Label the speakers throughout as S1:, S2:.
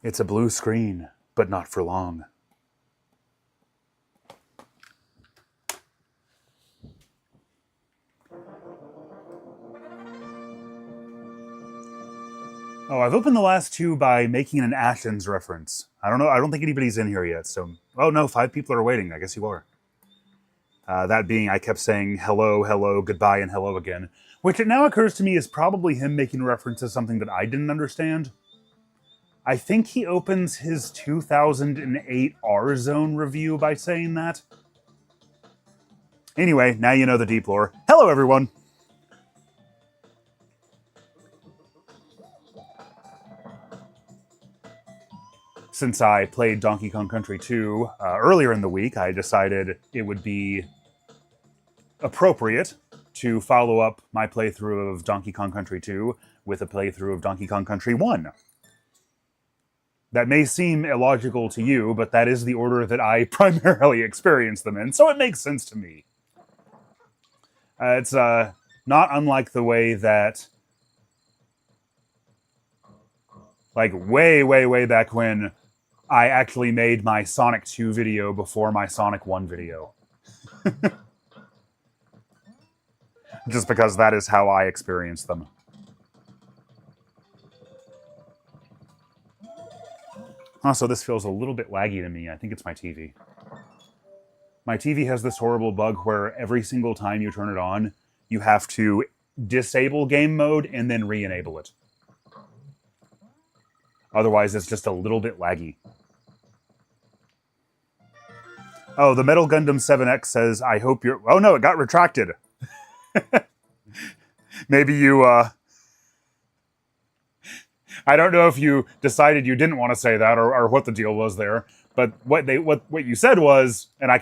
S1: It's a blue screen, but not for long. Oh, I've opened the last two by making an Athens reference. I don't think anybody's in here yet, so... Oh no, 5 people are waiting. I guess you are. That being, I kept saying hello, hello, goodbye, and hello again. Which it now occurs to me is probably him making reference to something that I didn't understand. I think he opens his 2008 R-Zone review by saying that. Anyway, now you know the deep lore. Hello, everyone! Since I played Donkey Kong Country 2 earlier in the week, I decided it would be appropriate to follow up my playthrough of Donkey Kong Country 2 with a playthrough of Donkey Kong Country 1. That may seem illogical to you, but that is the order that I primarily experienced them in, so it makes sense to me. It's not unlike the way that, like, way back when, I actually made my Sonic 2 video before my Sonic 1 video. Just because that is how I experienced them. Also, this feels a little bit laggy to me. I think it's my TV. My TV has this horrible bug where every single time you turn it on, you have to disable game mode and then re-enable it. Otherwise, it's just a little bit laggy. Oh, the Metal Gundam 7X says, I hope you're... Oh no, it got retracted. Maybe you, I don't know if you decided you didn't want to say that or what the deal was there, but what you said was, and I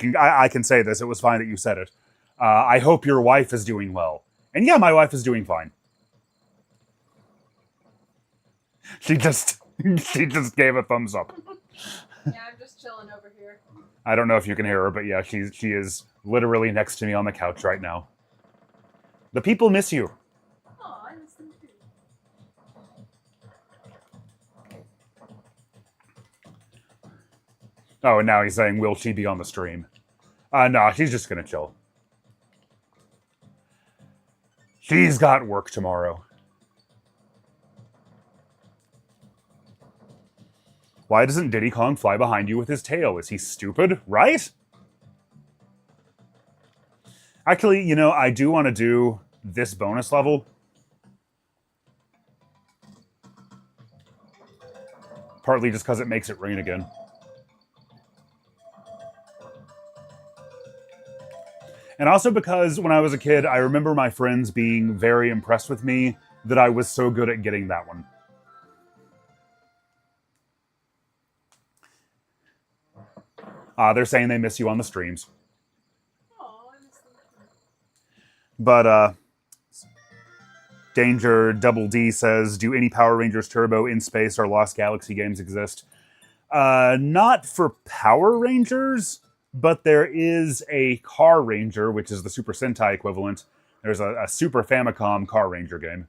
S1: can say this, it was fine that you said it. I hope your wife is doing well. And yeah, my wife is doing fine. She just gave a thumbs up.
S2: Yeah, I'm just chilling over here.
S1: I don't know if you can hear her, but yeah, she is literally next to me on the couch right now. The people miss you.
S2: Oh, I miss them too.
S1: Oh, and now he's saying, will she be on the stream? No, she's just gonna chill. She's got work tomorrow. Why doesn't Diddy Kong fly behind you with his tail? Is he stupid, right? Actually, you know, I do want to do this bonus level. Partly just because it makes it rain again. And also because when I was a kid, I remember my friends being very impressed with me that I was so good at getting that one. They're saying they miss you on the streams.
S2: Oh, I miss them too.
S1: But, Danger Double D says, do any Power Rangers Turbo, In Space, or Lost Galaxy games exist? Not for Power Rangers, but there is a Car Ranger, which is the Super Sentai equivalent. There's a Super Famicom Car Ranger game.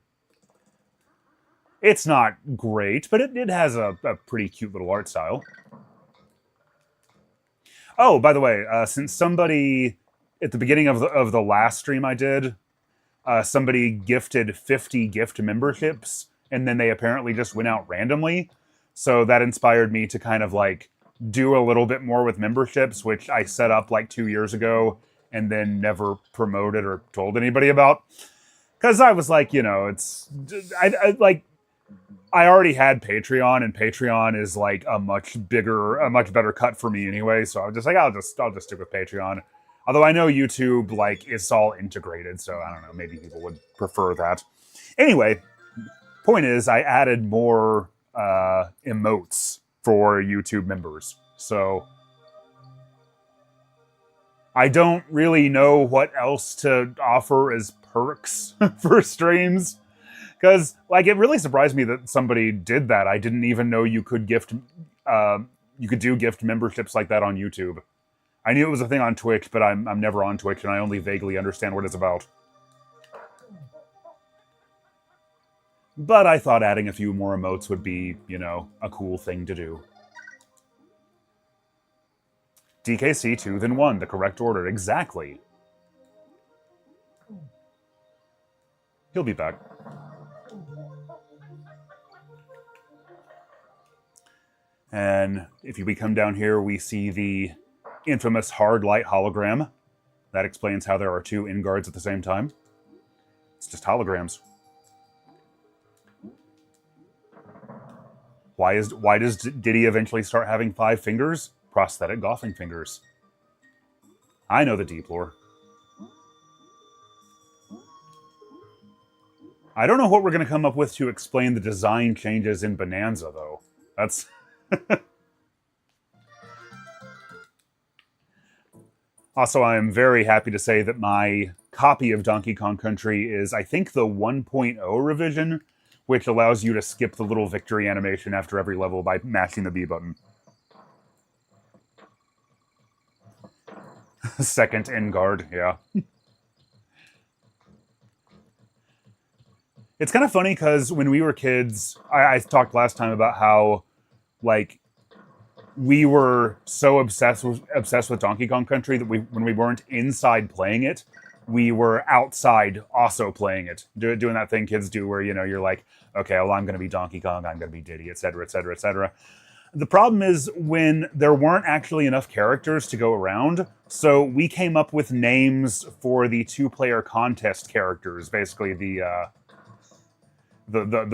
S1: It's not great, but it has a pretty cute little art style. Oh, by the way, since somebody, at the beginning of the last stream I did, somebody gifted 50 gift memberships, and then they apparently just went out randomly. So that inspired me to kind of like do a little bit more with memberships, which I set up like 2 years ago and then never promoted or told anybody about. Because I was like, you know, it's... I already had Patreon, and Patreon is like a much better cut for me anyway. So I was just like, I'll just stick with Patreon. Although I know YouTube, like, it's all integrated, so I don't know, maybe people would prefer that. Anyway, point is, I added more emotes for YouTube members. So I don't really know what else to offer as perks for streams. Because, like, it really surprised me that somebody did that. I didn't even know you could gift, you could do gift memberships like that on YouTube. I knew it was a thing on Twitch, but I'm never on Twitch, and I only vaguely understand what it's about. But I thought adding a few more emotes would be, you know, a cool thing to do. DKC 2 then 1, the correct order, exactly. He'll be back. And if we come down here, we see the infamous hard light hologram. That explains how there are two in guards at the same time. It's just holograms. Why does Diddy eventually start having 5 fingers? Prosthetic golfing fingers. I know the deep lore. I don't know what we're going to come up with to explain the design changes in Bonanza, though. That's... Also, I am very happy to say that my copy of Donkey Kong Country is, I think, the 1.0 revision, which allows you to skip the little victory animation after every level by mashing the B button. Second in guard, yeah. It's kind of funny because when we were kids, I talked last time about how, like, we were so obsessed with Donkey Kong Country that when we weren't inside playing it, we were outside also playing it, doing that thing kids do where, you know, you're like, okay, well, I'm going to be Donkey Kong, I'm going to be Diddy, etc., etc., etc. The problem is when there weren't actually enough characters to go around, so we came up with names for the 2-player contest characters, basically the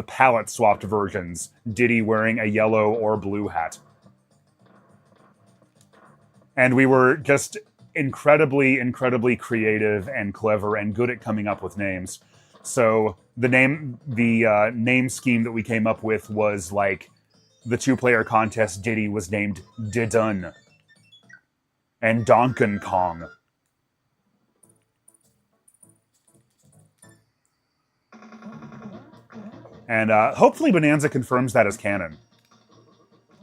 S1: palette swapped versions, Diddy wearing a yellow or blue hat. And we were just incredibly, incredibly creative and clever and good at coming up with names. So the name scheme that we came up with was like the 2-player contest Diddy was named Didun and Donkey Kong. And hopefully Bonanza confirms that as canon.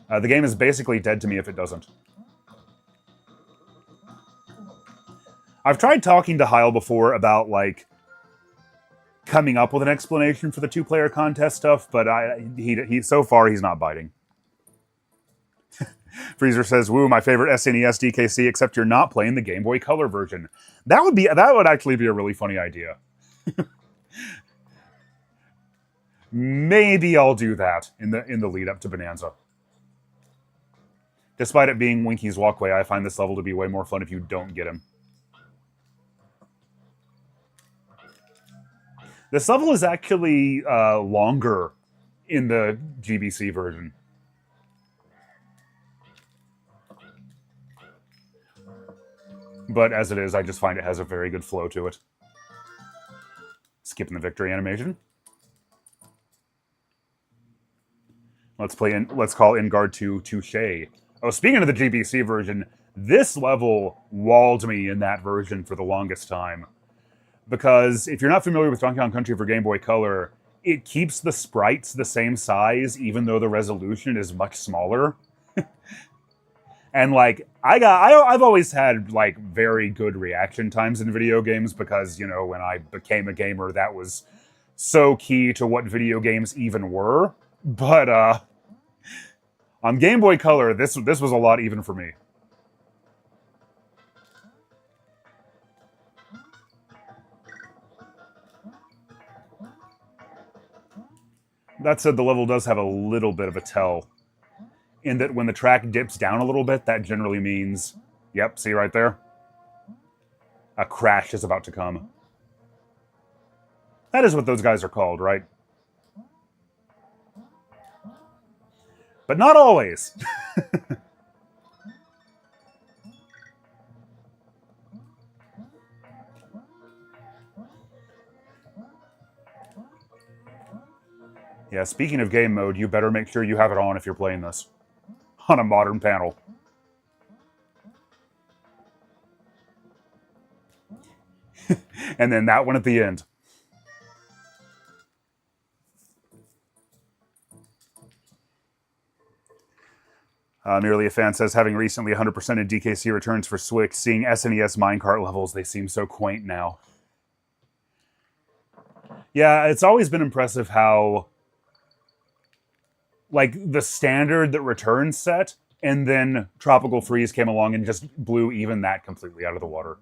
S1: The game is basically dead to me if it doesn't. I've tried talking to Heil before about, like, coming up with an explanation for the 2-player contest stuff, but he so far he's not biting. Freezer says, "Woo, my favorite SNES DKC, except you're not playing the Game Boy Color version." That would actually be a really funny idea. Maybe I'll do that in the lead up to Bonanza. Despite it being Winky's Walkway, I find this level to be way more fun if you don't get him. This level is actually longer in the GBC version. But as it is, I just find it has a very good flow to it. Skipping the victory animation. Let's call InGuard 2 Touché. Oh, speaking of the GBC version, this level walled me in that version for the longest time. Because if you're not familiar with Donkey Kong Country for Game Boy Color, it keeps the sprites the same size, even though the resolution is much smaller. And, like, I've always had, like, very good reaction times in video games because, you know, when I became a gamer, that was so key to what video games even were. But, on Game Boy Color, this was a lot even for me. That said, the level does have a little bit of a tell, in that when the track dips down a little bit, that generally means, yep, see right there? A crash is about to come. That is what those guys are called, right? But not always. Yeah, speaking of game mode, you better make sure you have it on if you're playing this. On a modern panel. And then that one at the end. Merely a Fan says, having recently 100% of DKC returns for Switch, seeing SNES minecart levels, they seem so quaint now. Yeah, it's always been impressive how like the standard that Return set, and then Tropical Freeze came along and just blew even that completely out of the water.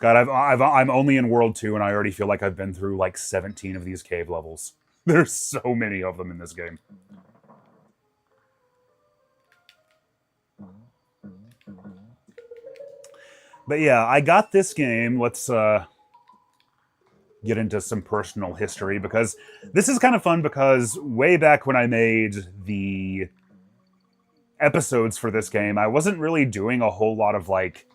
S1: God, I'm only in World 2, and I already feel like I've been through like 17 of these cave levels. There's so many of them in this game. But yeah, I got this game. Let's get into some personal history, because this is kind of fun, because way back when I made the episodes for this game, I wasn't really doing a whole lot of like...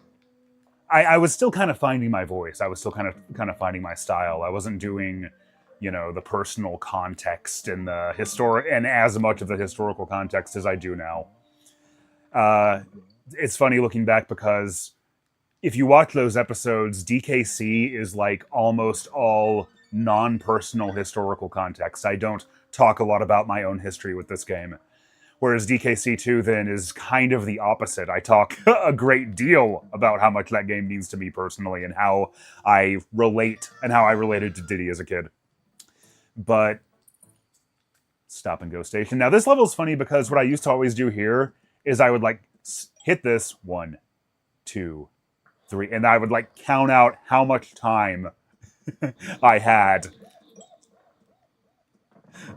S1: I was still kind of finding my voice. I was still kind of finding my style. I wasn't doing, you know, the personal context and the and as much of the historical context as I do now. It's funny looking back, because if you watch those episodes, DKC is like almost all non-personal historical context. I don't talk a lot about my own history with this game. Whereas DKC 2 then is kind of the opposite. I talk a great deal about how much that game means to me personally, and how I relate, and how I related to Diddy as a kid. But stop and go station. Now this level's funny, because what I used to always do here is I would like hit this 1, 2, 3, and I would like count out how much time I had.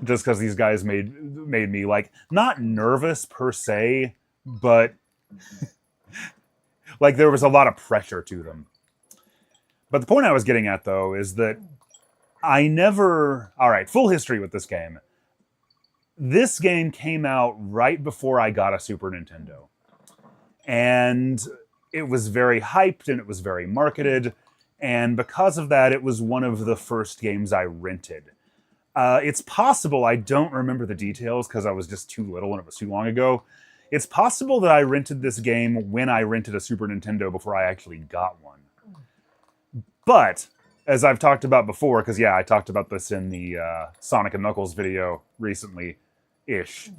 S1: Just because these guys made me, like, not nervous per se, but like there was a lot of pressure to them. But the point I was getting at, though, is that I never... Alright, full history with this game. This game came out right before I got a Super Nintendo. And it was very hyped, and it was very marketed, and because of that, it was one of the first games I rented. It's possible, I don't remember the details because I was just too little and it was too long ago. It's possible that I rented this game when I rented a Super Nintendo before I actually got one. But, as I've talked about before, because yeah, I talked about this in the Sonic & Knuckles video recently-ish.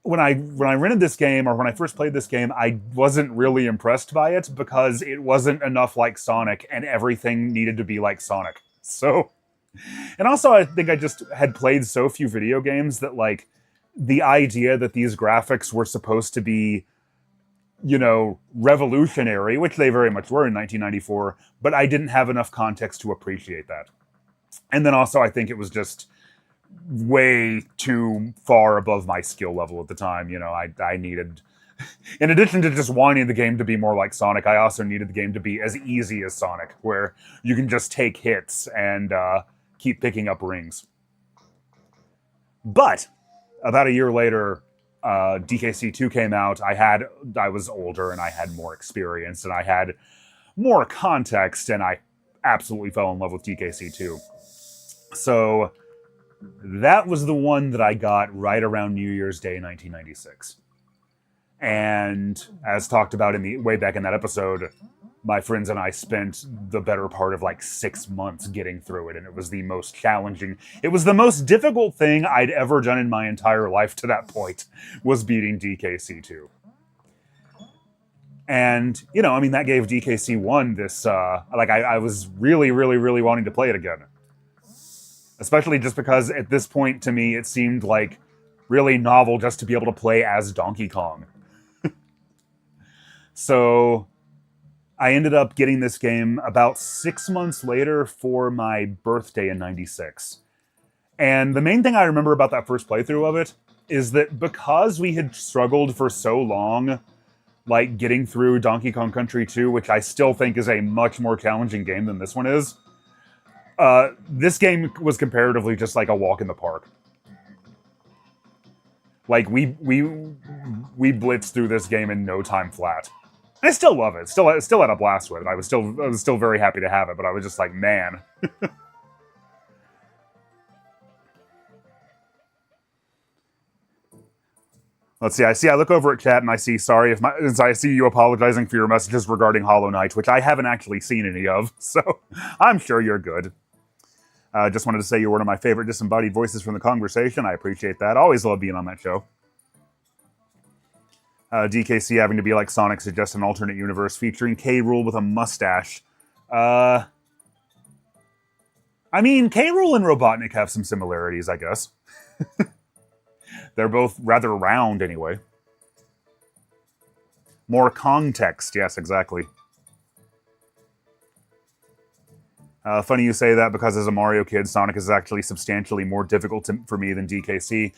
S1: When I rented this game, or when I first played this game, I wasn't really impressed by it because it wasn't enough like Sonic and everything needed to be like Sonic. So... And also, I think I just had played so few video games that, like, the idea that these graphics were supposed to be, you know, revolutionary, which they very much were in 1994, but I didn't have enough context to appreciate that. And then also, I think it was just way too far above my skill level at the time. You know, I needed... In addition to just wanting the game to be more like Sonic, I also needed the game to be as easy as Sonic, where you can just take hits and... keep picking up rings. But about a year later, DKC 2 came out. I was older and I had more experience and I had more context, and I absolutely fell in love with DKC 2. So that was the one that I got right around New Year's Day 1996. And as talked about way back in that episode, my friends and I spent the better part of like 6 months getting through it, and it was the most challenging. It was the most difficult thing I'd ever done in my entire life to that point, was beating DKC 2. And, you know, I mean, that gave DKC 1 this, I was really, really, really wanting to play it again. Especially just because at this point, to me, it seemed like really novel just to be able to play as Donkey Kong. So... I ended up getting this game about 6 months later for my birthday in 96. And the main thing I remember about that first playthrough of it is that because we had struggled for so long, like getting through Donkey Kong Country 2, which I still think is a much more challenging game than this one is, this game was comparatively just like a walk in the park. Like, we blitzed through this game in no time flat. I still love it. Still had a blast with it. I was still very happy to have it, but I was just like, man. Let's see. I look over at chat and I see, I see you apologizing for your messages regarding Hollow Knight, which I haven't actually seen any of, so I'm sure you're good. Just wanted to say you're one of my favorite disembodied voices from the conversation. I appreciate that. Always love being on that show. DKC having to be like Sonic suggests an alternate universe featuring K. Rool with a mustache. I mean, K. Rool and Robotnik have some similarities, I guess. They're both rather round, anyway. More context, yes, exactly. Funny you say that, because as a Mario kid, Sonic is actually substantially more difficult for me than DKC.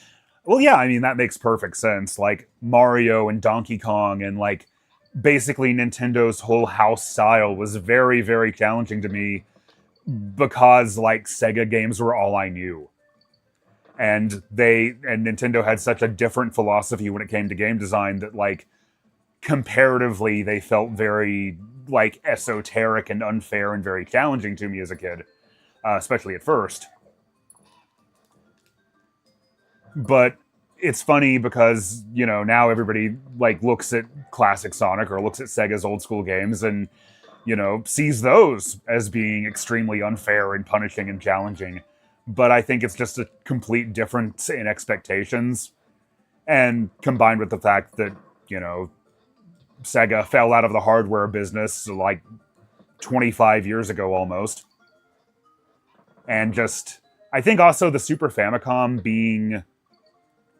S1: Well, yeah, I mean, that makes perfect sense. Like, Mario and Donkey Kong and, like, basically Nintendo's whole house style was very, very challenging to me because, like, Sega games were all I knew. And Nintendo had such a different philosophy when it came to game design that, like, comparatively, they felt very, like, esoteric and unfair and very challenging to me as a kid, especially at first. But it's funny because, you know, now everybody, like, looks at classic Sonic or looks at Sega's old school games and, you know, sees those as being extremely unfair and punishing and challenging. But I think it's just a complete difference in expectations. And combined with the fact that, you know, Sega fell out of the hardware business like 25 years ago almost. And just, I think also the Super Famicom being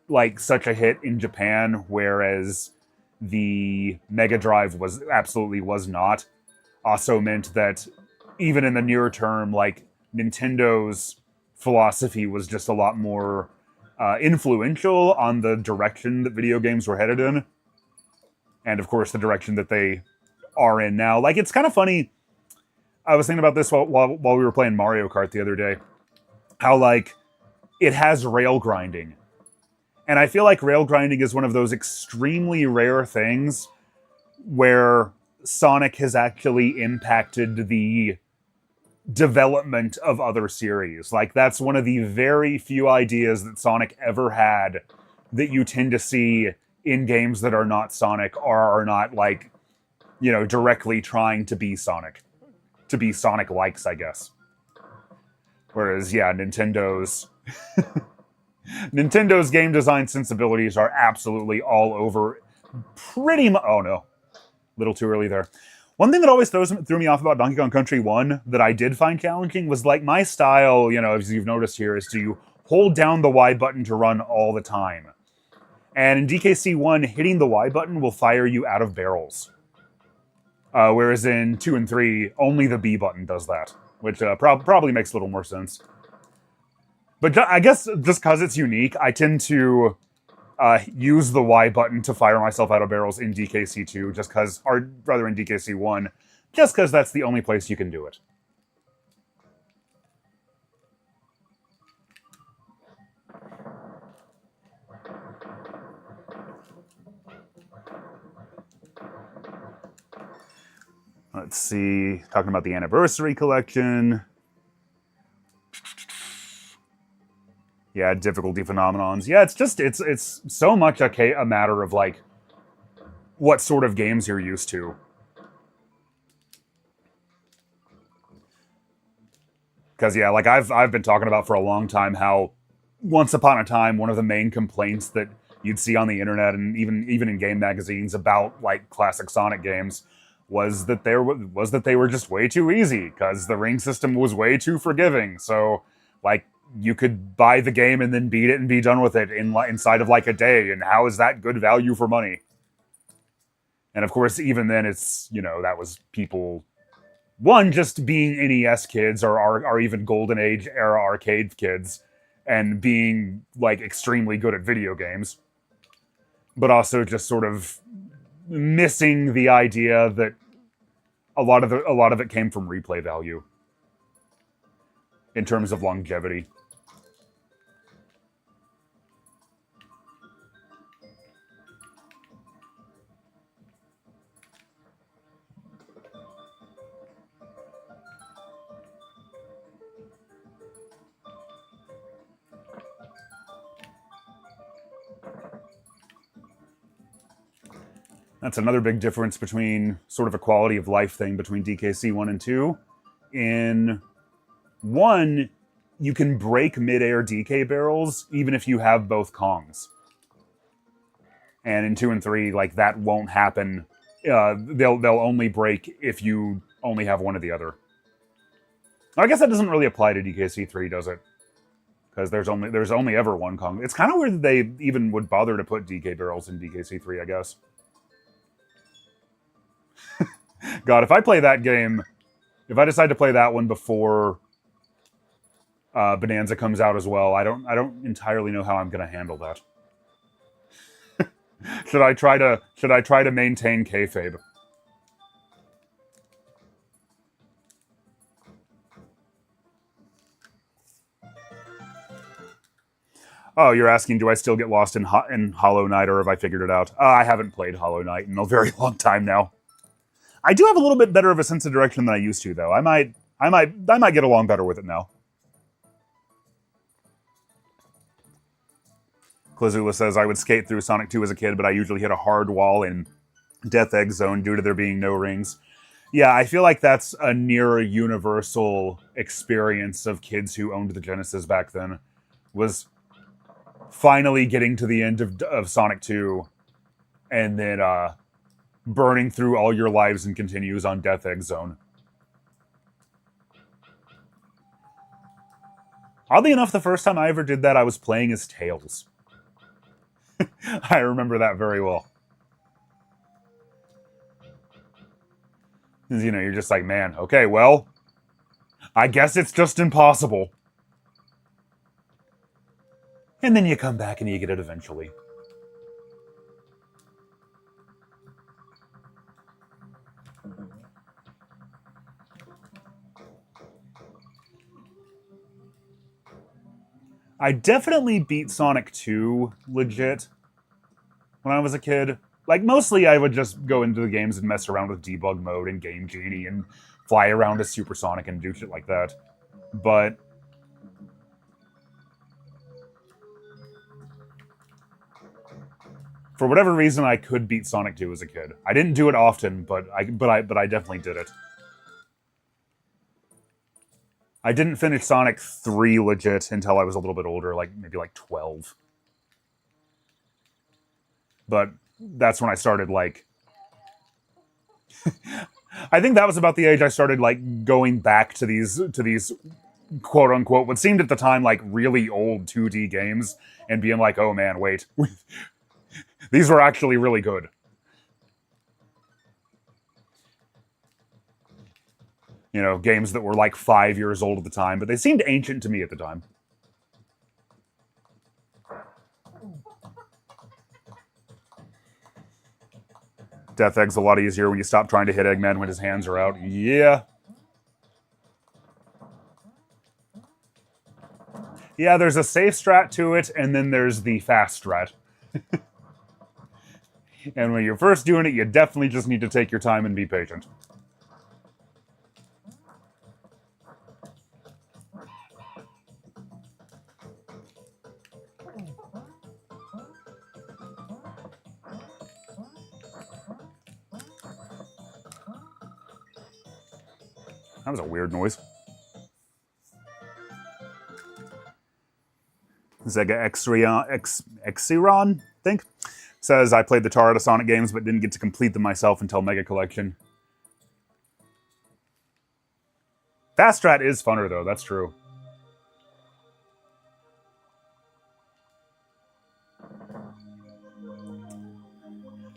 S1: like such a hit in Japan, whereas the Mega Drive was not, also meant that even in the near term, like, Nintendo's philosophy was just a lot more influential on the direction that video games were headed in. And of course, the direction that they are in now. Like, it's kind of funny. I was thinking about this while we were playing Mario Kart the other day. How, like, it has rail grinding. And I feel like rail grinding is one of those extremely rare things where Sonic has actually impacted the development of other series. Like, that's one of the very few ideas that Sonic ever had that you tend to see in games that are not Sonic or are not, like, you know, directly trying to be Sonic. To be Sonic-likes, I guess. Whereas, yeah, Nintendo's game design sensibilities are absolutely all over pretty much... Oh, no. A little too early there. One thing that always threw me off about Donkey Kong Country 1 that I did find challenging was, like, my style, you know, as you've noticed here, is to hold down the Y button to run all the time. And in DKC 1, hitting the Y button will fire you out of barrels. Whereas in 2 and 3, only the B button does that, which probably makes a little more sense. But I guess just because it's unique, I tend to use the Y button to fire myself out of barrels in DKC 2, just because, or rather in DKC 1, just because that's the only place you can do it. Let's see, talking about the Anniversary Collection. Yeah, difficulty phenomenons. Yeah, it's just, it's so much a matter of, like, what sort of games you're used to. Because, yeah, like, I've been talking about for a long time how, once upon a time, one of the main complaints that you'd see on the internet and even in game magazines about, like, classic Sonic games was that they were just way too easy, because the ring system was way too forgiving. So, like, you could buy the game and then beat it and be done with it inside of, like, a day, and how is that good value for money? And of course, even then, it's, you know, that was people, one, just being NES kids or even Golden Age era arcade kids, and being, like, extremely good at video games, but also just sort of missing the idea that a lot of it came from replay value in terms of longevity. That's another big difference between sort of a quality of life thing between DKC 1 and 2. In 1, you can break mid-air DK barrels even if you have both Kongs. And in 2 and 3, like, that won't happen. They'll only break if you only have one or the other. I guess that doesn't really apply to DKC 3, does it? Because there's only ever one Kong. It's kind of weird that they even would bother to put DK barrels in DKC 3, I guess. God, if I play that game, if I decide to play that one before Bonanza comes out as well, I don't entirely know how I'm going to handle that. Should I try to maintain kayfabe? Oh, you're asking, do I still get lost in Hollow Knight, or have I figured it out? I haven't played Hollow Knight in a very long time now. I do have a little bit better of a sense of direction than I used to, though. I might get along better with it now. Klazula says, I would skate through Sonic 2 as a kid, but I usually hit a hard wall in Death Egg Zone due to there being no rings. Yeah, I feel like that's a near universal experience of kids who owned the Genesis back then. Was finally getting to the end of Sonic 2 and then burning through all your lives and continues on Death Egg Zone. Oddly enough, the first time I ever did that, I was playing as Tails. I remember that very well. Because, you know, you're just like, man, okay, well, I guess it's just impossible. And then you come back and you get it eventually. I definitely beat Sonic 2 legit when I was a kid. Like, mostly I would just go into the games and mess around with debug mode and Game Genie and fly around as Super Sonic and do shit like that. But for whatever reason, I could beat Sonic 2 as a kid. I didn't do it often, but I definitely did it. I didn't finish Sonic 3 legit until I was a little bit older, like maybe like 12. But that's when I started, like... I think that was about the age I started, like, going back to these quote-unquote, what seemed at the time like really old 2D games, and being like, oh man, wait. These were actually really good. You know, games that were like 5 years old at the time, but they seemed ancient to me at the time. Death Egg's a lot easier when you stop trying to hit Eggman when his hands are out. Yeah. Yeah, there's a safe strat to it, and then there's the fast strat. And when you're first doing it, you definitely just need to take your time and be patient. That was a weird noise. Zega Exiron, I think, says, I played the tar out of Sonic games, but didn't get to complete them myself until Mega Collection. Fast Strat is funner, though. That's true.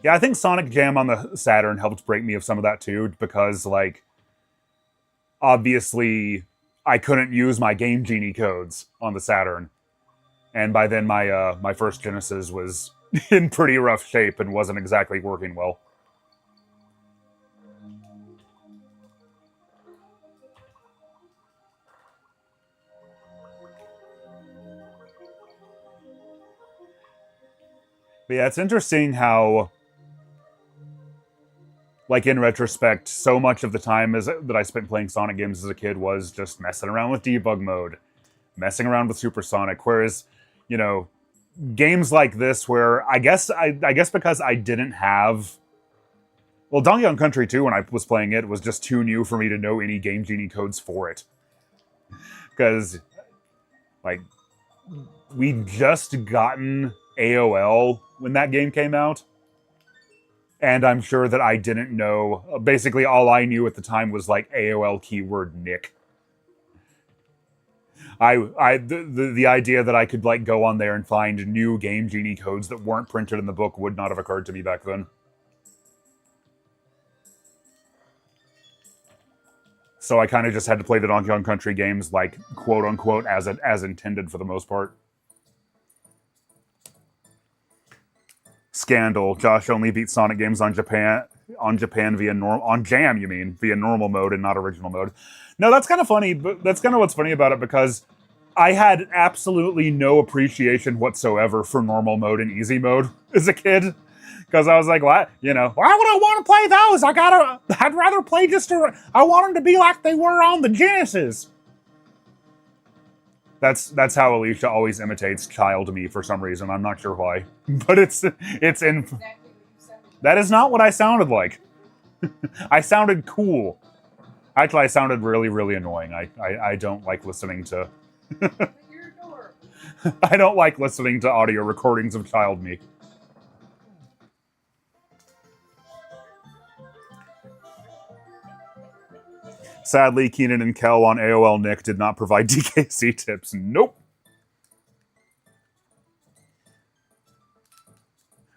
S1: Yeah, I think Sonic Jam on the Saturn helped break me of some of that, too, because, like, obviously, I couldn't use my Game Genie codes on the Saturn. And by then, my first Genesis was in pretty rough shape and wasn't exactly working well. But yeah, it's interesting how, like, in retrospect, so much of the time that I spent playing Sonic games as a kid was just messing around with debug mode, messing around with Super Sonic, whereas, you know, games like this where I guess because I didn't have... Well, Donkey Kong Country 2, when I was playing it, was just too new for me to know any Game Genie codes for it. Because, like, we'd just gotten AOL when that game came out. And I'm sure that I didn't know. Basically, all I knew at the time was like AOL keyword Nick. The idea that I could like go on there and find new Game Genie codes that weren't printed in the book would not have occurred to me back then. So I kind of just had to play the Donkey Kong Country games like quote unquote as intended for the most part. Scandal. Josh only beat Sonic games on Japan via Jam, you mean, via normal mode and not original mode. No, that's kind of funny, but that's kind of what's funny about it, because I had absolutely no appreciation whatsoever for normal mode and easy mode as a kid. Because I was like, what? You know, why would I want to play those? I'd rather play I want them to be like they were on the Genesis. That's how Alicia always imitates child me for some reason. I'm not sure why. But it's in...
S2: Exactly what you sounded like.
S1: That is not what I sounded like. I sounded cool. Actually, I sounded really, really annoying. I don't like listening to...
S2: But you're adorable.
S1: I don't like listening to audio recordings of child me. Sadly, Keenan and Kel on AOL Nick did not provide DKC tips. Nope.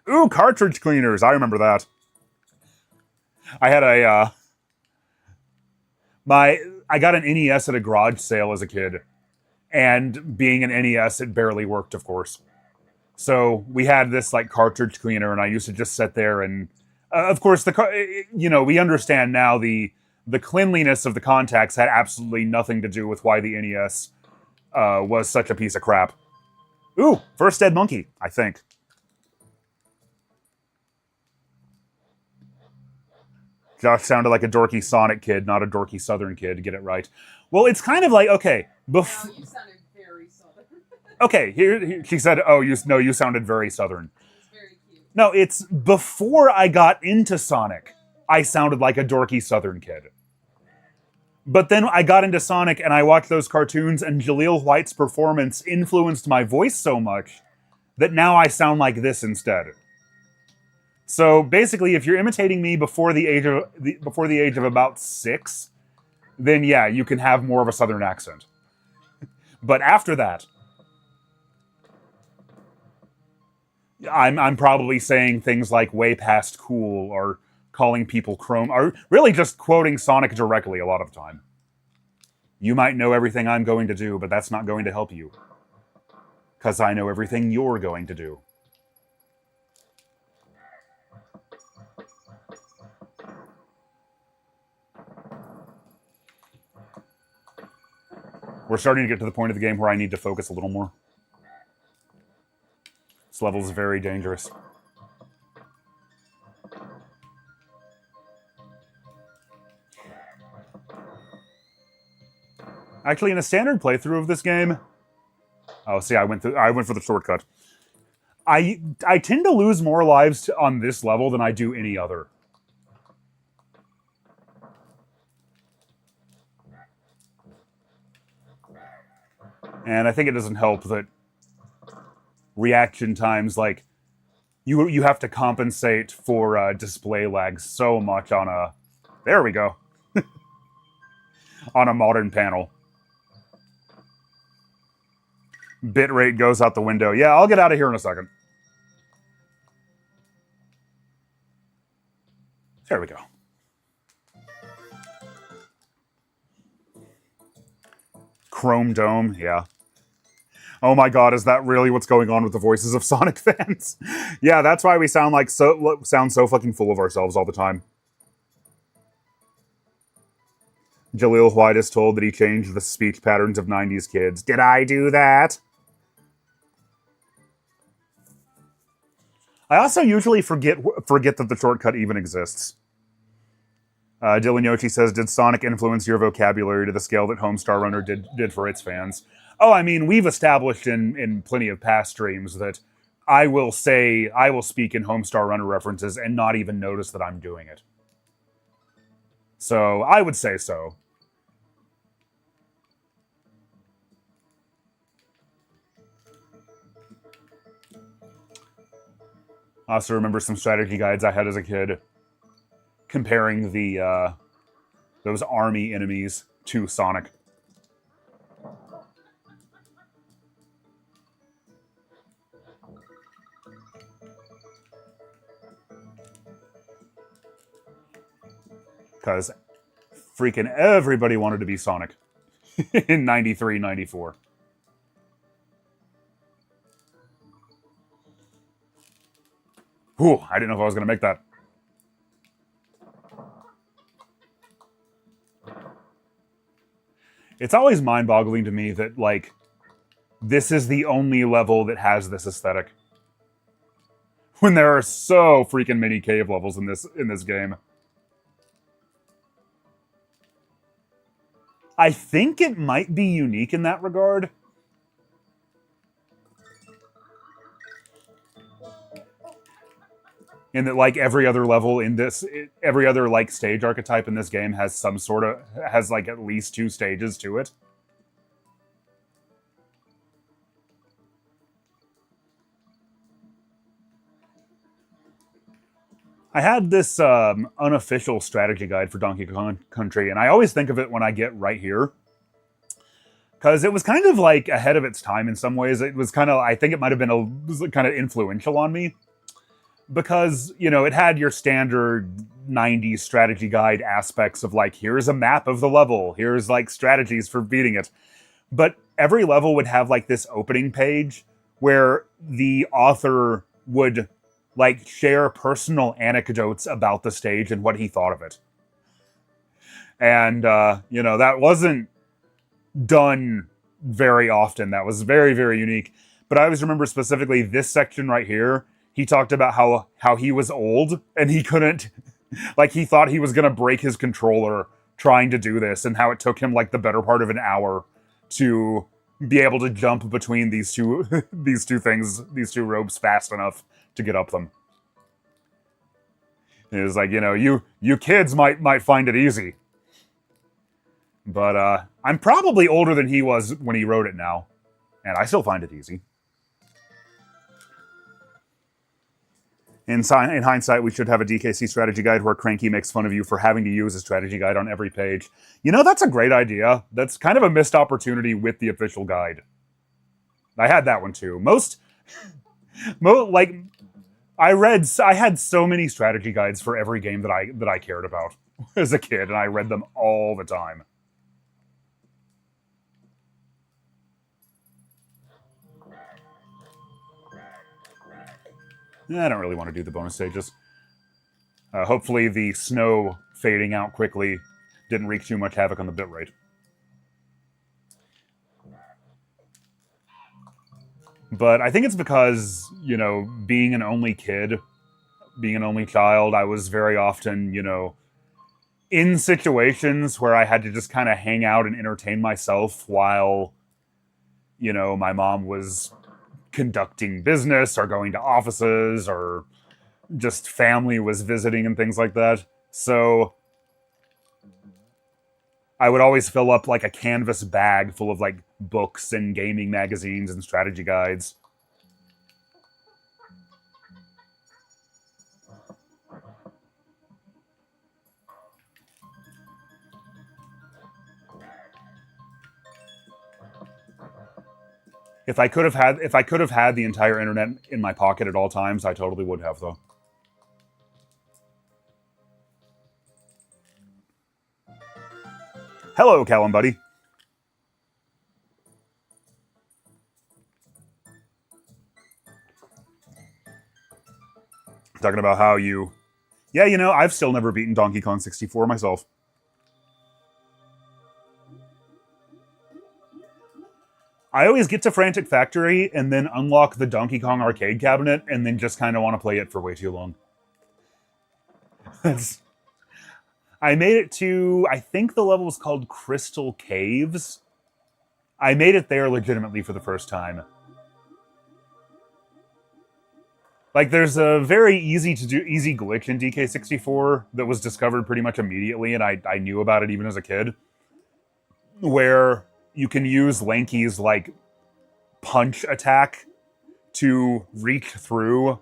S1: Ooh, cartridge cleaners. I remember that. I had I got an NES at a garage sale as a kid. And being an NES, it barely worked, of course. So we had this like cartridge cleaner, and I used to just sit there and... of course, we understand now the cleanliness of the contacts had absolutely nothing to do with why the NES was such a piece of crap. Ooh, first dead monkey, I think. Josh sounded like a dorky Sonic kid, not a dorky Southern kid. Get it right. Well, it's kind of like, okay.
S2: No, you sounded very Southern.
S1: Okay, here she said, oh, you sounded very Southern.
S2: It's very cute.
S1: No, it's before I got into Sonic, I sounded like a dorky Southern kid. But then I got into Sonic and I watched those cartoons, and Jaleel White's performance influenced my voice so much that now I sound like this instead. So basically, if you're imitating me before the age of about 6, then yeah, you can have more of a Southern accent. But after that, I'm probably saying things like way past cool, or calling people chrome, or really just quoting Sonic directly a lot of the time. You might know everything I'm going to do, but that's not going to help you. Because I know everything you're going to do. We're starting to get to the point of the game where I need to focus a little more. This level is very dangerous. Actually, in a standard playthrough of this game... Oh, see, I went for the shortcut. I tend to lose more lives on this level than I do any other. And I think it doesn't help that reaction times, like, you have to compensate for display lag so much on a... There we go. On a modern panel. Bitrate goes out the window. Yeah, I'll get out of here in a second. There we go. Chrome Dome, yeah. Oh my god, is that really what's going on with the voices of Sonic fans? Yeah, that's why we sound so fucking full of ourselves all the time. Jaleel White is told that he changed the speech patterns of 90s kids. Did I do that? I also usually forget that the shortcut even exists. Dylan Yoshi says, did Sonic influence your vocabulary to the scale that Homestar Runner did for its fans? Oh, I mean, we've established in plenty of past streams that I will speak in Homestar Runner references and not even notice that I'm doing it. So, I would say so. I also remember some strategy guides I had as a kid comparing the those army enemies to Sonic. Because freaking everybody wanted to be Sonic in 93, 94. Whew, I didn't know if I was going to make that. It's always mind-boggling to me that, like, this is the only level that has this aesthetic. When there are so freaking many cave levels in this game. I think it might be unique in that regard. In that, like, every other level in this, every other, like, stage archetype in this game has some sort of, has, like, at least 2 stages to it. I had this unofficial strategy guide for Donkey Kong Country, and I always think of it when I get right here. Because it was kind of, like, ahead of its time in some ways. It was kind of, I think it might have been kind of influential on me. Because, you know, it had your standard 90s strategy guide aspects of, like, here's a map of the level, here's, like, strategies for beating it. But every level would have, like, this opening page where the author would, like, share personal anecdotes about the stage and what he thought of it. And, you know, that wasn't done very often. That was very, very unique. But I always remember specifically this section right here. He talked about how he was old and he couldn't, like, he thought he was going to break his controller trying to do this, and how it took him, like, the better part of an hour to be able to jump between these two these two ropes fast enough to get up them. It was like, you know, you kids might find it easy. But I'm probably older than he was when he wrote it now, and I still find it easy. In hindsight, we should have a DKC strategy guide where Cranky makes fun of you for having to use a strategy guide on every page. You know, that's a great idea. That's kind of a missed opportunity with the official guide. I had that one too. Like, I had so many strategy guides for every game that I cared about as a kid, and I read them all the time. I don't really want to do the bonus stages. Hopefully the snow fading out quickly didn't wreak too much havoc on the bitrate. But I think it's because, you know, being an only kid, being an only child, I was very often, you know, in situations where I had to just kind of hang out and entertain myself while, you know, my mom was conducting business or going to offices, or just family was visiting and things like that. So I would always fill up, like, a canvas bag full of, like, books and gaming magazines and strategy guides. If I could have had the entire internet in my pocket at all times, I totally would have, though. Hello, Callum buddy. Talking about how you... Yeah, you know, I've still never beaten Donkey Kong 64 myself. I always get to Frantic Factory and then unlock the Donkey Kong arcade cabinet and then just kind of want to play it for way too long. I made it to, I think the level was called Crystal Caves. I made it there legitimately for the first time. Like, there's a very easy glitch in DK64 that was discovered pretty much immediately, and I knew about it even as a kid, where you can use Lanky's, like, punch attack to reach through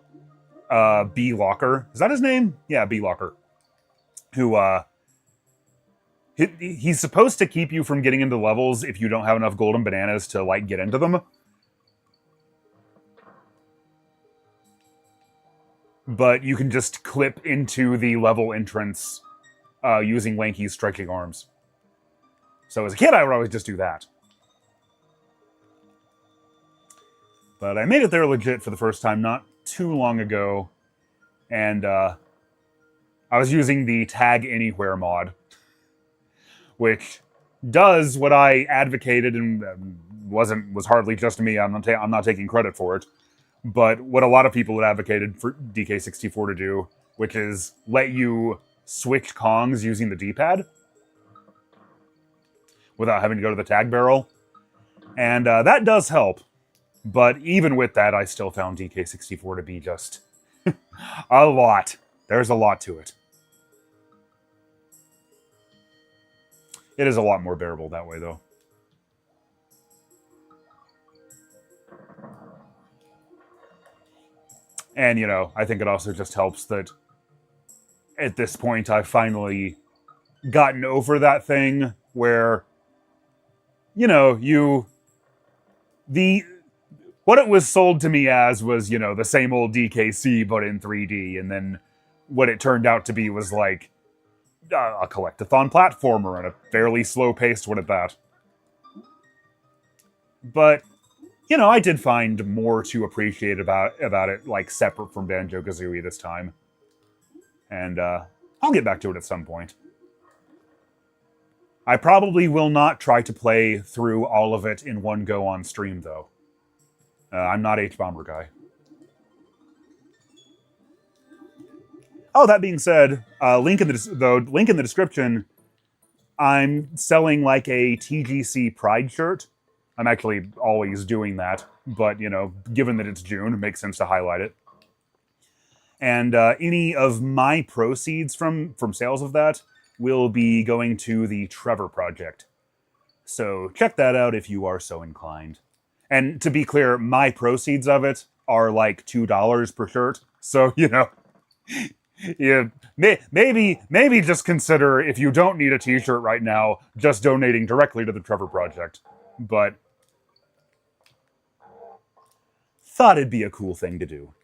S1: B Locker. Is that his name? Yeah, B Locker. Who he's supposed to keep you from getting into levels if you don't have enough golden bananas to like get into them. But you can just clip into the level entrance using Lanky's striking arms. So as a kid, I would always just do that. But I made it there legit for the first time not too long ago. And I was using the Tag Anywhere mod, which does what I advocated and was hardly just me. I'm not taking credit for it. But what a lot of people had advocated for DK64 to do, which is let you switch Kongs using the D-pad without having to go to the tag barrel. And that does help. But even with that, I still found DK64 to be just a lot. There's a lot to it. It is a lot more bearable that way, though. And, you know, I think it also just helps that at this point I've finally gotten over that thing where, you know, what it was sold to me as was, you know, the same old DKC but in 3D, and then what it turned out to be was like a collectathon platformer and a fairly slow-paced one at that. But, you know, I did find more to appreciate about it, like, separate from Banjo-Kazooie this time. And I'll get back to it at some point. I probably will not try to play through all of it in one go on stream, though. I'm not H-Bomber guy. Oh, that being said, link in the description, I'm selling like a TGC Pride shirt. I'm actually always doing that, but, you know, given that it's June, it makes sense to highlight it. And any of my proceeds from sales of that will be going to the Trevor Project. So check that out if you are so inclined. And to be clear, my proceeds of it are like $2 per shirt. So, you know, yeah, maybe just consider, if you don't need a t-shirt right now, just donating directly to the Trevor Project. But thought it'd be a cool thing to do.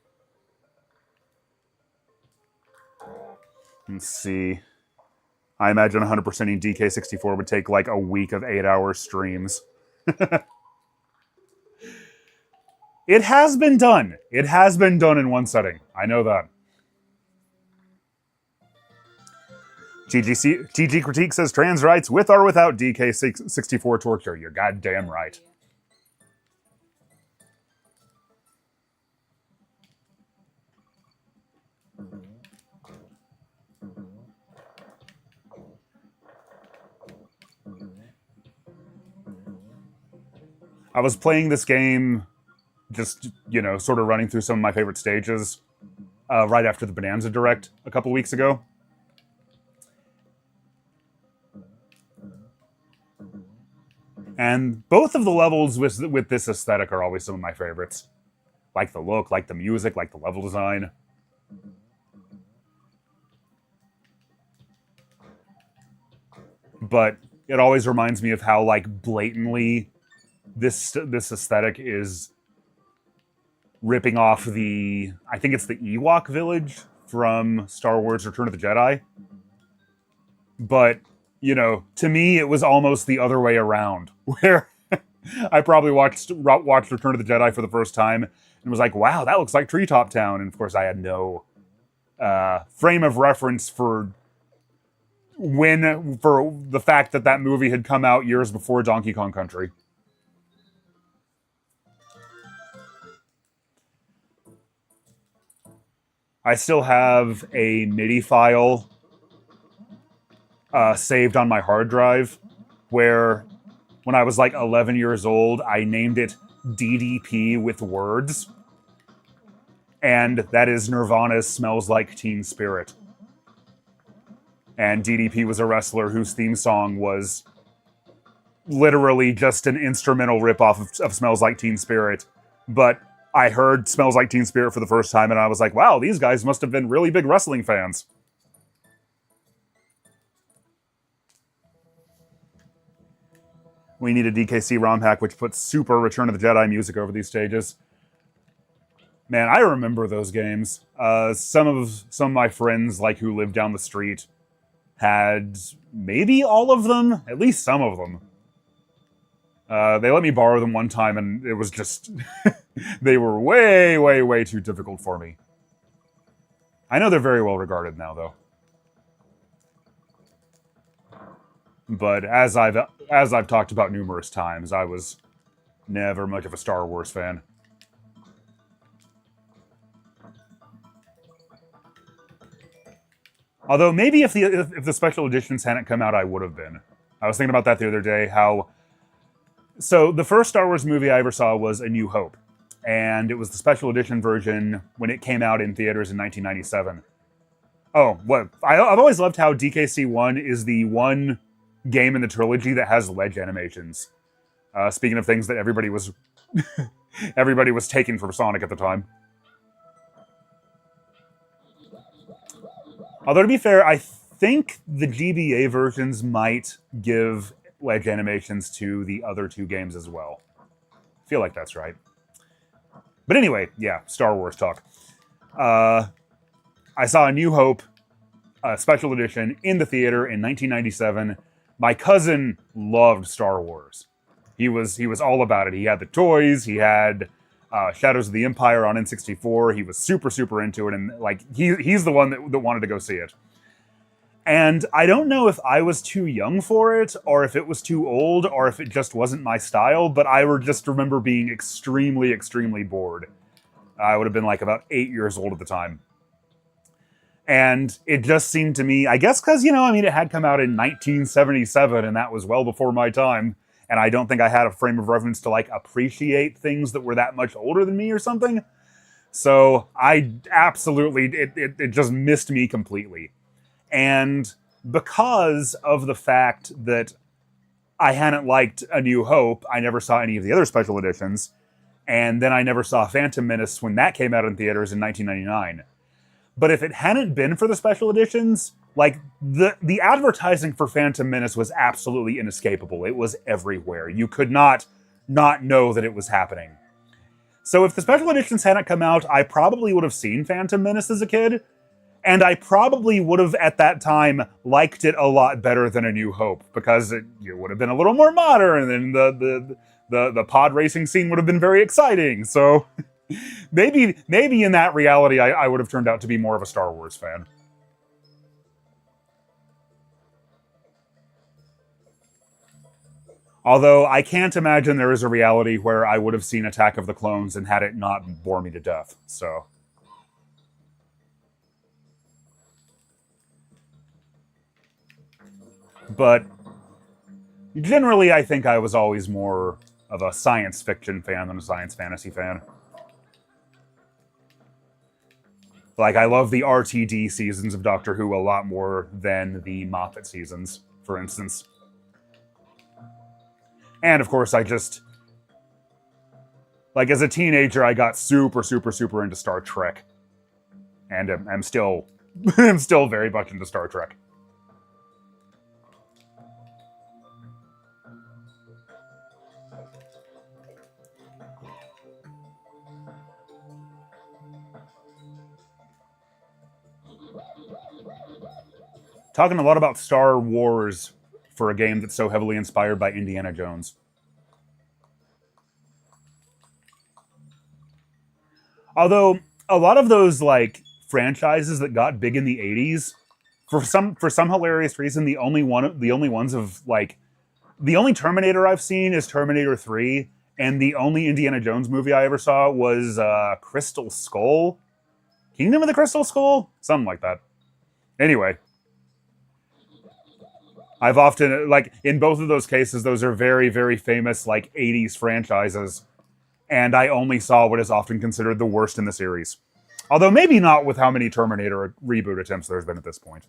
S1: Let's see. I imagine 100%ing DK64 would take like a week of 8-hour streams. It has been done. It has been done in one setting. I know that. TG Critique says trans rights with or without DK64 torture. You're goddamn right. I was playing this game, just, you know, sort of running through some of my favorite stages right after the Bonanza Direct a couple weeks ago. And both of the levels with this aesthetic are always some of my favorites. Like the look, like the music, like the level design. But it always reminds me of how, like, blatantly this aesthetic is ripping off the, I think it's the Ewok village from Star Wars Return of the Jedi. But, you know, to me, it was almost the other way around, where I probably watched Return of the Jedi for the first time and was like, wow, that looks like Treetop Town. And of course, I had no frame of reference for the fact that that movie had come out years before Donkey Kong Country. I still have a MIDI file saved on my hard drive where, when I was like 11 years old, I named it DDP with words. And that is Nirvana's Smells Like Teen Spirit. And DDP was a wrestler whose theme song was literally just an instrumental ripoff of Smells Like Teen Spirit. But I heard Smells Like Teen Spirit for the first time, and I was like, wow, these guys must have been really big wrestling fans. We need a DKC ROM hack which puts super Return of the Jedi music over these stages. Man, I remember those games. Some of my friends, like who lived down the street, had maybe all of them, at least some of them. They let me borrow them one time, and it was just they were way, way, way too difficult for me. I know they're very well regarded now, though. But as I've talked about numerous times, I was never much of a Star Wars fan. Although maybe if the special editions hadn't come out, I would have been. I was thinking about that the other day. So the first Star Wars movie I ever saw was A New Hope, and it was the special edition version when it came out in theaters in 1997. Oh, what I've always loved how DKC 1 is the one game in the trilogy that has ledge animations. Speaking of things that everybody was taking from Sonic at the time. Although to be fair, I think the GBA versions might give ledge animations to the other two games as well. I feel like that's right. But anyway, yeah, Star Wars talk. I saw A New Hope, special edition, in the theater in 1997. My cousin loved Star Wars. He was all about it. He had the toys. He had Shadows of the Empire on N64. He was super, super into it, and like he's the one that wanted to go see it. And I don't know if I was too young for it, or if it was too old, or if it just wasn't my style, but I just remember being extremely, extremely bored. I would have been like about 8 years old at the time. And it just seemed to me, I guess because, it had come out in 1977, and that was well before my time. And I don't think I had a frame of reference to, like, appreciate things that were that much older than me or something. So I absolutely, it just missed me completely. And because of the fact that I hadn't liked A New Hope, I never saw any of the other special editions. And then I never saw Phantom Menace when that came out in theaters in 1999. But if it hadn't been for the special editions, like, the advertising for Phantom Menace was absolutely inescapable. It was everywhere. You could not know that it was happening. So if the special editions hadn't come out, I probably would have seen Phantom Menace as a kid, and I probably would have, at that time, liked it a lot better than A New Hope, because it would have been a little more modern, and the pod racing scene would have been very exciting, so... Maybe in that reality, I would have turned out to be more of a Star Wars fan. Although, I can't imagine there is a reality where I would have seen Attack of the Clones and had it not bore me to death, so... But, generally, I think I was always more of a science fiction fan than a science fantasy fan. Like, I love the RTD seasons of Doctor Who a lot more than the Moffat seasons, for instance. And, of course, I just... Like, as a teenager, I got super, super, super into Star Trek. And I'm still... I'm still very much into Star Trek. Talking a lot about Star Wars for a game that's so heavily inspired by Indiana Jones. Although, a lot of those, like, franchises that got big in the 80s, for some hilarious reason, the only ones of, like... The only Terminator I've seen is Terminator 3, and the only Indiana Jones movie I ever saw was Crystal Skull? Kingdom of the Crystal Skull? Something like that. Anyway... I've often, like, in both of those cases, those are very, very famous, like, 80s franchises. And I only saw what is often considered the worst in the series. Although maybe not with how many Terminator reboot attempts there's been at this point.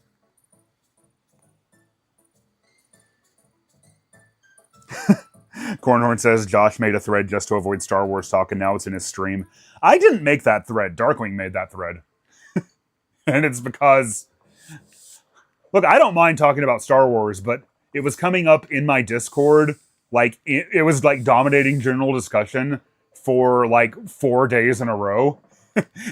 S1: Cornhorn says Josh made a thread just to avoid Star Wars talk, and now it's in his stream. I didn't make that thread. Darkwing made that thread. And it's because... Look, I don't mind talking about Star Wars, but it was coming up in my Discord. Like, it was, like, dominating general discussion for, like, 4 days in a row.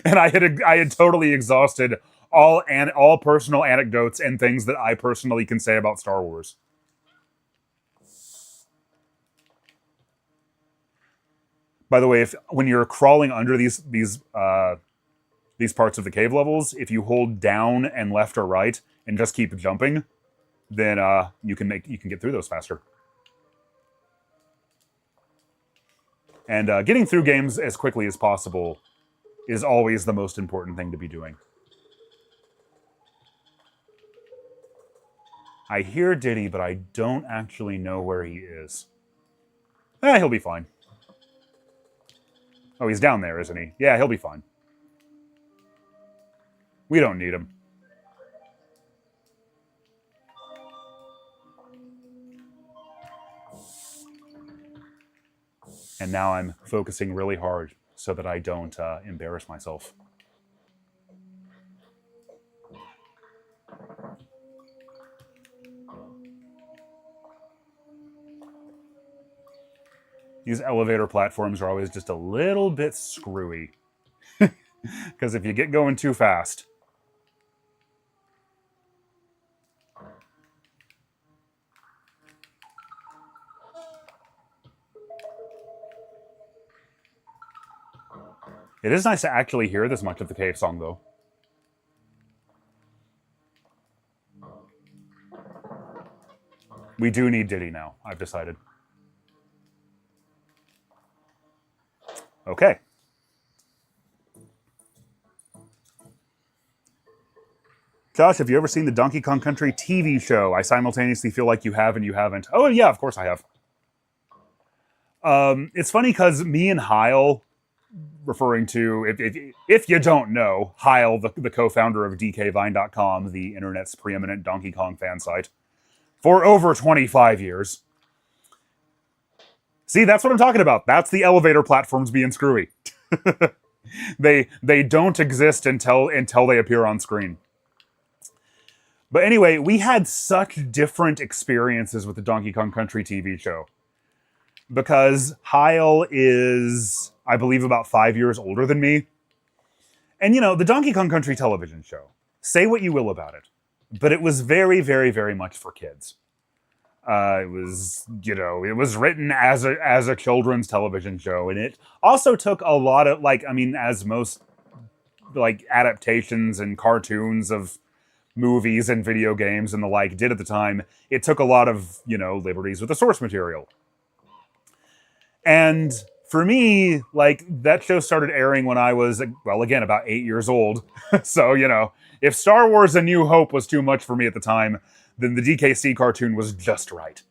S1: And I had totally exhausted all personal anecdotes and things that I personally can say about Star Wars. By the way, when you're crawling under these parts of the cave levels, if you hold down and left or right and just keep jumping, then you can get through those faster. And getting through games as quickly as possible is always the most important thing to be doing. I hear Diddy, but I don't actually know where he is. He'll be fine. Oh, he's down there, isn't he? Yeah, he'll be fine. We don't need him. And now I'm focusing really hard so that I don't embarrass myself. These elevator platforms are always just a little bit screwy. Because if you get going too fast... It is nice to actually hear this much of the cave song, though. We do need Diddy now, I've decided. Okay. Josh, have you ever seen the Donkey Kong Country TV show? I simultaneously feel like you have and you haven't. Oh, yeah, of course I have. It's funny because me and Heil, referring to, if you don't know, Heil, the co-founder of DKVine.com, the internet's preeminent Donkey Kong fan site, for over 25 years. See, that's what I'm talking about. That's the elevator platforms being screwy. They don't exist until they appear on screen. But anyway, we had such different experiences with the Donkey Kong Country TV show. Because Heil is, I believe, about 5 years older than me. And, you know, the Donkey Kong Country television show, say what you will about it, but it was very, very, very much for kids. It was, you know, it was written as a children's television show, and it also took a lot of, like, I mean, as most, like, adaptations and cartoons of movies and video games and the like did at the time, it took a lot of, you know, liberties with the source material. And for me, like, that show started airing when I was, well, again, about 8 years old. So, you know, if Star Wars A New Hope was too much for me at the time, then the DKC cartoon was just right.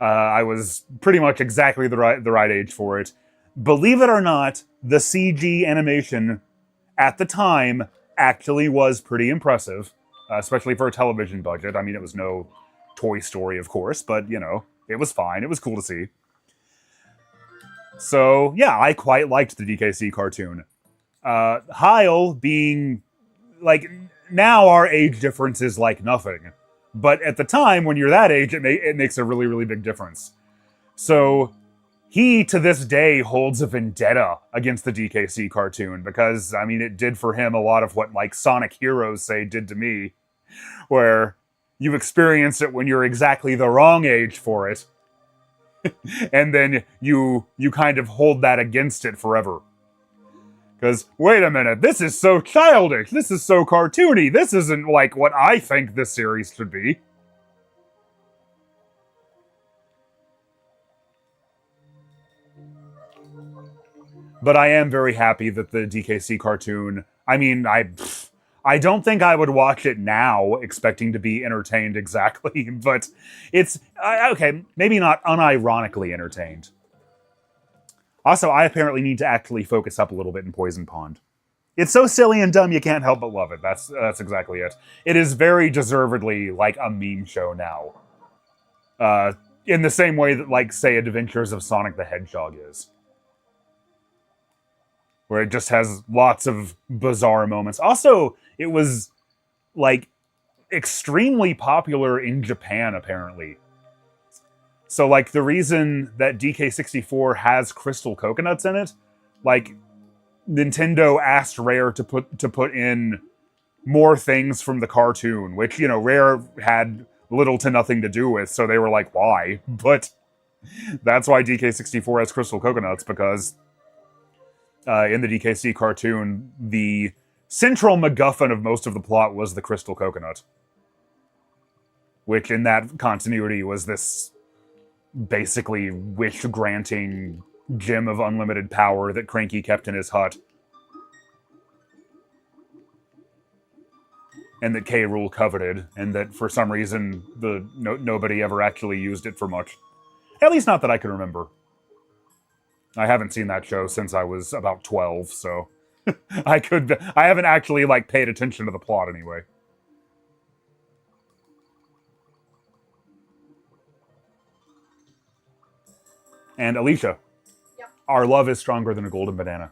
S1: I was pretty much exactly the right age for it. Believe it or not, the CG animation at the time actually was pretty impressive, especially for a television budget. I mean, it was no Toy Story, of course, but, you know, it was fine. It was cool to see. So, yeah, I quite liked the DKC cartoon. Heil being, like, now our age difference is like nothing. But at the time, when you're that age, it makes a really, really big difference. So, he, to this day, holds a vendetta against the DKC cartoon. Because, I mean, it did for him a lot of what, like, Sonic Heroes, say, did to me. Where you experience it when you're exactly the wrong age for it. And then you kind of hold that against it forever. Because, wait a minute, this is so childish, this is so cartoony, this isn't like what I think this series should be. But I am very happy that the DKC cartoon, I mean, I don't think I would watch it now expecting to be entertained exactly, but it's, okay, maybe not unironically entertained. Also, I apparently need to actually focus up a little bit in Poison Pond. It's so silly and dumb you can't help but love it. That's exactly it. It is very deservedly like a meme show now. in the same way that, like, say, Adventures of Sonic the Hedgehog is. Where it just has lots of bizarre moments. Also, it was, like, extremely popular in Japan, apparently. So, like, the reason that DK64 has crystal coconuts in it, like, Nintendo asked Rare to put in more things from the cartoon, which, you know, Rare had little to nothing to do with, so they were like, why? But that's why DK64 has crystal coconuts, because in the DKC cartoon, the central MacGuffin of most of the plot was the crystal coconut. Which, in that continuity, was this basically wish-granting gem of unlimited power that Cranky kept in his hut. And that K. Rool coveted, and that for some reason nobody ever actually used it for much. At least not that I can remember. I haven't seen that show since I was about 12, so I haven't actually, like, paid attention to the plot anyway. And Alicia,
S2: Yep.
S1: Our love is stronger than a golden banana.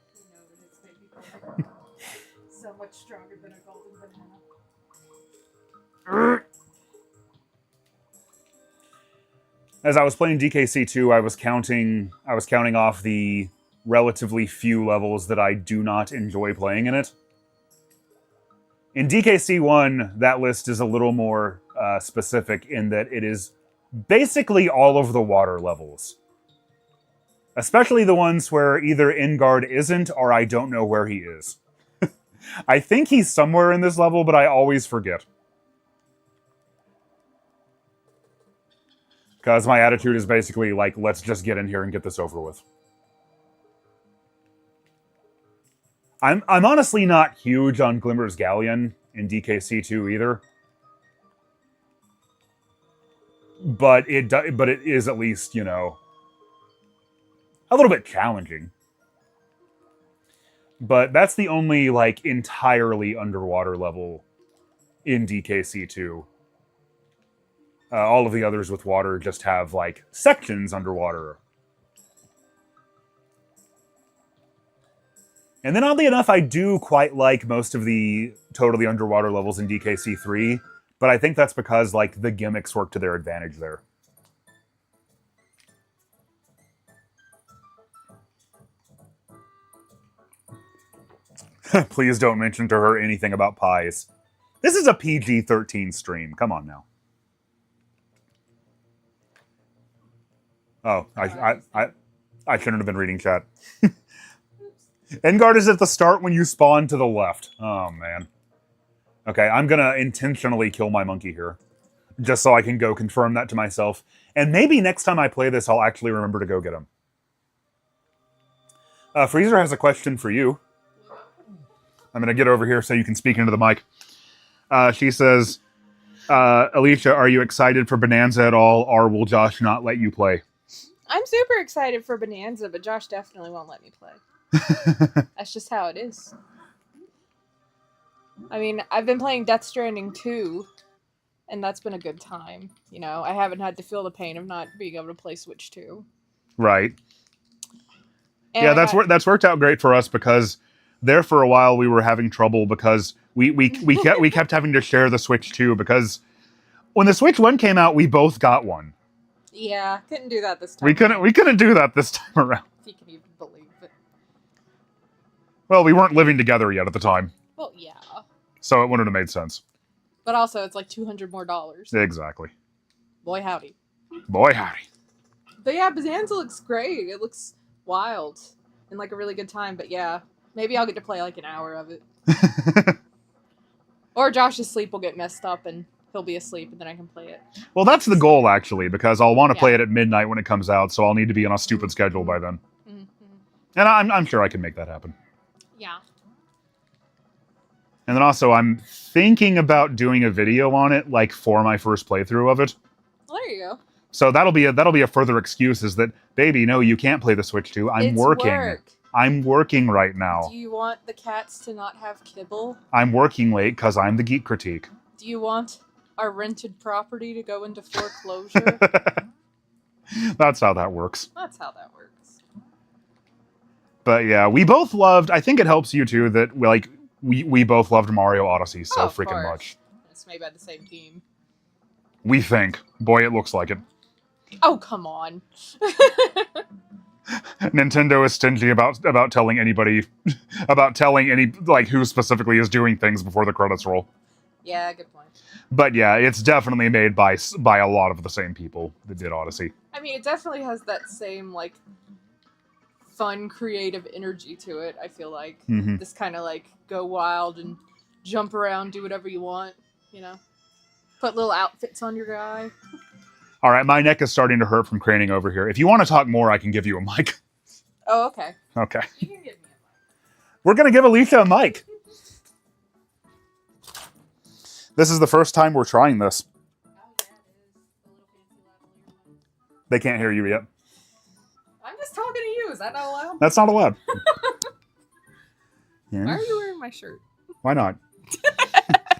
S2: You know that it's maybe so much stronger than a golden banana.
S1: As I was playing DKC 2, I was counting off the relatively few levels that I do not enjoy playing in it. In DKC 1, that list is a little more specific in that it is basically all of the water levels. Especially the ones where either Ingard isn't or I don't know where he is. I think he's somewhere in this level, but I always forget. Because my attitude is basically like, let's just get in here and get this over with. I'm honestly not huge on Glimmer's Galleon in DKC 2 either. But it is at least, you know, a little bit challenging. But that's the only, like, entirely underwater level in DKC 2. All of the others with water just have, like, sections underwater. And then, oddly enough, I do quite like most of the totally underwater levels in DKC 3, but I think that's because, like, the gimmicks work to their advantage there. Please don't mention to her anything about pies. This is a PG-13 stream. Come on now. Oh, I shouldn't have been reading chat. Engard is at the start when you spawn to the left. Oh, man. Okay, I'm gonna intentionally kill my monkey here. Just so I can go confirm that to myself. And maybe next time I play this, I'll actually remember to go get him. Freezer has a question for you. I'm gonna get over here so you can speak into the mic. She says, Alicia, are you excited for Bonanza at all, or will Josh not let you play?
S3: I'm super excited for Bonanza, but Josh definitely won't let me play. That's just how it is. I mean, I've been playing Death Stranding 2, and that's been a good time. You know, I haven't had to feel the pain of not being able to play Switch 2. Right. And yeah, that's worked out great for us, because there for a while we were having trouble because we kept having to share the Switch 2, because when the Switch 1 came out, we both got one. Yeah, couldn't do that this time.
S1: We couldn't do that this time around.
S3: If you can even believe it.
S1: Well, we weren't living together yet at the time.
S3: Well, yeah.
S1: So it wouldn't have made sense.
S3: But also, it's like $200 more.
S1: Exactly.
S3: Boy, howdy.
S1: Boy, howdy.
S3: But yeah, Bonanza looks great. It looks wild and like a really good time. But yeah, maybe I'll get to play like an hour of it. Or Josh's sleep will get messed up and he'll be asleep and then I can play it. Well,
S1: that's the goal, actually, because I'll want to play it at midnight when it comes out, so I'll need to be on a stupid schedule by then. Mm-hmm. And I'm sure I can make that happen.
S3: Yeah.
S1: And then also, I'm thinking about doing a video on it, like, for my first playthrough of it.
S3: Well, there you go.
S1: So that'll be a further excuse, is that, baby, no, you can't play the Switch 2. I'm working. Work. I'm working right now.
S3: Do you want the cats to not have kibble?
S1: I'm working late because I'm the Geek Critique.
S3: Do you want our rented property to go into foreclosure.
S1: That's how that works.
S3: That's how that works.
S1: But yeah, we both loved, I think it helps you too, that we both loved Mario Odyssey so freaking much.
S3: It's made by the same team.
S1: We think. Boy, it looks like it.
S3: Oh, come on.
S1: Nintendo is stingy about telling anybody, about telling any, like, who specifically is doing things before the credits roll.
S3: Yeah, good point.
S1: But yeah, it's definitely made by a lot of the same people that did Odyssey.
S3: I mean, it definitely has that same, like, fun, creative energy to it, I feel like.
S1: Mm-hmm.
S3: This kind of, like, go wild and jump around, do whatever you want, you know? Put little outfits on your guy.
S1: All right, my neck is starting to hurt from craning over here. If you want to talk more, I can give you a mic.
S3: Oh, okay.
S1: Okay.
S3: You can give me a mic.
S1: We're going to give Alicia a mic. This is the first time we're trying this.
S2: Oh, yeah, it is. The little fancy lavalier one.
S1: They can't hear you yet.
S3: I'm just talking to you. Is that not allowed?
S1: That's not allowed. Yeah.
S3: Why are you wearing my shirt?
S1: Why not?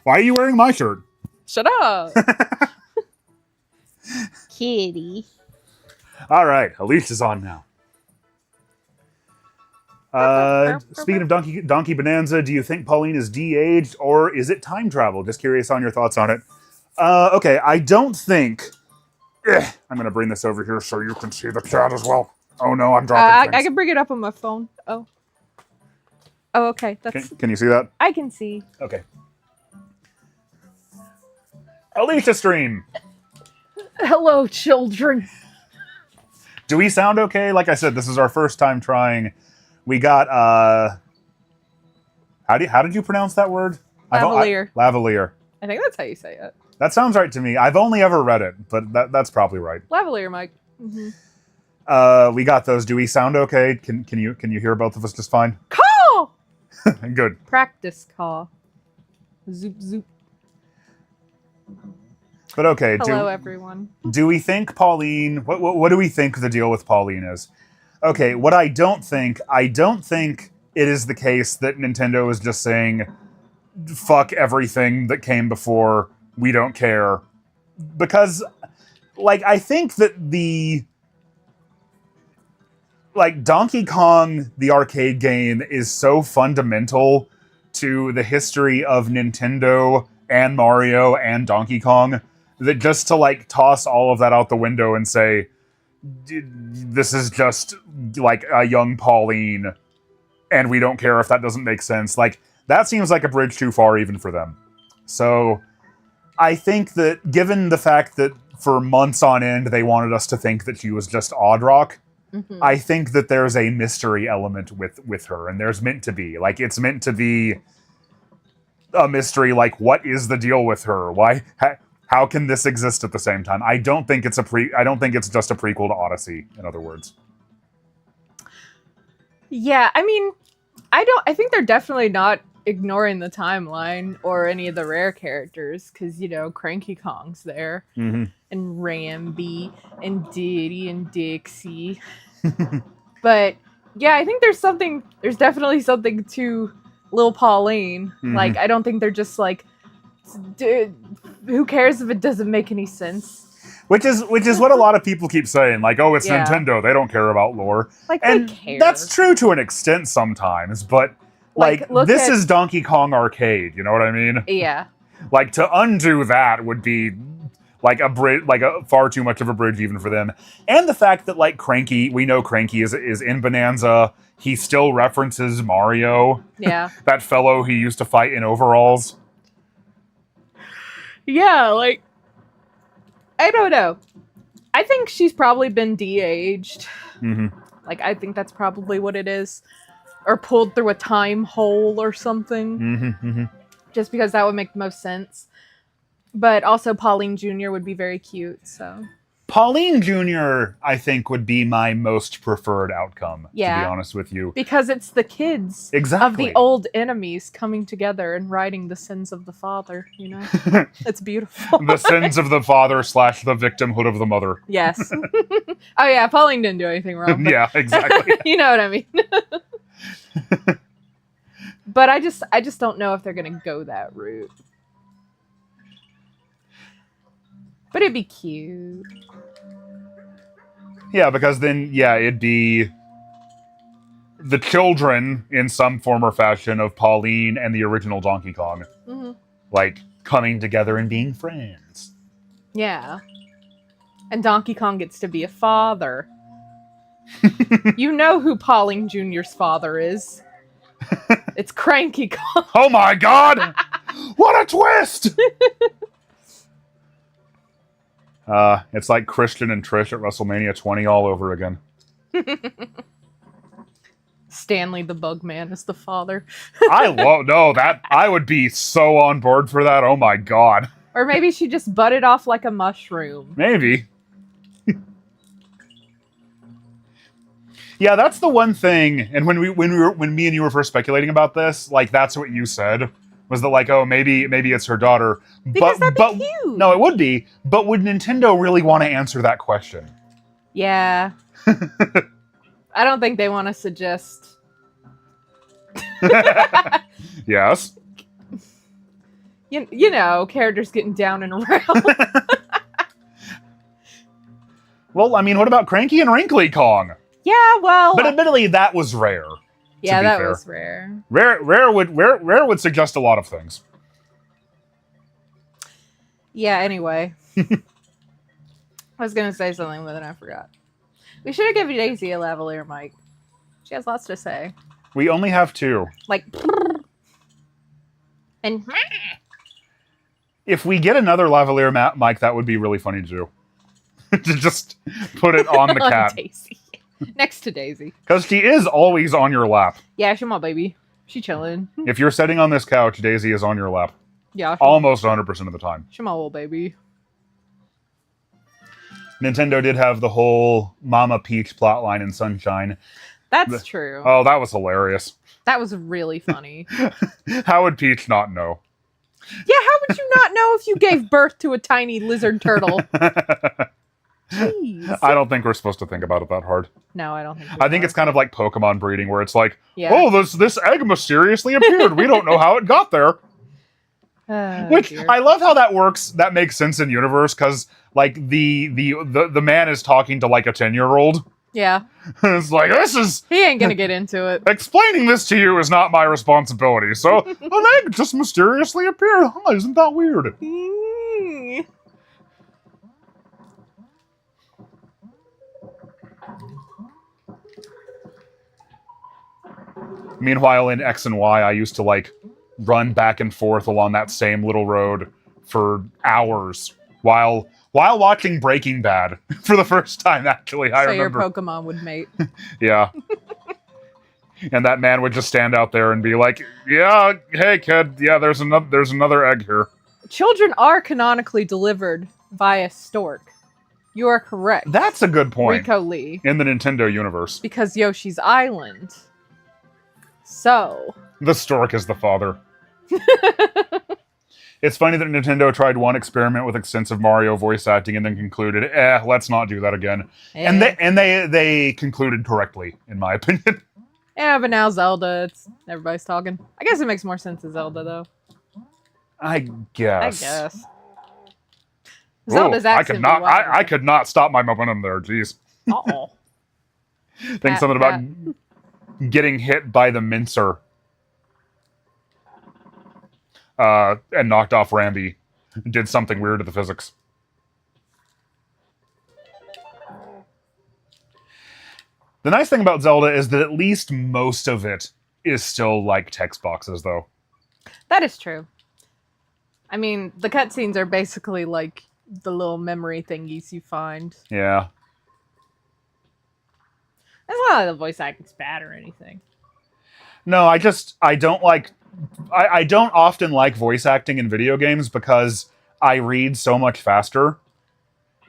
S1: Why are you wearing my shirt?
S3: Shut up. Kitty.
S1: All right, Alicia's on now. Speaking of Donkey Bonanza, do you think Pauline is de-aged or is it time travel? Just curious on your thoughts on it. Okay, I don't think... I'm going to bring this over here so you can see the chat as well. Oh no, I'm dropping things.
S3: I can bring it up on my phone. Oh. Oh, okay.
S1: Can you see that?
S3: I can see.
S1: Okay. Alicia stream!
S3: Hello, children.
S1: Do we sound okay? Like I said, this is our first time trying. We got, how did you pronounce that word?
S3: Lavalier.
S1: Lavalier.
S3: I think that's how you say it.
S1: That sounds right to me. I've only ever read it, but that's probably right.
S3: Lavalier, Mike. Mm-hmm.
S1: We got those. Do we sound okay? Can you hear both of us just fine?
S3: Call!
S1: Good.
S3: Practice call. Zoop, zoop.
S1: But okay.
S3: Hello, everyone.
S1: Do we think Pauline... What do we think the deal with Pauline is? Okay, what I don't think it is the case that Nintendo is just saying, fuck everything that came before, we don't care. Because, like, I think that Donkey Kong, the arcade game, is so fundamental to the history of Nintendo and Mario and Donkey Kong that just to, like, toss all of that out the window and say, this is just, like, a young Pauline, and we don't care if that doesn't make sense. Like, that seems like a bridge too far even for them. So, I think that, given the fact that for months on end they wanted us to think that she was just Audrock, I think that there's a mystery element with her, and there's meant to be. Like, it's meant to be a mystery, like, what is the deal with her? Why... How can this exist at the same time? I don't think it's I don't think it's just a prequel to Odyssey, in other words.
S3: Yeah, I mean, I think they're definitely not ignoring the timeline or any of the rare characters, because, you know, Cranky Kong's there, and Rambi, and Diddy, and Dixie. But, yeah, I think there's definitely something to Lil Pauline. Like, I don't think they're just like, dude, who cares if it doesn't make any sense? Which is what a lot of people keep saying. Like, oh, it's Nintendo. They don't care about lore. Like, and they care. That's true to an extent sometimes, but, like this is Donkey Kong Arcade. You know what I mean? Yeah. Like, to undo that would be, like, a bridge, like, a far too much of a bridge even for them. And the fact that, like, Cranky, we know Cranky is in Bonanza. He still references Mario. Yeah. That fellow he used to fight in overalls. Yeah, like, I don't know. I think she's probably been de-aged. Like, I think that's probably what it is. Or pulled through a time hole or something. Just because that would make the most sense. But also Pauline Jr. would be very cute, so... Pauline Jr., I think, would be my most preferred outcome, to be honest with you. Because it's the kids of the old enemies coming together and righting the sins of the father, you know? It's beautiful. The sins of the father / the victimhood of the mother. Yes. Oh yeah, Pauline didn't do anything wrong. Yeah, exactly. You know what I mean? But I just don't know if they're going to go that route. it'd be cute.
S1: Yeah, because then, it'd be the children in some form or fashion of Pauline and the original Donkey Kong.
S3: Mm-hmm.
S1: Like, coming together and being friends.
S3: Yeah. And Donkey Kong gets to be a father. You know who Pauline Jr.'s father is. It's Cranky Kong.
S1: Oh my god! What a twist! It's like Christian and Trish at WrestleMania 20 all over again.
S3: Stanley the Bugman is the father.
S1: I would be so on board for that. Oh my god.
S3: Or maybe she just butted off like a mushroom.
S1: Maybe. Yeah, that's the one thing. And when me and you were first speculating about this, like that's what you said was that like, oh, maybe it's her daughter.
S3: Because that'd be cute.
S1: No, it would be. But would Nintendo really want to answer that question?
S3: Yeah. I don't think they want to suggest.
S1: Yes.
S3: You know, characters getting down and around.
S1: Well, I mean, what about Cranky and Wrinkly Kong?
S3: Yeah, well.
S1: But admittedly, that was rare.
S3: Yeah, that was rare.
S1: Rare would suggest a lot of things.
S3: Yeah, anyway. I was going to say something, but then I forgot. We should have given Daisy a lavalier mic. She has lots to say.
S1: We only have 2.
S3: Like, and
S1: if we get another lavalier mic, that would be really funny to do. To just put it on the cat.
S3: Daisy. Next to Daisy.
S1: Because she is always on your lap.
S3: Yeah, she's my baby. She chilling.
S1: If you're sitting on this couch, Daisy is on your lap.
S3: Yeah.
S1: Almost 100% of the time.
S3: She's my little baby.
S1: Nintendo did have the whole Mama Peach plotline in Sunshine.
S3: That's true.
S1: Oh, that was hilarious.
S3: That was really funny.
S1: How would Peach not know?
S3: Yeah, how would you not know if you gave birth to a tiny lizard turtle? Jeez.
S1: I don't think we're supposed to think about it that hard.
S3: No, I don't think
S1: I think it's kind of like Pokemon breeding, where it's like,
S3: yeah.
S1: oh, this egg mysteriously appeared. We don't know how it got there. Which,
S3: dear.
S1: I love how that works. That makes sense in universe, because like the man is talking to like a 10-year-old.
S3: Yeah.
S1: It's like,
S3: he ain't gonna get into it.
S1: Explaining this to you is not my responsibility. So an egg just mysteriously appeared. Huh, isn't that weird? Meanwhile, in X and Y, I used to like run back and forth along that same little road for hours while watching Breaking Bad for the first time. Actually, I remember.
S3: Your Pokemon would mate.
S1: Yeah. And that man would just stand out there and be like, "Yeah, hey kid, yeah, there's another egg here."
S3: Children are canonically delivered via stork. You are correct.
S1: That's a good point.
S3: Rico Lee.
S1: In the Nintendo universe.
S3: Because Yoshi's Island. So.
S1: The stork is the father. It's funny that Nintendo tried one experiment with extensive Mario voice acting and then concluded, let's not do that again. And they concluded correctly, in my opinion.
S3: Yeah, but now Zelda, everybody's talking. I guess it makes more sense as Zelda, though.
S1: I guess.
S3: Zelda's accent.
S1: I could not stop my momentum there. Jeez.
S3: Uh-oh.
S1: Think something about getting hit by the mincer and knocked off Rambi did something weird to the physics. The nice thing about Zelda is that at least most of it is still like text boxes, though. That
S3: is true. I mean, the cutscenes are basically like the little memory thingies you find.
S1: Yeah.
S3: It's not like the voice acting's bad or anything.
S1: No, I don't often like voice acting in video games because I read so much faster.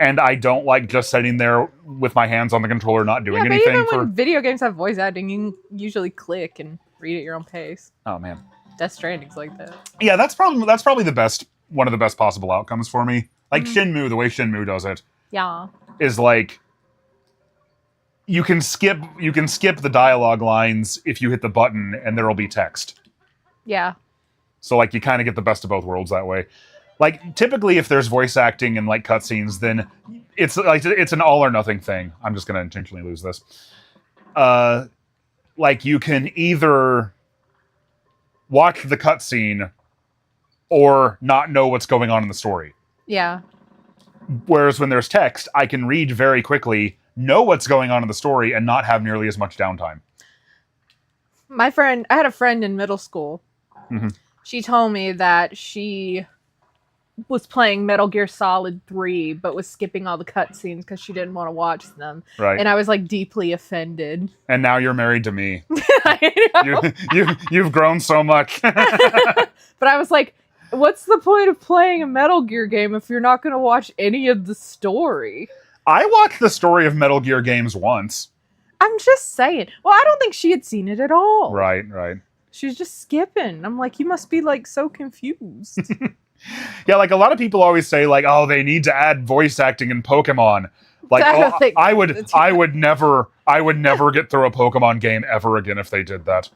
S1: And I don't like just sitting there with my hands on the controller not doing anything.
S3: Even when video games have voice acting, you can usually click and read at your own pace.
S1: Oh, man.
S3: Death Stranding's like that.
S1: Yeah, that's probably one of the best possible outcomes for me. Like Shenmue, the way Shenmue does it.
S3: Yeah.
S1: Is like you can skip the dialogue lines if you hit the button and there'll be text.
S3: Yeah.
S1: So like you kind of get the best of both worlds that way. like typically if there's voice acting and like cutscenes, then it's like it's an all or nothing thing. I'm just gonna intentionally lose this. Like you can either watch the cutscene or not know what's going on in the story.
S3: Yeah.
S1: Whereas when there's text, I can read very quickly, know what's going on in the story, and not have nearly as much downtime.
S3: I had a friend in middle school.
S1: Mm-hmm.
S3: She told me that she was playing Metal Gear Solid 3, but was skipping all the cutscenes because she didn't want to watch them.
S1: Right.
S3: And I was like deeply offended.
S1: And now you're married to me.
S3: I know.
S1: You've grown so much.
S3: But I was like, what's the point of playing a Metal Gear game if you're not going to watch any of the story?
S1: I watched the story of Metal Gear games once.
S3: I'm just saying. Well, I don't think she had seen it at all.
S1: Right.
S3: She's just skipping. I'm like, you must be like so confused.
S1: Yeah, like a lot of people always say, like, oh, they need to add voice acting in Pokemon. Like, I would never get through a Pokemon game ever again if they did that.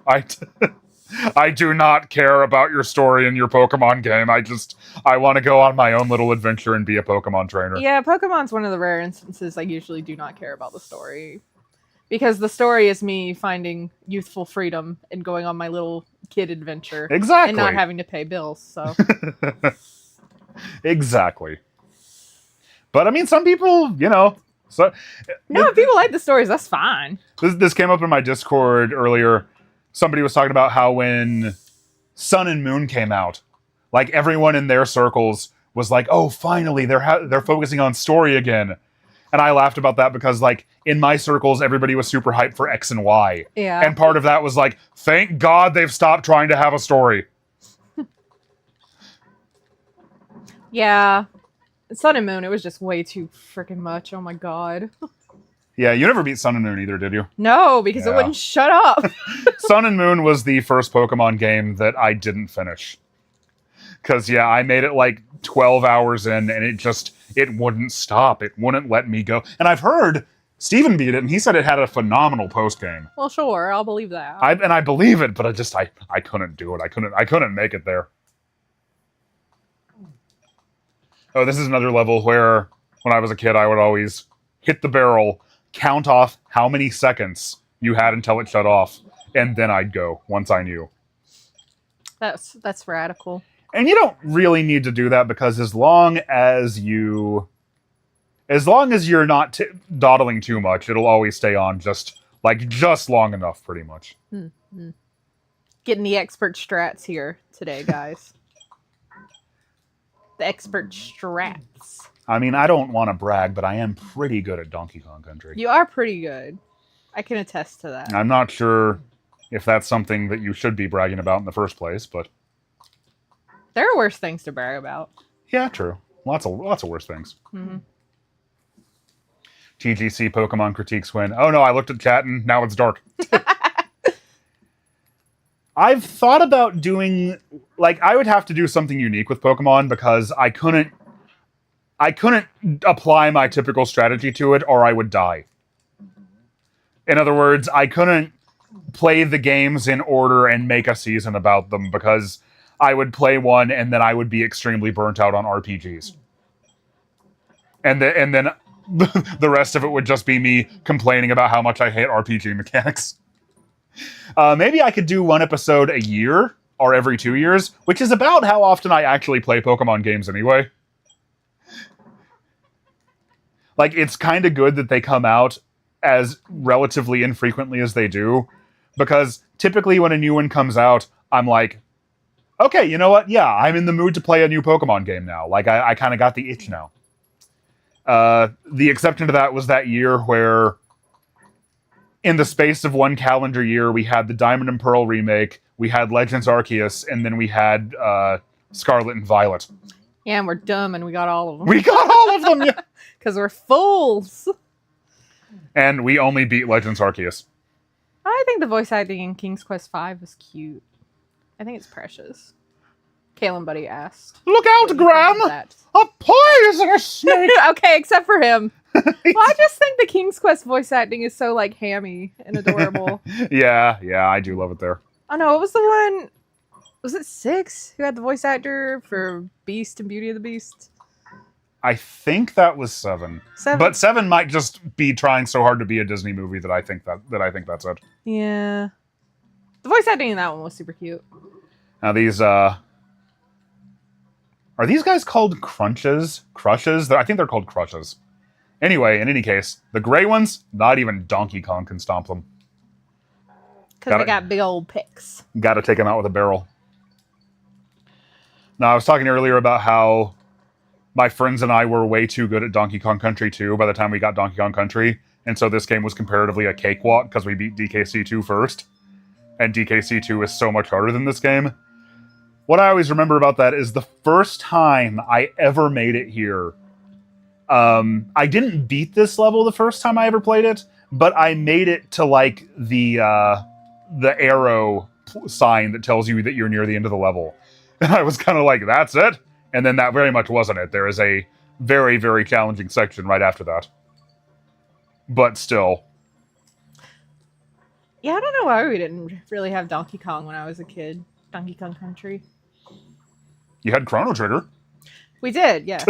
S1: I do not care about your story in your Pokemon game. I want to go on my own little adventure and be a Pokemon trainer.
S3: Yeah, Pokemon's one of the rare instances I usually do not care about the story. Because the story is me finding youthful freedom and going on my little kid adventure.
S1: Exactly.
S3: And not having to pay bills, so.
S1: Exactly. But, I mean, some people, So,
S3: no, if people like the stories, that's fine.
S1: This came up in my Discord earlier. Somebody was talking about how when Sun and Moon came out, like everyone in their circles was like, "Oh, finally, they're focusing on story again." And I laughed about that because, like, in my circles, everybody was super hyped for X and Y.
S3: Yeah.
S1: And part of that was like, thank God they've stopped trying to have a story.
S3: Yeah. Sun and Moon, it was just way too freaking much. Oh my god.
S1: Yeah, you never beat Sun and Moon either, did you?
S3: No, because it wouldn't shut up.
S1: Sun and Moon was the first Pokemon game that I didn't finish. Because, yeah, I made it like 12 hours in, and it wouldn't stop. It wouldn't let me go. And I've heard Steven beat it, and he said it had a phenomenal post-game.
S3: Well, sure, I'll believe that.
S1: I believe it, but I couldn't do it. I couldn't make it there. Oh, this is another level where, when I was a kid, I would always hit the barrel, count off how many seconds you had until it shut off, and then I'd go, once I knew.
S3: That's radical.
S1: And you don't really need to do that because as long as you're not dawdling too much, it'll always stay on just long enough, pretty much.
S3: Mm-hmm. Getting the expert strats here today, guys. The expert strats.
S1: I mean, I don't want to brag, but I am pretty good at Donkey Kong Country.
S3: You are pretty good. I can attest to that.
S1: I'm not sure if that's something that you should be bragging about in the first place, but
S3: there are worse things to brag about.
S1: Yeah, true. Lots of worse things.
S3: Mm-hmm.
S1: TGC Pokemon critiques win. Oh no, I looked at chat and now it's dark. I've thought about doing, like, I would have to do something unique with Pokemon because I couldn't apply my typical strategy to it or I would die. In other words, I couldn't play the games in order and make a season about them because I would play one and then I would be extremely burnt out on RPGs. And then the rest of it would just be me complaining about how much I hate RPG mechanics. Maybe I could do one episode a year or every 2 years, which is about how often I actually play Pokemon games anyway. Like, it's kind of good that they come out as relatively infrequently as they do, because typically when a new one comes out, I'm like, okay, you know what? Yeah, I'm in the mood to play a new Pokemon game now. Like, I kind of got the itch now. The exception to that was that year where, in the space of one calendar year, we had the Diamond and Pearl remake, we had Legends Arceus, and then we had Scarlet and Violet.
S3: Yeah, and we're dumb and we got all of them.
S1: We got all of them, yeah!
S3: Because we're fools!
S1: And we only beat Legends Arceus.
S3: I think the voice acting in King's Quest V is cute. I think it's precious. Kalen Buddy asked.
S1: Look out, Graham! A poisonous snake!
S3: Okay, except for him. Well, I just think the King's Quest voice acting is so, like, hammy and adorable.
S1: Yeah, I do love it there.
S3: Oh, no, what was the one... Was it 6 who had the voice actor for Beast and Beauty and the Beast?
S1: I think that was 7.
S3: 7.
S1: But 7 might just be trying so hard to be a Disney movie that I think that's it.
S3: Yeah. The voice acting in that one was super cute.
S1: Now these are these guys called Crunches? Crushes? I think they're called Crushes. Anyway, in any case, the gray ones, not even Donkey Kong can stomp them.
S3: Because they got big old picks.
S1: Gotta take them out with a barrel. Now, I was talking earlier about how my friends and I were way too good at Donkey Kong Country 2 by the time we got Donkey Kong Country, and so this game was comparatively a cakewalk because we beat DKC 2 first, and DKC 2 is so much harder than this game. What I always remember about that is the first time I ever made it here, I didn't beat this level the first time I ever played it, but I made it to, like, the arrow sign that tells you that you're near the end of the level. And I was kind of like, that's it? And then that very much wasn't it. There is a very, very challenging section right after that. But still.
S3: Yeah, I don't know why we didn't really have Donkey Kong when I was a kid. Donkey Kong Country.
S1: You had Chrono Trigger.
S3: We did, yes.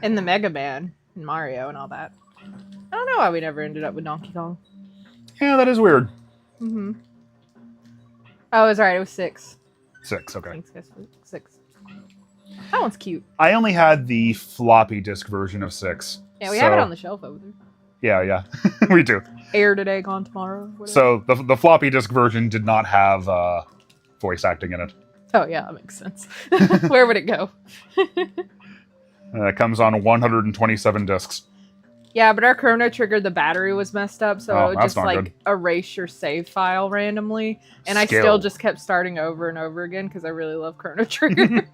S3: And the Mega Man and Mario and all that. I don't know why we never ended up with Donkey Kong.
S1: Yeah, that is weird.
S3: Mm-hmm. Oh, it's right. It was 6.
S1: 6, okay.
S3: Thanks, guys. 6. That one's cute.
S1: I only had the floppy disk version of 6.
S3: Yeah, we have it on the shelf over there.
S1: Yeah. We do.
S3: Air today, gone tomorrow. Whatever.
S1: So the floppy disk version did not have voice acting in it.
S3: Oh, yeah, that makes sense. Where would it go?
S1: It comes on 127 discs.
S3: Yeah, but our Chrono Trigger, the battery was messed up, so it would just, like,
S1: good.
S3: erase your save file randomly. And I still just kept starting over and over again, because I really love Chrono Trigger.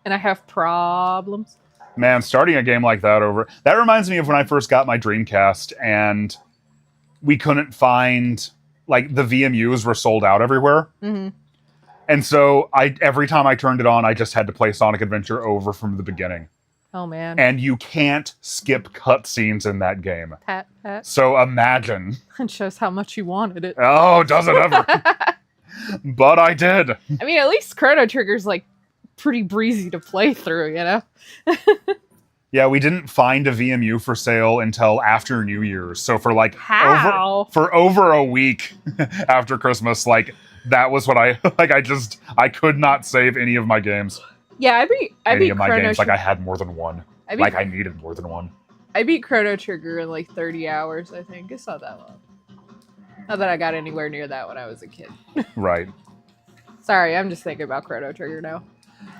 S3: And I have problems.
S1: Man, starting a game like that over... That reminds me of when I first got my Dreamcast, and we couldn't find... Like, the VMUs were sold out everywhere.
S3: Mm-hmm.
S1: And so, every time I turned it on, I just had to play Sonic Adventure over from the beginning.
S3: Oh, man.
S1: And you can't skip cutscenes in that game.
S3: Pat.
S1: So imagine.
S3: It shows how much you wanted it.
S1: Oh, does it ever? But I did.
S3: I mean, at least Chrono Trigger's, like, pretty breezy to play through, you know?
S1: Yeah, we didn't find a VMU for sale until after New Year's. So for, like, over a week after Christmas, like, that was what I could not save any of my games.
S3: Yeah, I beat
S1: my
S3: Chrono
S1: games,
S3: Trigger.
S1: like I had more than one. I needed more than one.
S3: I beat Chrono Trigger in like 30 hours, I think. It's not that long. Not that I got anywhere near that when I was a kid.
S1: Right.
S3: Sorry, I'm just thinking about Chrono Trigger now.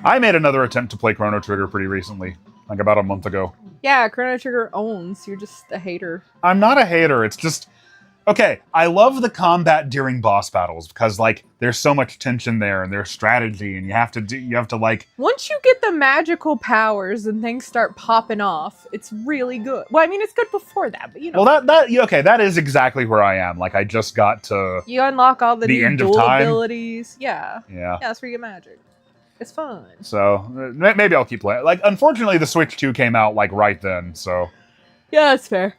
S1: I made another attempt to play Chrono Trigger pretty recently. Like about a month ago.
S3: Yeah, Chrono Trigger owns. You're just a hater.
S1: I'm not a hater. It's just... Okay, I love the combat during boss battles because, like, there's so much tension there and there's strategy and you have to like...
S3: Once you get the magical powers and things start popping off, it's really good. Well, I mean, it's good before that, but you know...
S1: Well, that is exactly where I am. Like, I just got to...
S3: You unlock all the new
S1: end
S3: dual
S1: of time
S3: abilities. Yeah.
S1: Yeah,
S3: that's where you get magic. It's fun.
S1: So, maybe I'll keep playing. Like, unfortunately, the Switch 2 came out, like, right then, so...
S3: Yeah, that's fair.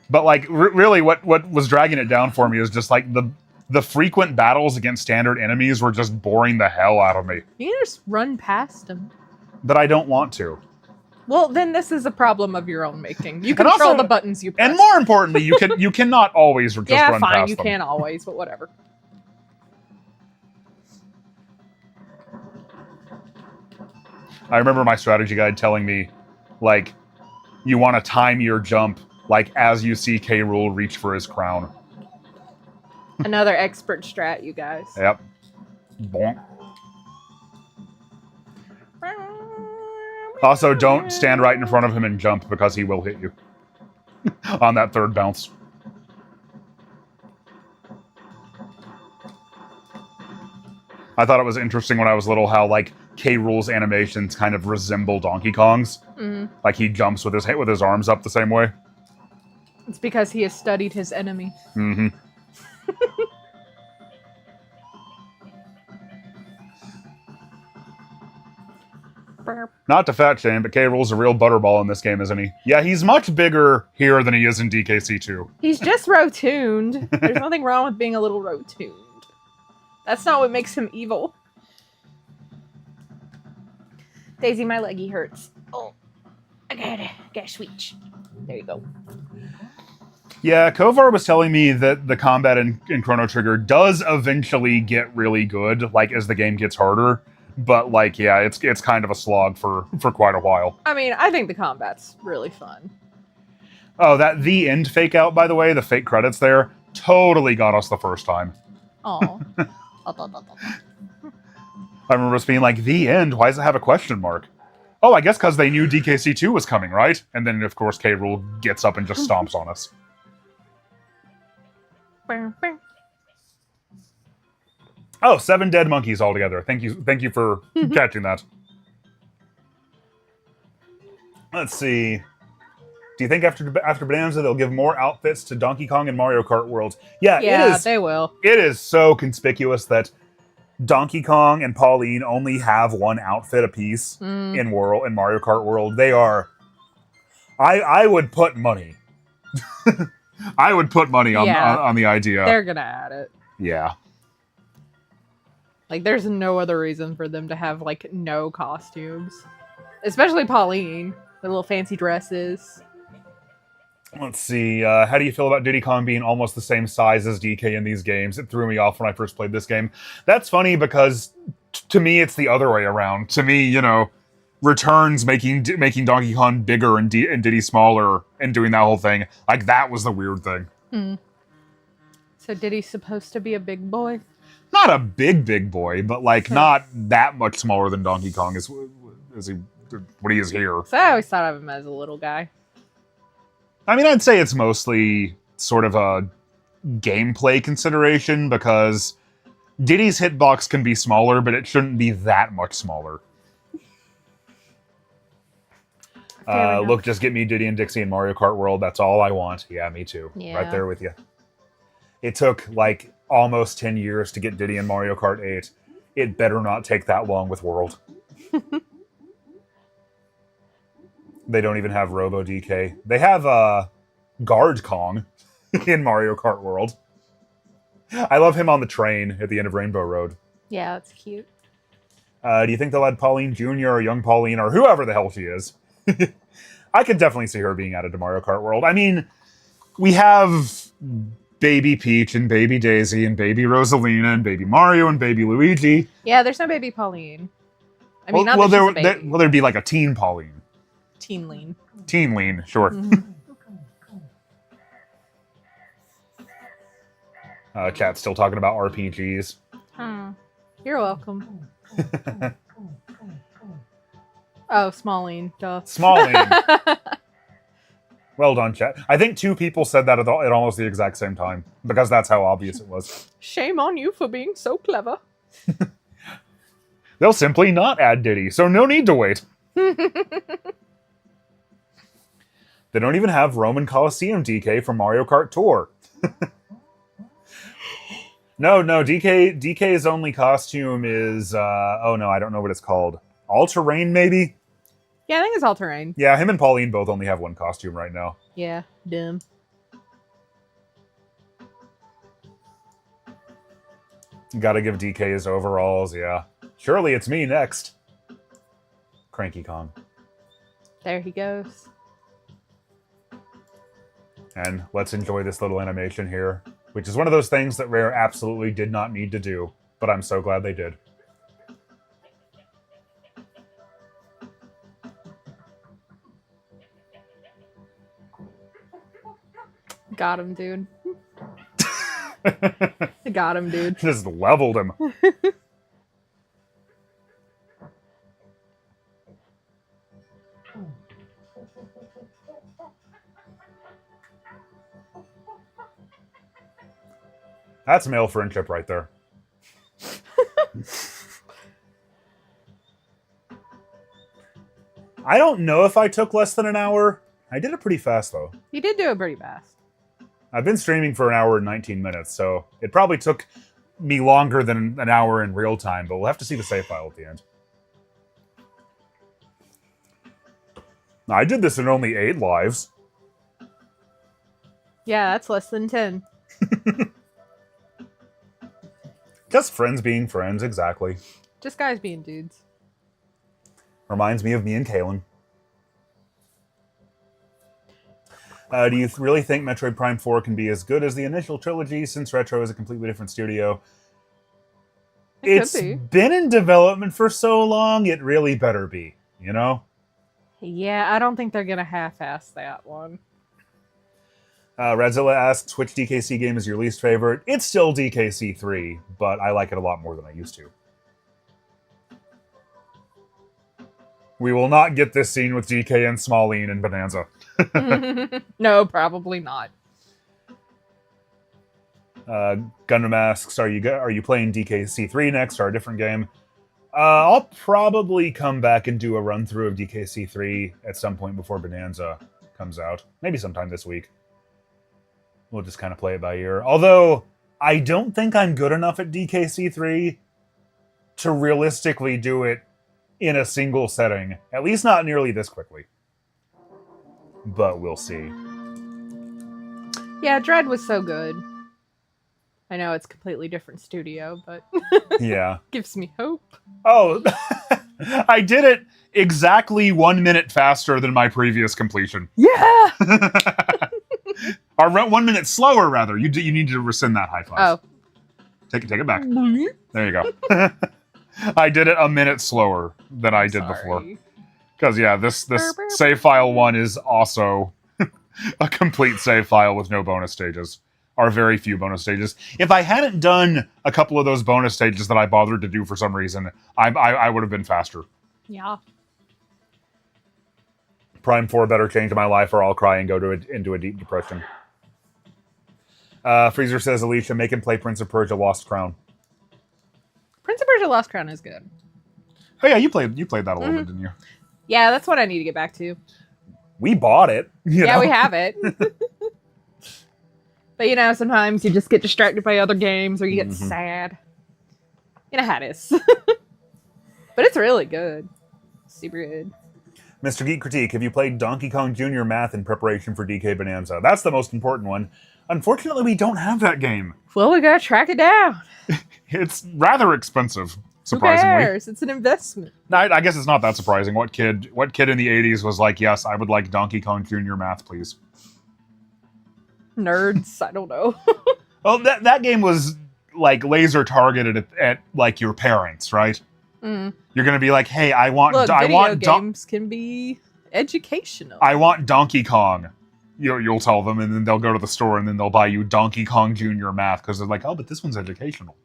S1: But, like, really what was dragging it down for me is just, like, the frequent battles against standard enemies were just boring the hell out of me.
S3: You can just run past them.
S1: But I don't want to.
S3: Well, then this is a problem of your own making. You control the buttons you press.
S1: And more importantly, you cannot always just run past them.
S3: Yeah, fine, you can't always, but whatever.
S1: I remember my strategy guide telling me, like, you want to time your jump, like, as you see K. Rool reach for his crown.
S3: Another expert strat, you guys.
S1: Yep. Bonk. Also, don't stand right in front of him and jump, because he will hit you. On that third bounce. I thought it was interesting when I was little how, like, K. Rool's animations kind of resemble Donkey Kong's. Mm-hmm. Like, he jumps with his arms up the same way.
S3: It's because he has studied his enemy.
S1: Mm-hmm. Not to fat shame, but K. Rool's a real butterball in this game, isn't he? Yeah, he's much bigger here than he is in DKC 2.
S3: He's just rotuned. There's nothing wrong with being a little rotuned. That's not what makes him evil. Daisy, my leggy hurts. Oh, I gotta switch. There you go.
S1: Yeah, Kovar was telling me that the combat in Chrono Trigger does eventually get really good, like, as the game gets harder. But, like, yeah, it's kind of a slog for quite a while.
S3: I mean, I think the combat's really fun.
S1: Oh, that the end fake out, by the way, the fake credits there, totally got us the first time.
S3: Oh.
S1: I remember us being like, the end? Why does it have a question mark? Oh, I guess because they knew DKC 2 was coming, right? And then, of course, K. Rool gets up and just stomps on us. Oh, 7 dead monkeys altogether. Thank you for catching that. Let's see. Do you think after Bonanza they'll give more outfits to Donkey Kong and Mario Kart World? Yeah, it is.
S3: They will. It
S1: is so conspicuous that Donkey Kong and Pauline only have one outfit apiece in Mario Kart World. They are. I would put money. I would put money on the idea.
S3: They're gonna add it.
S1: Yeah.
S3: Like, there's no other reason for them to have, like, no costumes. Especially Pauline. The little fancy dresses.
S1: Let's see. How do you feel about Diddy Kong being almost the same size as DK in these games? It threw me off when I first played this game. That's funny because, to me, it's the other way around. To me, you know, Returns making Donkey Kong bigger and Diddy smaller and doing that whole thing, like, that was the weird thing.
S3: So Diddy's supposed to be a big boy?
S1: Not a big boy, but, like, not that much smaller than Donkey Kong is what he is here.
S3: So I always thought of him as a little guy.
S1: I mean, I'd say it's mostly sort of a gameplay consideration because Diddy's hitbox can be smaller, but it shouldn't be that much smaller. Look, just get me Diddy and Dixie in Mario Kart World. That's all I want. Yeah, me too.
S3: Yeah.
S1: Right there with you. It took, like, almost 10 years to get Diddy in Mario Kart 8. It better not take that long with World. They don't even have Robo DK. They have Guard Kong in Mario Kart World. I love him on the train at the end of Rainbow Road.
S3: Yeah, that's cute.
S1: Do you think they'll add Pauline Jr. or Young Pauline or whoever the hell she is? I could definitely see her being added to Mario Kart World. I mean, we have Baby Peach and Baby Daisy and Baby Rosalina and Baby Mario and Baby Luigi.
S3: Yeah, there's no Baby Pauline. I mean,
S1: there'd be like a Teen Pauline.
S3: Teen Lean.
S1: Teen Lean, sure. Chat's still talking about RPGs.
S3: You're welcome. Oh, Smalline. Duh.
S1: Smalline. Well done, chat. I think 2 people said that at almost the exact same time, because that's how obvious it was.
S3: Shame on you for being so clever.
S1: They'll simply not add Diddy, so no need to wait. They don't even have Roman Coliseum DK from Mario Kart Tour. No, DK's only costume is, oh no, I don't know what it's called. All-Terrain, maybe?
S3: Yeah, I think it's All-Terrain.
S1: Yeah, him and Pauline both only have one costume right now.
S3: Yeah, dumb.
S1: Gotta give DK his overalls, yeah. Surely it's me next. Cranky Kong.
S3: There he goes.
S1: And let's enjoy this little animation here, which is one of those things that Rare absolutely did not need to do, but I'm so glad they did.
S3: Got him, dude. Got him, dude.
S1: Just leveled him. That's male friendship right there. I don't know if I took less than an hour. I did it pretty fast, though.
S3: You did do it pretty fast.
S1: I've been streaming for an hour and 19 minutes, so it probably took me longer than an hour in real time, but we'll have to see the save file at the end. I did this in only 8 lives.
S3: Yeah, that's less than 10.
S1: Just friends being friends, exactly.
S3: Just guys being dudes.
S1: Reminds me of me and Kalen. Do you really think Metroid Prime 4 can be as good as the initial trilogy since Retro is a completely different studio? It's been in development for so long, it really better be, you know?
S3: Yeah, I don't think they're going to half-ass that one.
S1: Redzilla asks, which DKC game is your least favorite? It's still DKC 3, but I like it a lot more than I used to. We will not get this scene with DK and Smallene and Bonanza.
S3: No, probably not.
S1: Gundam asks, are you playing DKC 3 next or a different game? I'll probably come back and do a run-through of DKC 3 at some point before Bonanza comes out. Maybe sometime this week. We'll just kind of play it by ear. Although, I don't think I'm good enough at DKC 3 to realistically do it in a single setting. At least not nearly this quickly. But we'll see.
S3: Yeah, Dread was so good. I know it's a completely different studio, but
S1: yeah,
S3: gives me hope.
S1: Oh, I did it exactly 1 minute faster than my previous completion.
S3: Yeah!
S1: Or 1 minute slower, rather. You need to rescind that high five.
S3: Oh.
S1: Take it back. There you go. I did it a minute slower than I did before. Because, yeah, this save file 1 is also a complete save file with no bonus stages. Or very few bonus stages. If I hadn't done a couple of those bonus stages that I bothered to do for some reason, I would have been faster.
S3: Yeah.
S1: Prime 4 better change my life or I'll cry and go into a deep depression. Freezer says, Alicia, make him play Prince of Persia Lost Crown.
S3: Prince of Persia Lost Crown is good.
S1: Oh yeah, you played that a little bit, didn't you?
S3: Yeah, that's what I need to get back to.
S1: We bought it. You know?
S3: We have it. But, you know, sometimes you just get distracted by other games or you get sad. You know how it is. But it's really good. Super good.
S1: Mr. Geek Critique, have you played Donkey Kong Jr. Math in preparation for DK Bonanza? That's the most important one. Unfortunately, we don't have that game.
S3: Well, we gotta track it down.
S1: It's rather expensive, surprisingly.
S3: Who cares? It's an investment.
S1: I guess it's not that surprising. What kid in the 80s was like, yes, I would like Donkey Kong Jr. Math, please?
S3: Nerds, I don't know.
S1: Well, that game was like laser targeted at like your parents, right?
S3: Mm.
S1: You're gonna be like, hey, I want
S3: games can be educational.
S1: I want Donkey Kong. You'll tell them, and then they'll go to the store, and then they'll buy you Donkey Kong Jr. Math because they're like, oh, but this one's educational.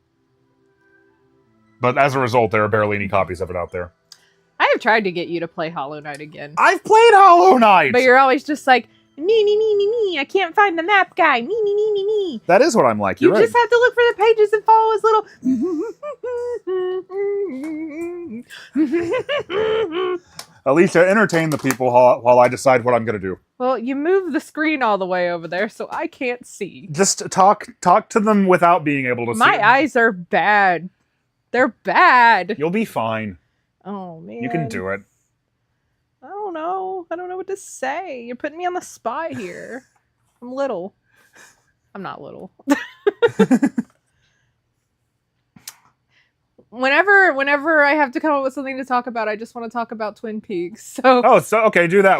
S1: But as a result, there are barely any copies of it out there.
S3: I have tried to get you to play Hollow Knight again.
S1: I've played Hollow Knight,
S3: but you're always just like, me, I can't find the map guy, me.
S1: That is what I'm like.
S3: You
S1: right.
S3: just have to look for the pages and follow his little...
S1: Alicia, entertain the people while I decide what I'm going to do.
S3: Well, you move the screen all the way over there, so I can't see.
S1: Just talk to them without being able to see.
S3: My eyes are bad. They're bad.
S1: You'll be fine.
S3: Oh, man.
S1: You can do it.
S3: I don't know. I don't know what to say. You're putting me on the spot here. I'm little. I'm not little. Whenever I have to come up with something to talk about, I just want to talk about Twin Peaks. So
S1: okay, do that.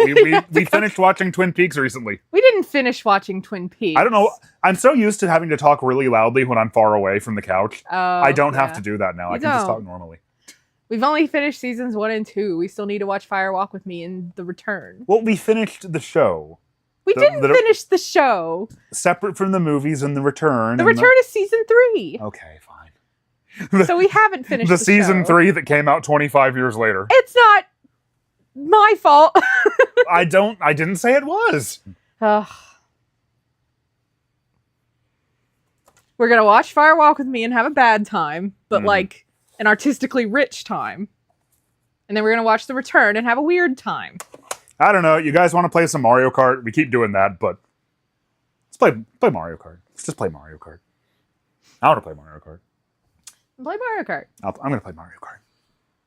S1: We finished watching Twin Peaks recently.
S3: We didn't finish watching Twin Peaks.
S1: I don't know. I'm so used to having to talk really loudly when I'm far away from the couch. I don't have to do that now. I can just talk normally.
S3: We've only finished seasons 1 and 2. We still need to watch Fire Walk with Me and The Return.
S1: Well, we finished the show.
S3: We didn't finish the show.
S1: Separate from the movies and The Return.
S3: The Return is season 3.
S1: Okay, fine.
S3: So we haven't finished the
S1: season
S3: show.
S1: 3 that came out 25 years later.
S3: It's not my fault.
S1: I didn't say it was.
S3: We're gonna watch Fire Walk with Me and have a bad time, but like an artistically rich time. And then we're gonna watch The Return and have a weird time.
S1: I don't know. You guys want to play some Mario Kart? We keep doing that, but let's play Mario Kart. Let's just play Mario Kart. I want to play Mario Kart.
S3: Play Mario Kart.
S1: I'm going to play Mario Kart.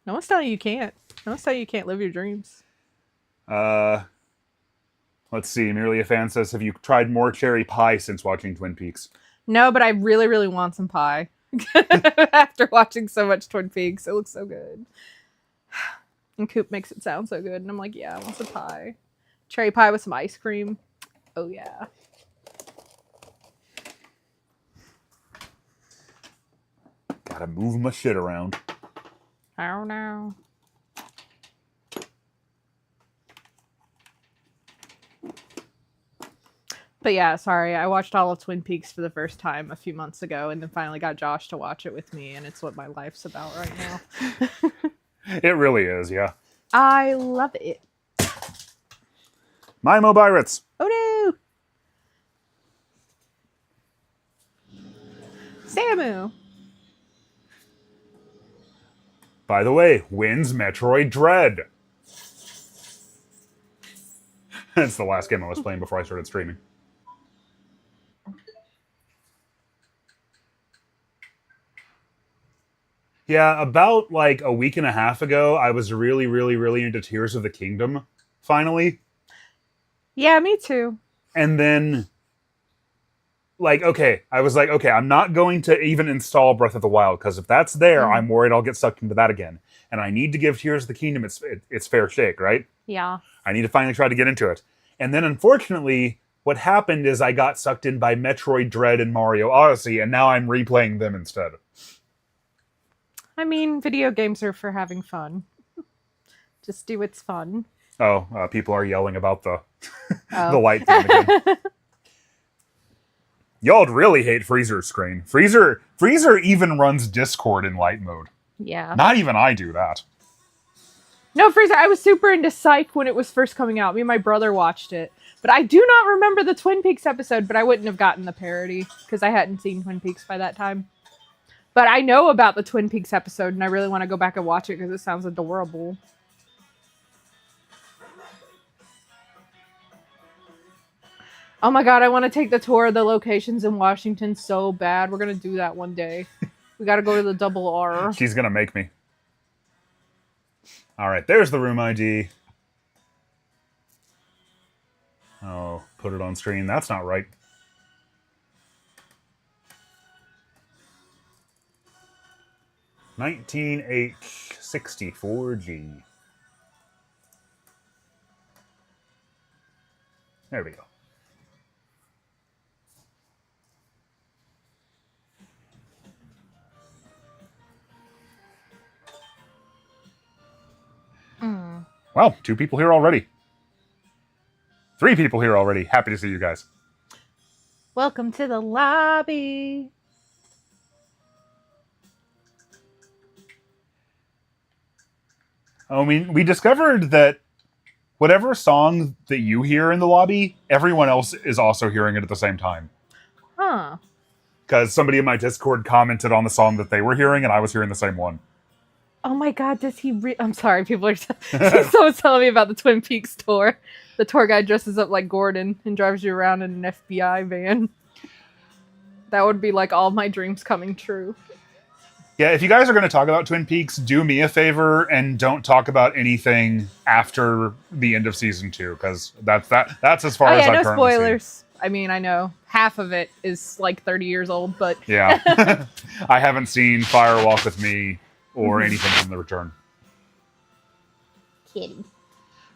S3: No one's telling you can't. No one's telling you can't live your dreams.
S1: Let's see. Merely a fan says, have you tried more cherry pie since watching Twin Peaks?
S3: No, but I really, really want some pie. After watching so much Twin Peaks, it looks so good. And Coop makes it sound so good, and I'm like, yeah, I want some pie. Cherry pie with some ice cream. Oh yeah.
S1: Gotta move my shit around.
S3: Oh no. But yeah, sorry, I watched all of Twin Peaks for the first time a few months ago, and then finally got Josh to watch it with me, and it's what my life's about right now.
S1: It really is, yeah.
S3: I love it.
S1: My Mobirates.
S3: Oh no! Samu!
S1: By the way, wins Metroid Dread. That's the last game I was playing before I started streaming. Yeah, about like a week and a half ago, I was really, really, really into Tears of the Kingdom, finally.
S3: Yeah, me too.
S1: And then, like, okay, I was like, okay, I'm not going to even install Breath of the Wild, because if that's there, I'm worried I'll get sucked into that again. And I need to give Tears of the Kingdom its fair shake, right?
S3: Yeah.
S1: I need to finally try to get into it. And then, unfortunately, what happened is I got sucked in by Metroid Dread and Mario Odyssey, and now I'm replaying them instead.
S3: I mean, video games are for having fun. Just do what's fun.
S1: Oh, people are yelling about the the light thing again. Y'all really hate Freezer's screen. Freezer even runs Discord in light mode.
S3: Yeah.
S1: Not even I do that.
S3: No, Freezer, I was super into Psych when it was first coming out. Me and my brother watched it. But I do not remember the Twin Peaks episode, but I wouldn't have gotten the parody because I hadn't seen Twin Peaks by that time. But I know about the Twin Peaks episode, and I really want to go back and watch it because it sounds adorable. Oh my god, I want to take the tour of the locations in Washington so bad. We're going to do that one day. We got to go to the Double R.
S1: She's going to make me. All right, there's the room ID. Oh, put it on screen. That's not right. $19H64G. There we go. Well, 2 people here already. 3 people here already. Happy to see you guys.
S3: Welcome to the lobby.
S1: I mean, we discovered that whatever song that you hear in the lobby, everyone else is also hearing it at the same time.
S3: Huh.
S1: Because somebody in my Discord commented on the song that they were hearing, and I was hearing the same one.
S3: Oh my god, does he I'm sorry, people are someone's telling me about the Twin Peaks tour. The tour guide dresses up like Gordon and drives you around in an FBI van. That would be like all my dreams coming true.
S1: Yeah, if you guys are going to talk about Twin Peaks, do me a favor and don't talk about anything after the end of season 2, because that's as far as I've currently
S3: spoilers.
S1: seen.
S3: I mean, I know half of it is like 30 years old, but
S1: yeah, I haven't seen Fire Walk with Me or anything from The Return.
S3: Kitty.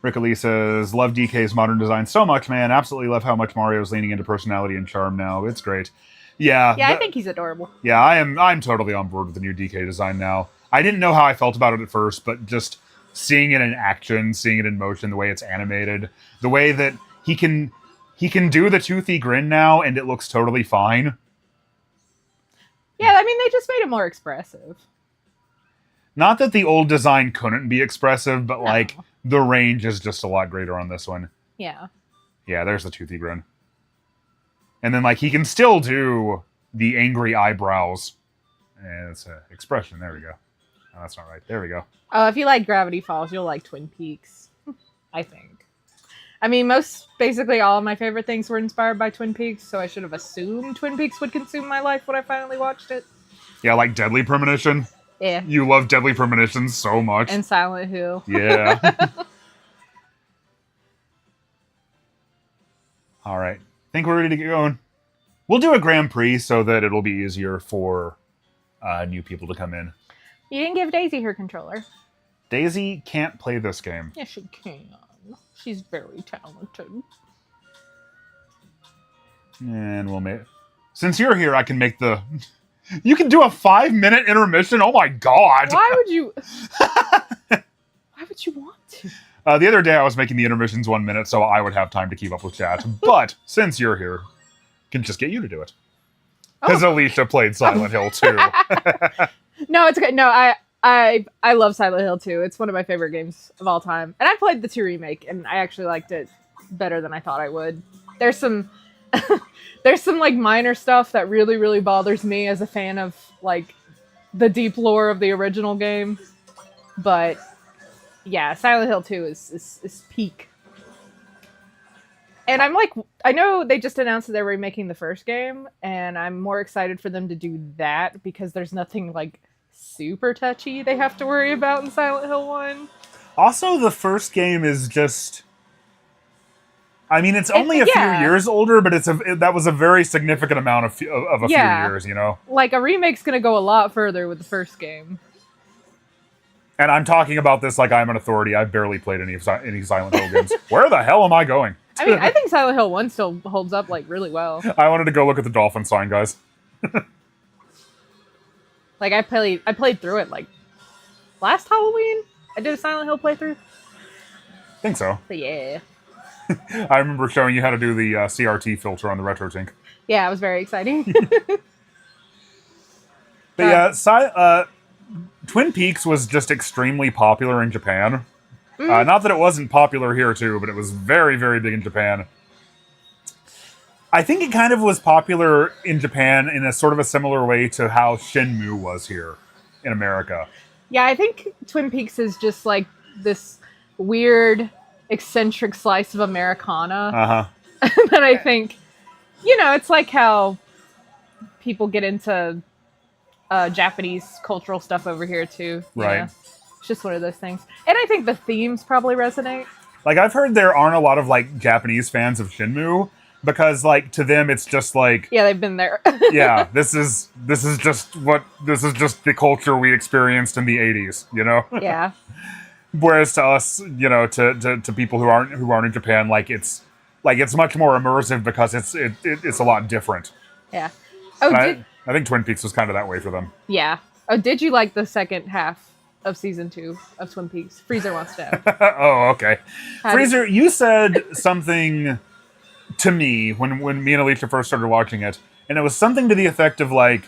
S1: Ricka Lee says, love DK's modern design so much, man. Absolutely love how much Mario's leaning into personality and charm now. It's great. Yeah,
S3: I think he's adorable.
S1: Yeah, I'm totally on board with the new DK design now. I didn't know how I felt about it at first, but just seeing it in action, seeing it in motion, the way it's animated, the way that he can do the toothy grin now, and it looks totally fine.
S3: Yeah, I mean, they just made it more expressive.
S1: Not that the old design couldn't be expressive, but like the range is just a lot greater on this one.
S3: Yeah.
S1: Yeah, there's the toothy grin. And then, like, he can still do the angry eyebrows. And it's an expression. There we go. Oh, that's not right. There we go.
S3: Oh, if you like Gravity Falls, you'll like Twin Peaks. I think. I mean, basically all of my favorite things were inspired by Twin Peaks, so I should have assumed Twin Peaks would consume my life when I finally watched it.
S1: Yeah, like Deadly Premonition.
S3: Yeah.
S1: You love Deadly Premonition so much.
S3: And Silent Hill.
S1: Yeah. All right. I think we're ready to get going. We'll do a Grand Prix so that it'll be easier for new people to come in.
S3: You didn't give Daisy her controller.
S1: Daisy can't play this game.
S3: Yes, she can. She's very talented.
S1: And we'll make... Since you're here, I can make the... You can do a 5-minute intermission? Oh my god!
S3: Why would you... Why would you want to?
S1: The other day I was making the intermissions 1 minute so I would have time to keep up with chat. But since you're here, I can just get you to do it. Because Alicia played Silent Hill 2.
S3: No, it's okay. No, I love Silent Hill 2. It's one of my favorite games of all time. And I played the 2 remake, and I actually liked it better than I thought I would. There's some like minor stuff that really, really bothers me as a fan of like the deep lore of the original game. But yeah, Silent Hill 2 is peak. And I'm like, I know they just announced that they're remaking the first game, and I'm more excited for them to do that because there's nothing like super touchy they have to worry about in Silent Hill 1.
S1: Also, the first game is just... I mean, it's only a few years older, but that was a very significant amount of a few years, you know?
S3: Like, a remake's gonna go a lot further with the first game.
S1: And I'm talking about this like I'm an authority. I've barely played any Silent Hill games. Where the hell am I going?
S3: I mean, I think Silent Hill 1 still holds up, like, really well.
S1: I wanted to go look at the dolphin sign, guys.
S3: Like, I played through it, like, last Halloween? I did a Silent Hill playthrough.
S1: Think so.
S3: But yeah.
S1: I remember showing you how to do the CRT filter on the RetroTink.
S3: Yeah, it was very exciting.
S1: But yeah, Twin Peaks was just extremely popular in Japan. Not that it wasn't popular here too, but it was very, very big in Japan. I think it kind of was popular in Japan in a sort of a similar way to how Shenmue was here in America.
S3: Yeah, I think Twin Peaks is just like this weird, eccentric slice of Americana. That I think, you know, it's like how people get into Japanese cultural stuff over here too.
S1: Right.
S3: Know? It's just one of those things. And I think the themes probably resonate.
S1: Like, I've heard there aren't a lot of, like, Japanese fans of Shenmue, because, like, to them it's just like...
S3: Yeah, they've been there.
S1: Yeah, this is just the culture we experienced in the 80s, you know?
S3: Yeah.
S1: Whereas to us, you know, to people who aren't in Japan, it's much more immersive because it's a lot different.
S3: Yeah.
S1: I think Twin Peaks was kind of that way for them.
S3: Yeah. Oh, did you like the second half of season 2 of Twin Peaks? Freezer wants to know.
S1: Oh, okay. Freezer, you said something to me when me and Alicia first started watching it, and it was something to the effect of, like,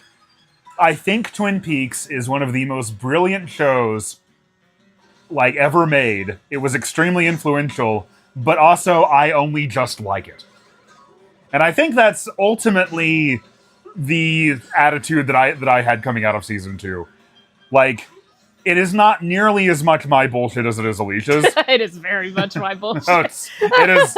S1: I think Twin Peaks is one of the most brilliant shows, like, ever made. It was extremely influential, but also I only just like it. And I think that's ultimately the attitude that I had coming out of season 2. Like, it is not nearly as much my bullshit as it is Alicia's.
S3: It is very much my bullshit.
S1: No, it is.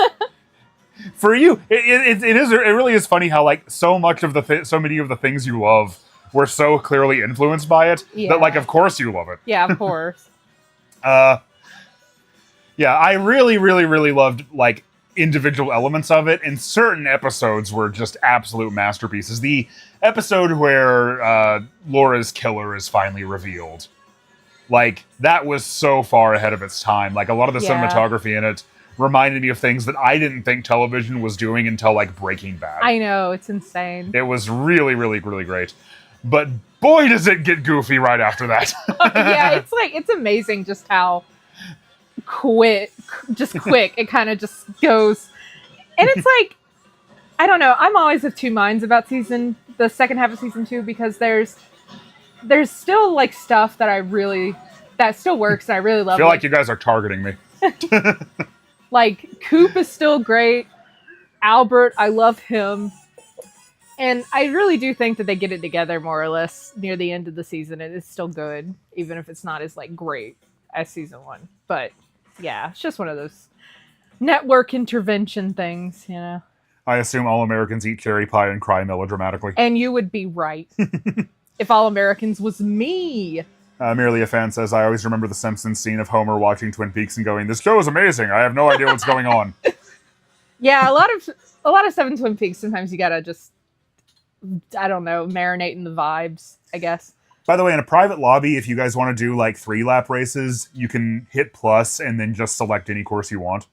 S1: For you, it really is funny how, like, so many of the things you love were so clearly influenced by it that, like, of course you love it.
S3: Yeah, of course.
S1: Yeah, I really, really, really loved, like, individual elements of it, and certain episodes were just absolute masterpieces. The episode where Laura's killer is finally revealed, like, that was so far ahead of its time. Like, a lot of the cinematography in it reminded me of things that I didn't think television was doing until, like, Breaking Bad.
S3: I know, it's insane.
S1: It was really, really, really great. But boy, does it get goofy right after that.
S3: Yeah, it's amazing just how quick it kind of just goes. And it's like, I don't know, I'm always of two minds about the second half of season 2, because there's still, like, stuff that still works and I really love.
S1: I feel like you guys are targeting me.
S3: Like, Coop is still great. Albert, I love him. And I really do think that they get it together more or less near the end of the season. It is still good, even if it's not as, like, great as season 1. But yeah, it's just one of those network intervention things, you know.
S1: I assume all Americans eat cherry pie and cry melodramatically.
S3: And you would be right. If All Americans was me.
S1: Merely a fan says, I always remember the Simpsons scene of Homer watching Twin Peaks and going, this show is amazing. I have no idea what's going on.
S3: Yeah, a lot of Seven Twin Peaks, sometimes you gotta just, I don't know, marinate in the vibes, I guess.
S1: By the way, in a private lobby, if you guys want to do like 3-lap races, you can hit plus and then just select any course you want.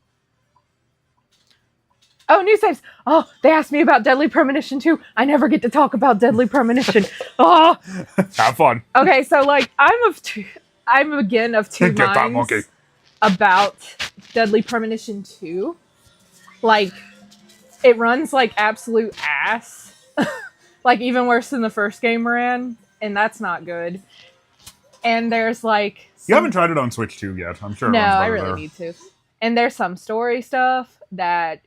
S3: Oh, new saves. Oh, they asked me about Deadly Premonition too. I never get to talk about Deadly Premonition. Oh.
S1: Have fun.
S3: Okay, so like I'm again of two
S1: Get that
S3: minds
S1: monkey.
S3: about Deadly Premonition 2. Like, it runs like absolute ass. Like, even worse than the first game ran, and that's not good. And there's like...
S1: You haven't tried it on Switch 2 yet. I'm sure it
S3: No,
S1: runs better
S3: I really need to. And there's some story stuff that...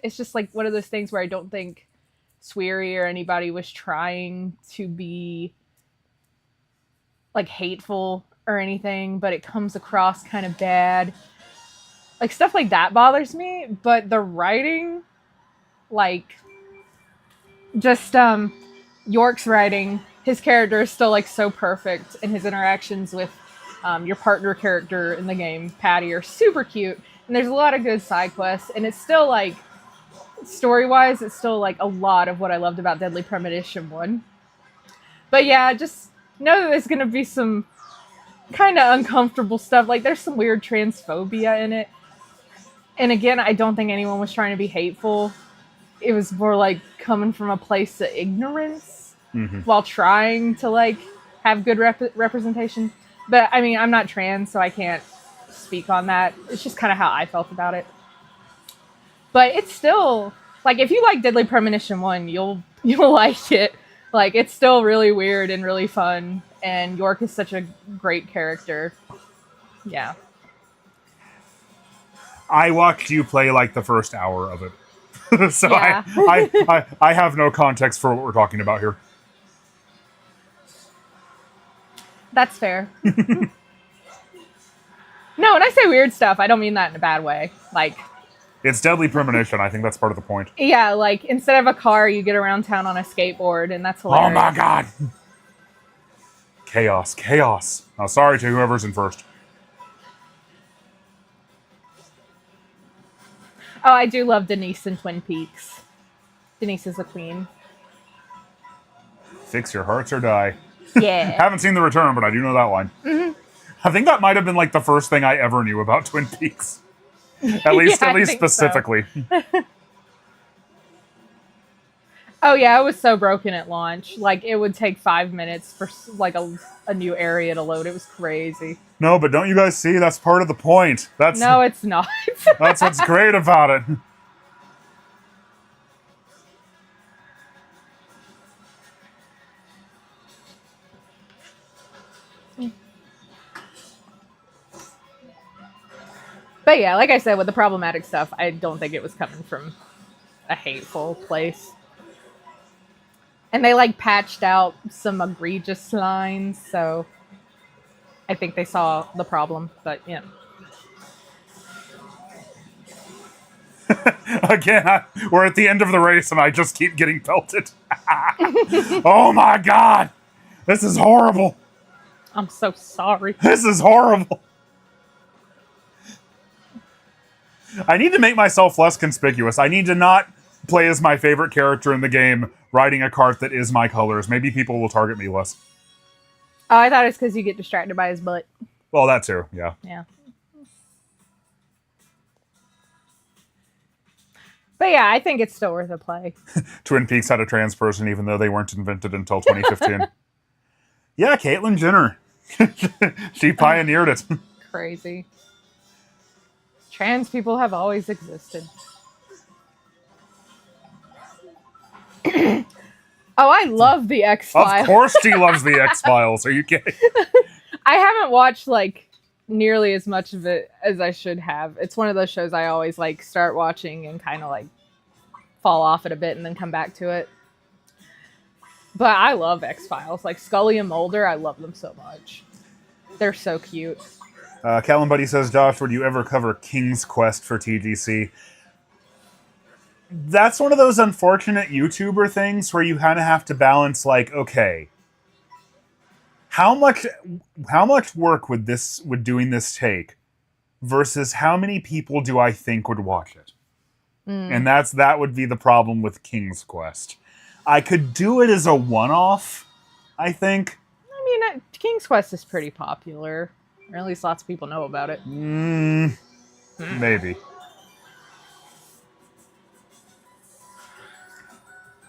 S3: it's just like one of those things where I don't think Sweary or anybody was trying to be like hateful or anything, but it comes across kind of bad. Like stuff like that bothers me, but the writing, like just York's writing, his character is still like so perfect, and his interactions with your partner character in the game, Patty, are super cute. And there's a lot of good side quests, and it's still like, story-wise, it's still like a lot of what I loved about Deadly Premonition 1. But yeah, just know that there's gonna be some kind of uncomfortable stuff. Like there's some weird transphobia in it. And again, I don't think anyone was trying to be hateful. It was more like coming from a place of ignorance while trying to like have good representation. But I mean, I'm not trans, so I can't speak on that. It's just kind of how I felt about it. But it's still like, if you like Deadly Premonition 1, you'll like it. Like, it's still really weird and really fun, and York is such a great character. Yeah.
S1: I watched you play like the first hour of it. So
S3: Yeah.
S1: I have no context for what we're talking about here.
S3: That's fair. No, when I say weird stuff, I don't mean that in a bad way. Like,
S1: It's Deadly Premonition. I think that's part of the point.
S3: yeah, like, instead of a car, you get around town on a skateboard, and that's hilarious.
S1: Oh my god! Chaos, chaos. Now, sorry to whoever's in first.
S3: Oh, I do love Denise in Twin Peaks. Denise is the queen.
S1: Fix your hearts or die.
S3: Yeah.
S1: Haven't seen The Return, but I do know that line. I think that might have been like the first thing I ever knew about Twin Peaks. At least,
S3: Yeah,
S1: at
S3: I
S1: least
S3: think so.
S1: specifically.
S3: Oh yeah, it was so broken at launch. Like, it would take 5 minutes for like a new area to load. It was crazy.
S1: No, but don't you guys see? That's part of the point. That's
S3: No, it's not.
S1: that's what's great about it.
S3: But yeah, like I said, with the problematic stuff, I don't think it was coming from a hateful place. And they like patched out some egregious lines, so I think they saw the problem. But yeah.
S1: Again, we're at the end of the race and I just keep getting pelted. Oh my god! This is horrible!
S3: I'm so sorry.
S1: This is horrible! I need to make myself less conspicuous. I need to not play as my favorite character in the game, riding a cart that is my colors. Maybe people will target me less.
S3: Oh, I thought it's because you get distracted by his butt.
S1: Well, that too, yeah.
S3: Yeah. But yeah, I think it's still worth a play.
S1: Twin Peaks had a trans person even though they weren't invented until 2015. Yeah, Caitlyn Jenner. She pioneered it.
S3: Crazy. Trans people have always existed. Oh, I love the X-Files.
S1: Of course she loves the X-Files. Are you kidding?
S3: I haven't watched like nearly as much of it as I should have. It's one of those shows I always like start watching and kind of like fall off it a bit and then come back to it. But I love X-Files. Like Scully and Mulder, I love them so much. They're so cute.
S1: Callum Buddy says, Josh, would you ever cover King's Quest for TGC? That's one of those unfortunate YouTuber things where you kind of have to balance, like, okay, how much work would doing this take versus how many people do I think would watch it? And that would be the problem with King's Quest. I could do it as a one-off, I think,
S3: mean, King's Quest is pretty popular. Or at least lots of people know about it.
S1: Maybe.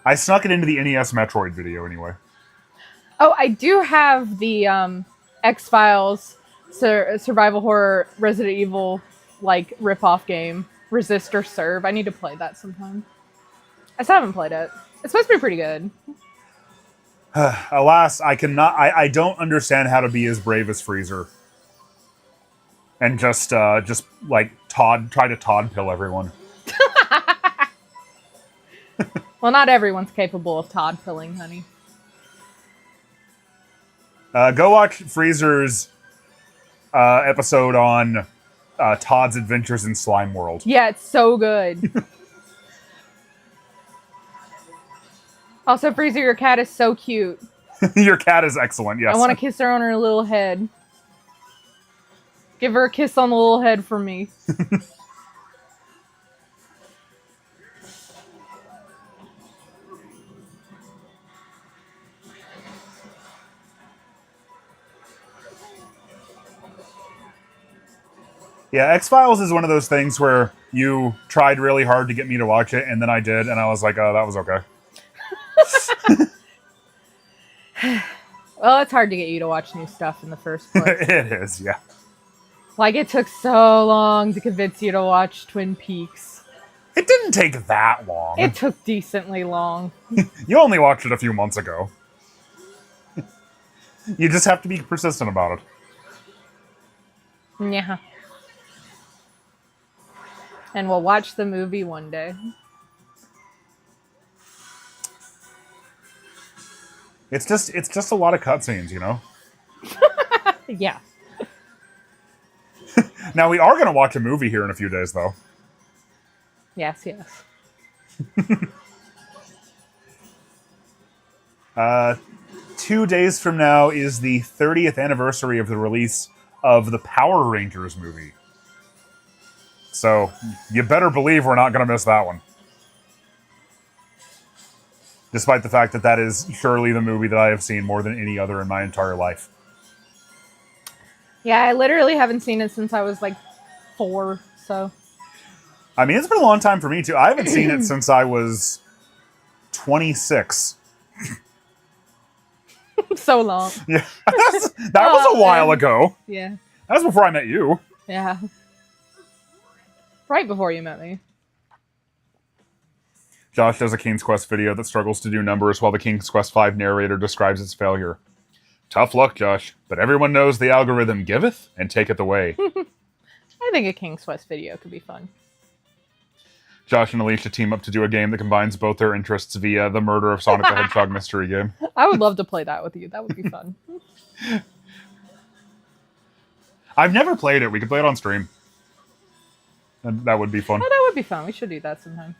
S1: I snuck it into the NES Metroid video anyway.
S3: Oh, I do have the X-Files survival horror Resident Evil like rip-off game, Resist or Serve. I need to play that sometime. I still haven't played it. It's supposed to be pretty good.
S1: Alas, I cannot. I don't understand how to be as brave as Freezer. And just like try to Todd pill everyone.
S3: Well, not everyone's capable of Todd pilling, honey.
S1: Go watch Freezer's episode on Todd's Adventures in Slime World.
S3: Yeah, it's so good. Also, Freezer, your cat is so cute.
S1: Your cat is excellent, yes.
S3: I want to kiss her on her little head. Give her a kiss on the little head for me.
S1: Yeah, X-Files is one of those things where you tried really hard to get me to watch it, and then I did, and I was like, oh, that was okay.
S3: Well, it's hard to get you to watch new stuff in the first place.
S1: It is, yeah.
S3: Like, it took so long to convince you to watch Twin Peaks.
S1: It didn't take that long.
S3: It took decently long.
S1: You only watched it a few months ago. You just have to be persistent about it.
S3: Yeah. And we'll watch the movie one day.
S1: It's just a lot of cutscenes, you know?
S3: Yeah.
S1: Now, we are going to watch a movie here in a few days, though.
S3: Yes, yes.
S1: 2 days from now is the 30th anniversary of the release of the Power Rangers movie. So, you better believe we're not going to miss that one. Despite the fact that that is surely the movie that I have seen more than any other in my entire life.
S3: Yeah, I literally haven't seen it since I was like 4, so.
S1: I mean, it's been a long time for me, too. I haven't seen it since I was 26.
S3: So long.
S1: Yeah, that was a while ago.
S3: Yeah.
S1: That was before I met you.
S3: Yeah. Right before you met me.
S1: Josh does a King's Quest video that struggles to do numbers while the King's Quest V narrator describes its failure. Tough luck, Josh, but everyone knows the algorithm giveth and taketh away.
S3: I think a King's Quest video could be fun.
S1: Josh and Alicia team up to do a game that combines both their interests via the murder of Sonic the Hedgehog mystery game.
S3: I would love to play that with you. That would be fun.
S1: I've never played it. We could play it on stream. And that would be fun.
S3: Oh, that would be fun. We should do that sometime.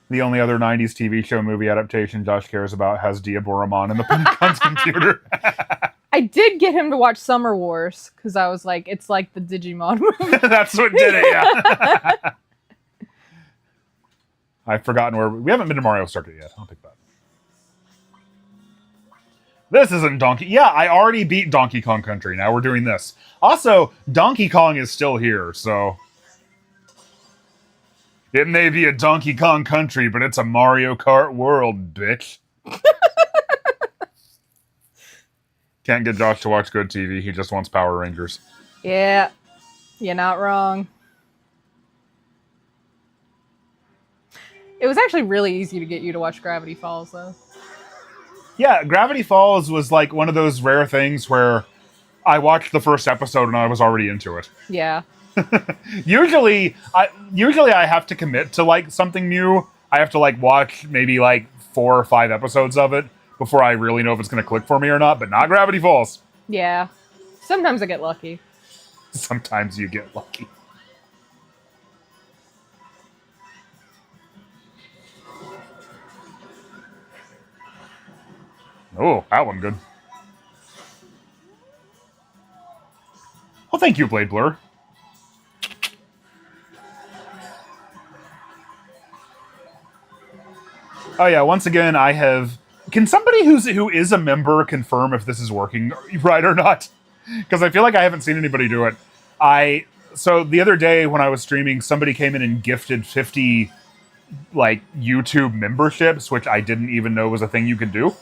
S1: The only other 90s TV show movie adaptation Josh cares about has Diaboramon in the Pentagon's computer.
S3: I did get him to watch Summer Wars, because I was like, it's like the Digimon movie.
S1: That's what did it, yeah. I've forgotten where... We haven't been to Mario Circuit yet. I'll pick that. This isn't Donkey... Yeah, I already beat Donkey Kong Country. Now we're doing this. Also, Donkey Kong is still here, so... It may be a Donkey Kong Country, but it's a Mario Kart world, bitch. Can't get Josh to watch good TV. He just wants Power Rangers.
S3: Yeah, you're not wrong. It was actually really easy to get you to watch Gravity Falls, though.
S1: Yeah, Gravity Falls was like one of those rare things where I watched the first episode and I was already into it.
S3: Yeah.
S1: Usually I have to commit to like something new. I have to like watch maybe like 4 or 5 episodes of it before I really know if it's going to click for me or not, but not Gravity Falls.
S3: Yeah. Sometimes I get lucky.
S1: Sometimes you get lucky. Oh, that one good. Oh, thank you, Blade Blur. Oh yeah, once again, I have... Can somebody who is a member confirm if this is working right or not? Because I feel like I haven't seen anybody do it. So the other day when I was streaming, somebody came in and gifted 50 like YouTube memberships, which I didn't even know was a thing you could do.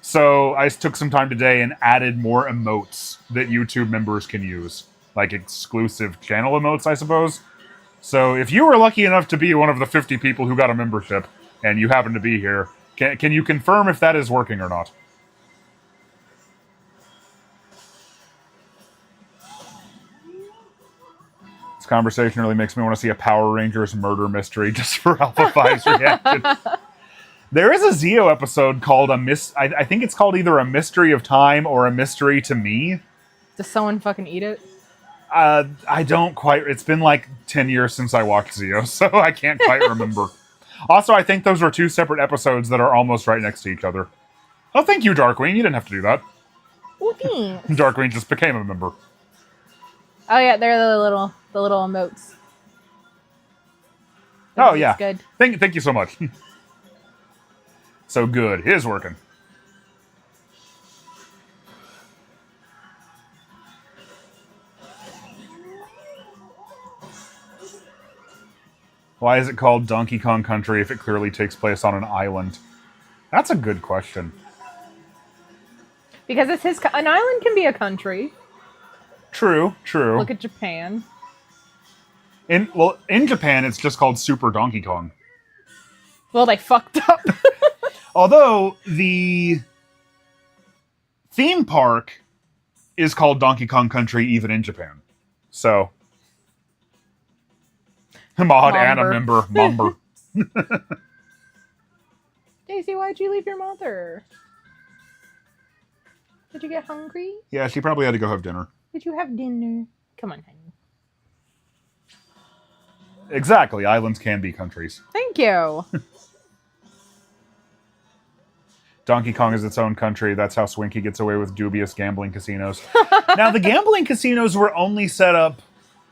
S1: So I took some time today and added more emotes that YouTube members can use. Like exclusive channel emotes, I suppose. So if you were lucky enough to be one of the 50 people who got a membership, and you happen to be here, can you confirm if that is working or not? This conversation really makes me want to see a Power Rangers murder mystery just for Alpha 5's reaction. There is a Zeo episode called I think it's called either A Mystery of Time or A Mystery to Me.
S3: Does someone fucking eat it?
S1: I don't quite... It's been like 10 years since I watched Zeo, so I can't quite remember. Also, I think those were two separate episodes that are almost right next to each other. Oh, thank you, Darkwing. You didn't have to do that.
S3: Well, thanks.
S1: Darkwing just became a member.
S3: Oh yeah, they're the little emotes.
S1: Oh yeah.
S3: Good.
S1: Thank you so much. So good. It is working. Why is it called Donkey Kong Country if it clearly takes place on an island? That's a good question.
S3: Because it's an island can be a country.
S1: True.
S3: Look at Japan.
S1: In Japan, it's just called Super Donkey Kong.
S3: Well, they fucked up.
S1: Although the theme park is called Donkey Kong Country even in Japan. So... Mod and a member. Momber.
S3: Daisy, why'd you leave your mother? Did you get hungry?
S1: Yeah, she probably had to go have dinner.
S3: Did you have dinner? Come on, honey.
S1: Exactly. Islands can be countries.
S3: Thank you.
S1: Donkey Kong is its own country. That's how Swinky gets away with dubious gambling casinos. Now, the gambling casinos were only set up...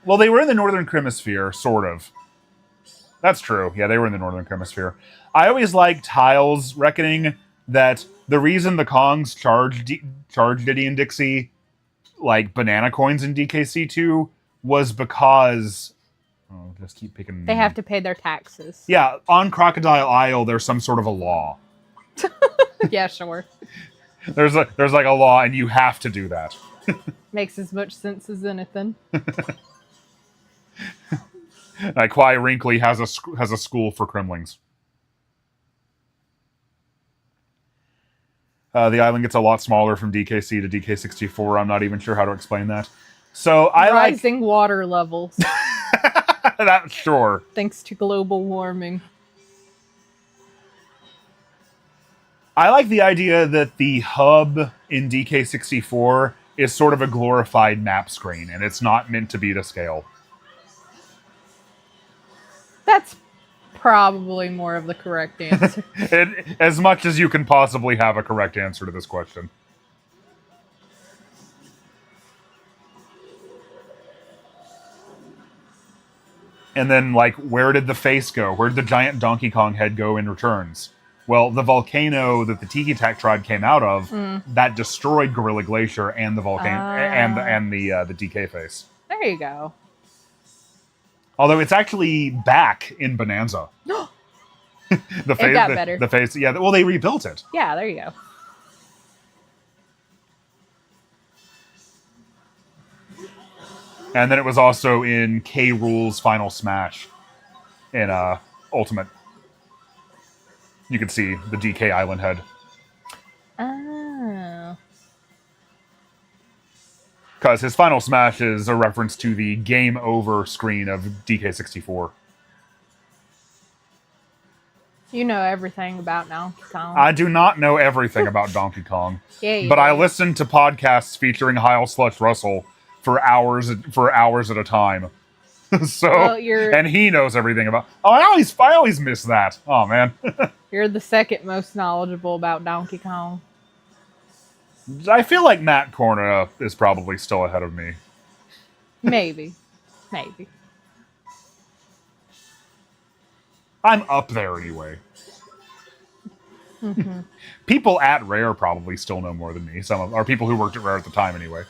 S1: Well, they were in the Northern Hemisphere, sort of. That's true. Yeah, they were in the Northern Hemisphere. I always liked Hyle's reckoning that the reason the Kongs charged Diddy and Dixie like banana coins in DKC 2 was because... Oh, just keep picking...
S3: They have to pay their taxes.
S1: Yeah, on Crocodile Isle, there's some sort of a law.
S3: Yeah, sure.
S1: There's like a law, and you have to do that.
S3: Makes as much sense as anything.
S1: Like why Wrinkly has a school for Kremlings. The island gets a lot smaller from DKC to DK64. I'm not even sure how to explain that. So
S3: Rising water levels.
S1: That's sure.
S3: Thanks to global warming.
S1: I like the idea that the hub in DK64 is sort of a glorified map screen, and it's not meant to be to scale.
S3: That's probably more of the correct answer.
S1: As much as you can possibly have a correct answer to this question. And then, like, where did the face go? Where did the giant Donkey Kong head go in Returns? Well, the volcano that the Tiki Tak tribe came out of, that destroyed Gorilla Glacier and the volcano and the DK face.
S3: There you go.
S1: Although it's actually back in Bonanza.
S3: It got better.
S1: The face, yeah. Well, they rebuilt it.
S3: Yeah, there you go.
S1: And then it was also in K. Rool's Final Smash in Ultimate. You can see the DK Island head.
S3: Oh.
S1: Because his Final Smash is a reference to the Game Over screen of DK64.
S3: You know everything about Donkey Kong.
S1: I do not know everything about Donkey Kong.
S3: Yeah,
S1: but I listen to podcasts featuring Hyle Slush Russell for hours at a time. So,
S3: well,
S1: and he knows everything about... Oh, I always miss that. Oh, man.
S3: You're the second most knowledgeable about Donkey Kong.
S1: I feel like Matt Corna is probably still ahead of me.
S3: Maybe. Maybe.
S1: I'm up there anyway. People at Rare probably still know more than me. Or people who worked at Rare at the time, anyway.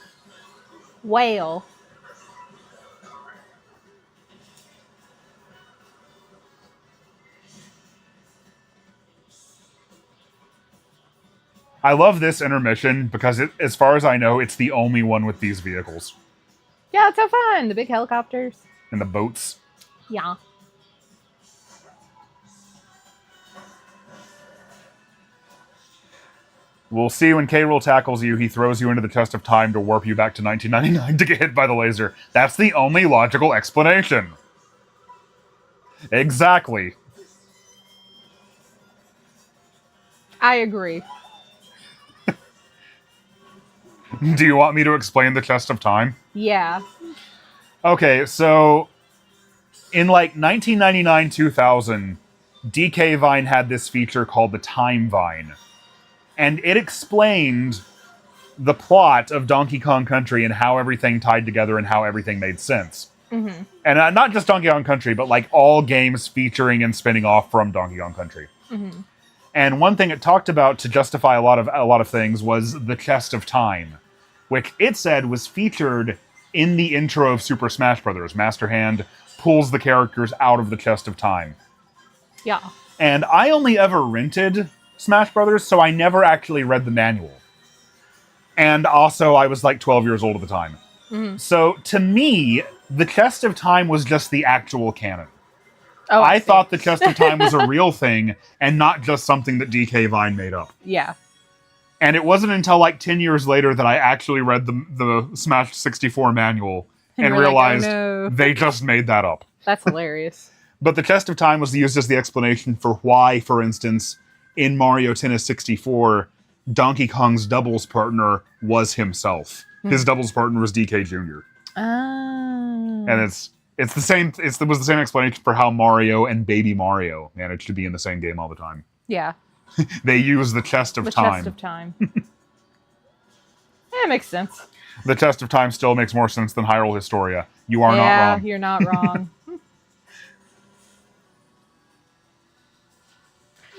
S3: Whale.
S1: I love this intermission because, as far as I know, it's the only one with these vehicles.
S3: Yeah, it's so fun. The big helicopters.
S1: And the boats.
S3: Yeah.
S1: We'll see when K. Rool tackles you, he throws you into the chest of time to warp you back to 1999 to get hit by the laser. That's the only logical explanation. Exactly.
S3: I agree.
S1: Do you want me to explain the chest of time?
S3: Yeah.
S1: Okay, so in like 1999, 2000, DK Vine had this feature called the Time Vine. And it explained the plot of Donkey Kong Country and how everything tied together and how everything made sense.
S3: Mm-hmm.
S1: And not just Donkey Kong Country, but like all games featuring and spinning off from Donkey Kong Country.
S3: Mm-hmm.
S1: And one thing it talked about to justify a lot of things was the Chest of Time, which it said was featured in the intro of Super Smash Bros. Master Hand pulls the characters out of the Chest of Time.
S3: Yeah.
S1: And I only ever rented Smash Brothers, so I never actually read the manual. And also, I was like 12 years old at the time.
S3: Mm-hmm.
S1: So, to me, the Chest of Time was just the actual canon.
S3: Oh,
S1: I thought the Chest of Time was a real thing, and not just something that DK Vine made up.
S3: Yeah.
S1: And it wasn't until like 10 years later that I actually read the Smash 64 manual and realized they just made that up.
S3: That's hilarious.
S1: But the Chest of Time was used as the explanation for why, for instance, in Mario Tennis 64, Donkey Kong's doubles partner was himself. His doubles partner was DK Jr.
S3: Oh.
S1: And it's the same. It was the same explanation for how Mario and Baby Mario managed to be in the same game all the time.
S3: Yeah.
S1: They use the Chest of Time.
S3: The Chest of Time. That makes sense.
S1: The Chest of Time still makes more sense than Hyrule Historia. You are not wrong.
S3: Yeah, you're not wrong.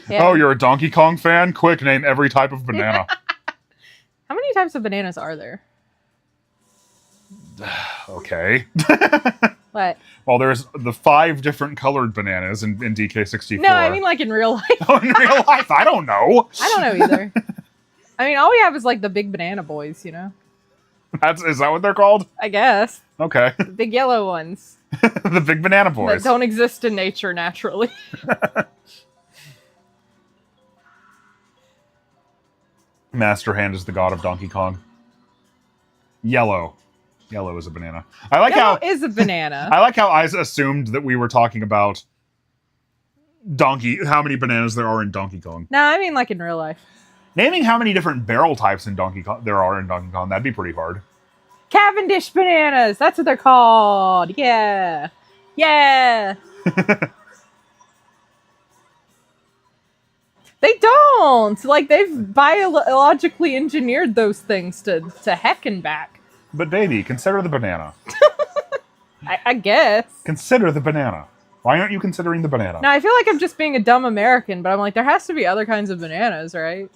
S3: Yeah.
S1: Oh, you're a Donkey Kong fan? Quick, name every type of banana.
S3: How many types of bananas are there?
S1: Okay.
S3: What?
S1: Well, there's the 5 different colored bananas in DK64.
S3: No, I mean like in real life.
S1: Oh, in real life? I don't know.
S3: I don't know either. I mean, all we have is like the big banana boys, you know?
S1: Is that what they're called?
S3: I guess.
S1: Okay.
S3: The big yellow ones.
S1: The big banana
S3: That
S1: boys.
S3: don't exist in nature naturally.
S1: Master Hand is the god of Donkey Kong. Yellow. Yellow is a banana. I like
S3: Yellow
S1: how
S3: is a banana.
S1: I like how I assumed that we were talking about how many bananas there are in Donkey Kong.
S3: No, I mean like in real life.
S1: Naming how many different barrel types in Donkey Kong there are in Donkey Kong, that'd be pretty hard.
S3: Cavendish bananas. That's what they're called. Yeah. Yeah. They don't. Like, they've biologically engineered those things to heck and back.
S1: But baby, consider the banana.
S3: I guess.
S1: Consider the banana. Why aren't you considering the banana?
S3: No, I feel like I'm just being a dumb American, but I'm like, there has to be other kinds of bananas, right?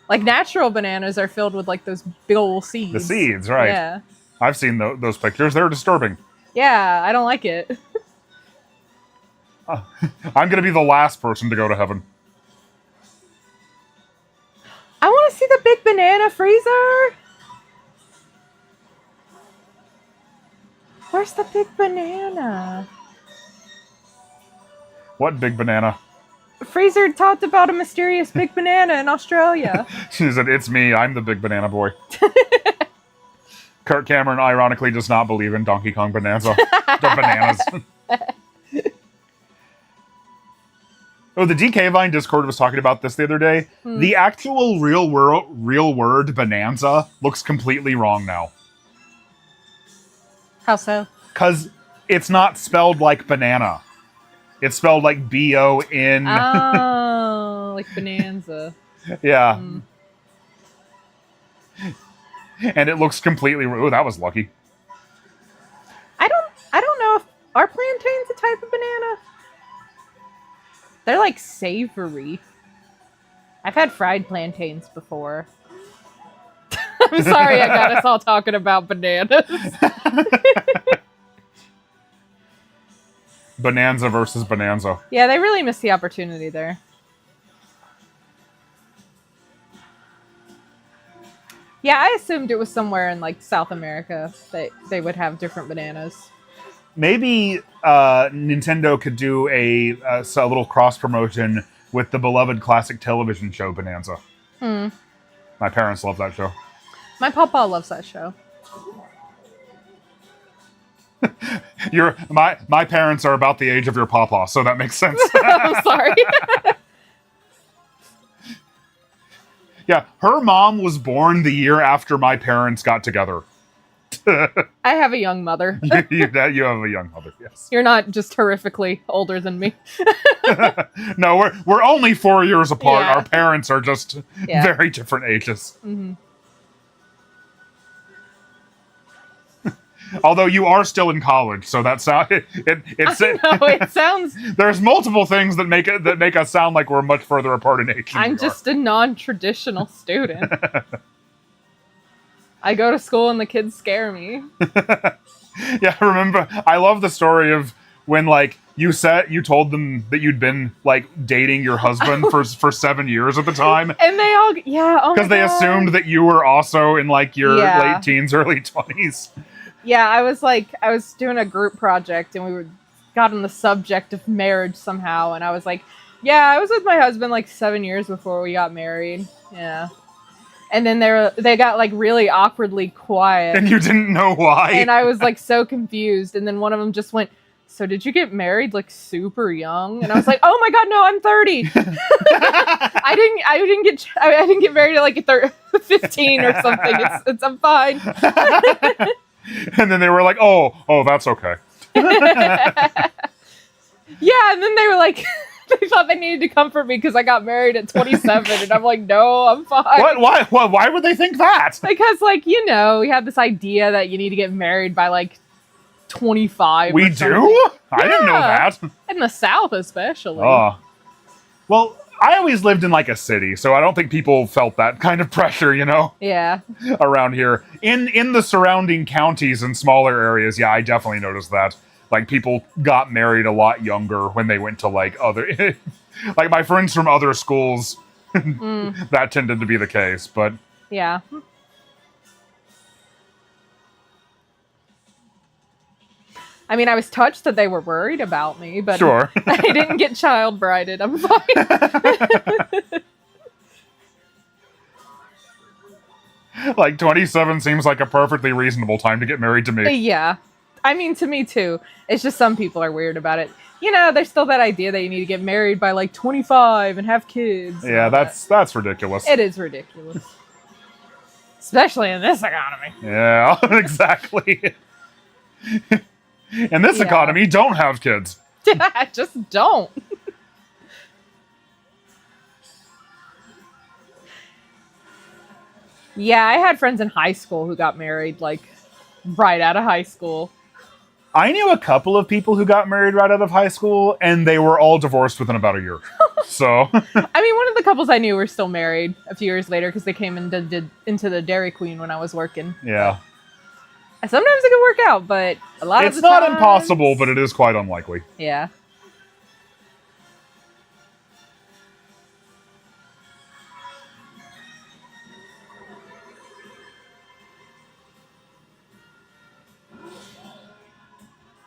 S3: Like, natural bananas are filled with, like, those big old seeds.
S1: The seeds, right.
S3: Yeah.
S1: I've seen those pictures. They're disturbing.
S3: Yeah, I don't like it.
S1: I'm going to be the last person to go to heaven.
S3: I want to see the big banana freezer. Where's the big banana?
S1: What big banana?
S3: Freezer talked about a mysterious big banana in Australia.
S1: She said, "It's me. I'm the big banana boy." Kurt Cameron ironically does not believe in Donkey Kong Bonanza. The bananas. Oh, the DK Vine Discord was talking about this the other day. The actual real word bonanza looks completely wrong now.
S3: How so?
S1: Because it's not spelled like banana. It's spelled like B-O-N.
S3: Oh, like bonanza.
S1: Yeah. And it looks completely... Oh, that was lucky.
S3: I don't know if... Are plantains a type of banana? They're like savory. I've had fried plantains before. I'm sorry I got us all talking about bananas.
S1: Bonanza versus Bonanza.
S3: Yeah, they really missed the opportunity there. Yeah, I assumed it was somewhere in like South America that they would have different bananas.
S1: Maybe Nintendo could do a little cross promotion with the beloved classic television show Bonanza. My parents love that show.
S3: My papa loves that show.
S1: My parents are about the age of your papa, so that makes sense.
S3: I'm sorry.
S1: Yeah, her mom was born the year after my parents got together.
S3: I have a young mother.
S1: You have a young mother, yes.
S3: You're not just horrifically older than me.
S1: No, we're only 4 years apart.
S3: Yeah.
S1: Our parents are just very different ages.
S3: Mm-hmm.
S1: Although you are still in college, so that sound
S3: it sounds.
S1: There's multiple things that make us sound like we're much further apart in age.
S3: I'm just a non-traditional student. I go to school and the kids scare me.
S1: Yeah, remember? I love the story of when you told them that you'd been dating your husband for 7 years at the time,
S3: and they all
S1: because they assumed that you were also in your late teens, early 20s.
S3: Yeah, I was doing a group project and we got on the subject of marriage somehow, and I was like, yeah, I was with my husband 7 years before we got married. Yeah. And then they got really awkwardly quiet.
S1: And you didn't know why.
S3: And I was so confused. And then one of them just went, so did you get married super young? And I was like, oh my God, no, I'm 30. I didn't get married at 15 or something. I'm fine.
S1: And then they were like, oh, that's okay.
S3: Yeah, and then they were like, they thought they needed to comfort me because I got married at 27, and I'm like, no, I'm fine.
S1: What? Why would they think that?
S3: Because, we have this idea that you need to get married by 25.
S1: We do? I didn't know that.
S3: In the South, especially.
S1: Oh. Well, I always lived in a city, so I don't think people felt that kind of pressure,
S3: Yeah.
S1: around here. In the surrounding counties and smaller areas, yeah, I definitely noticed that. People got married a lot younger when they went to other my friends from other schools. That tended to be the case, but
S3: yeah. I mean, I was touched that they were worried about me, but
S1: sure.
S3: I didn't get child brided. I'm fine.
S1: 27 seems like a perfectly reasonable time to get married to me.
S3: Yeah. I mean, to me too. It's just some people are weird about it. There's still that idea that you need to get married by 25 and have kids.
S1: Yeah, that's ridiculous.
S3: It is ridiculous. Especially in this economy.
S1: Yeah, exactly. In this economy, don't have kids.
S3: Just don't. Yeah, I had friends in high school who got married right out of high school.
S1: I knew a couple of people who got married right out of high school, and they were all divorced within about a year. So,
S3: I mean, one of the couples I knew were still married a few years later because they came into the Dairy Queen when I was working.
S1: Yeah.
S3: Sometimes it can work out, but a lot of the
S1: It's not
S3: times,
S1: impossible, but it is quite unlikely.
S3: Yeah.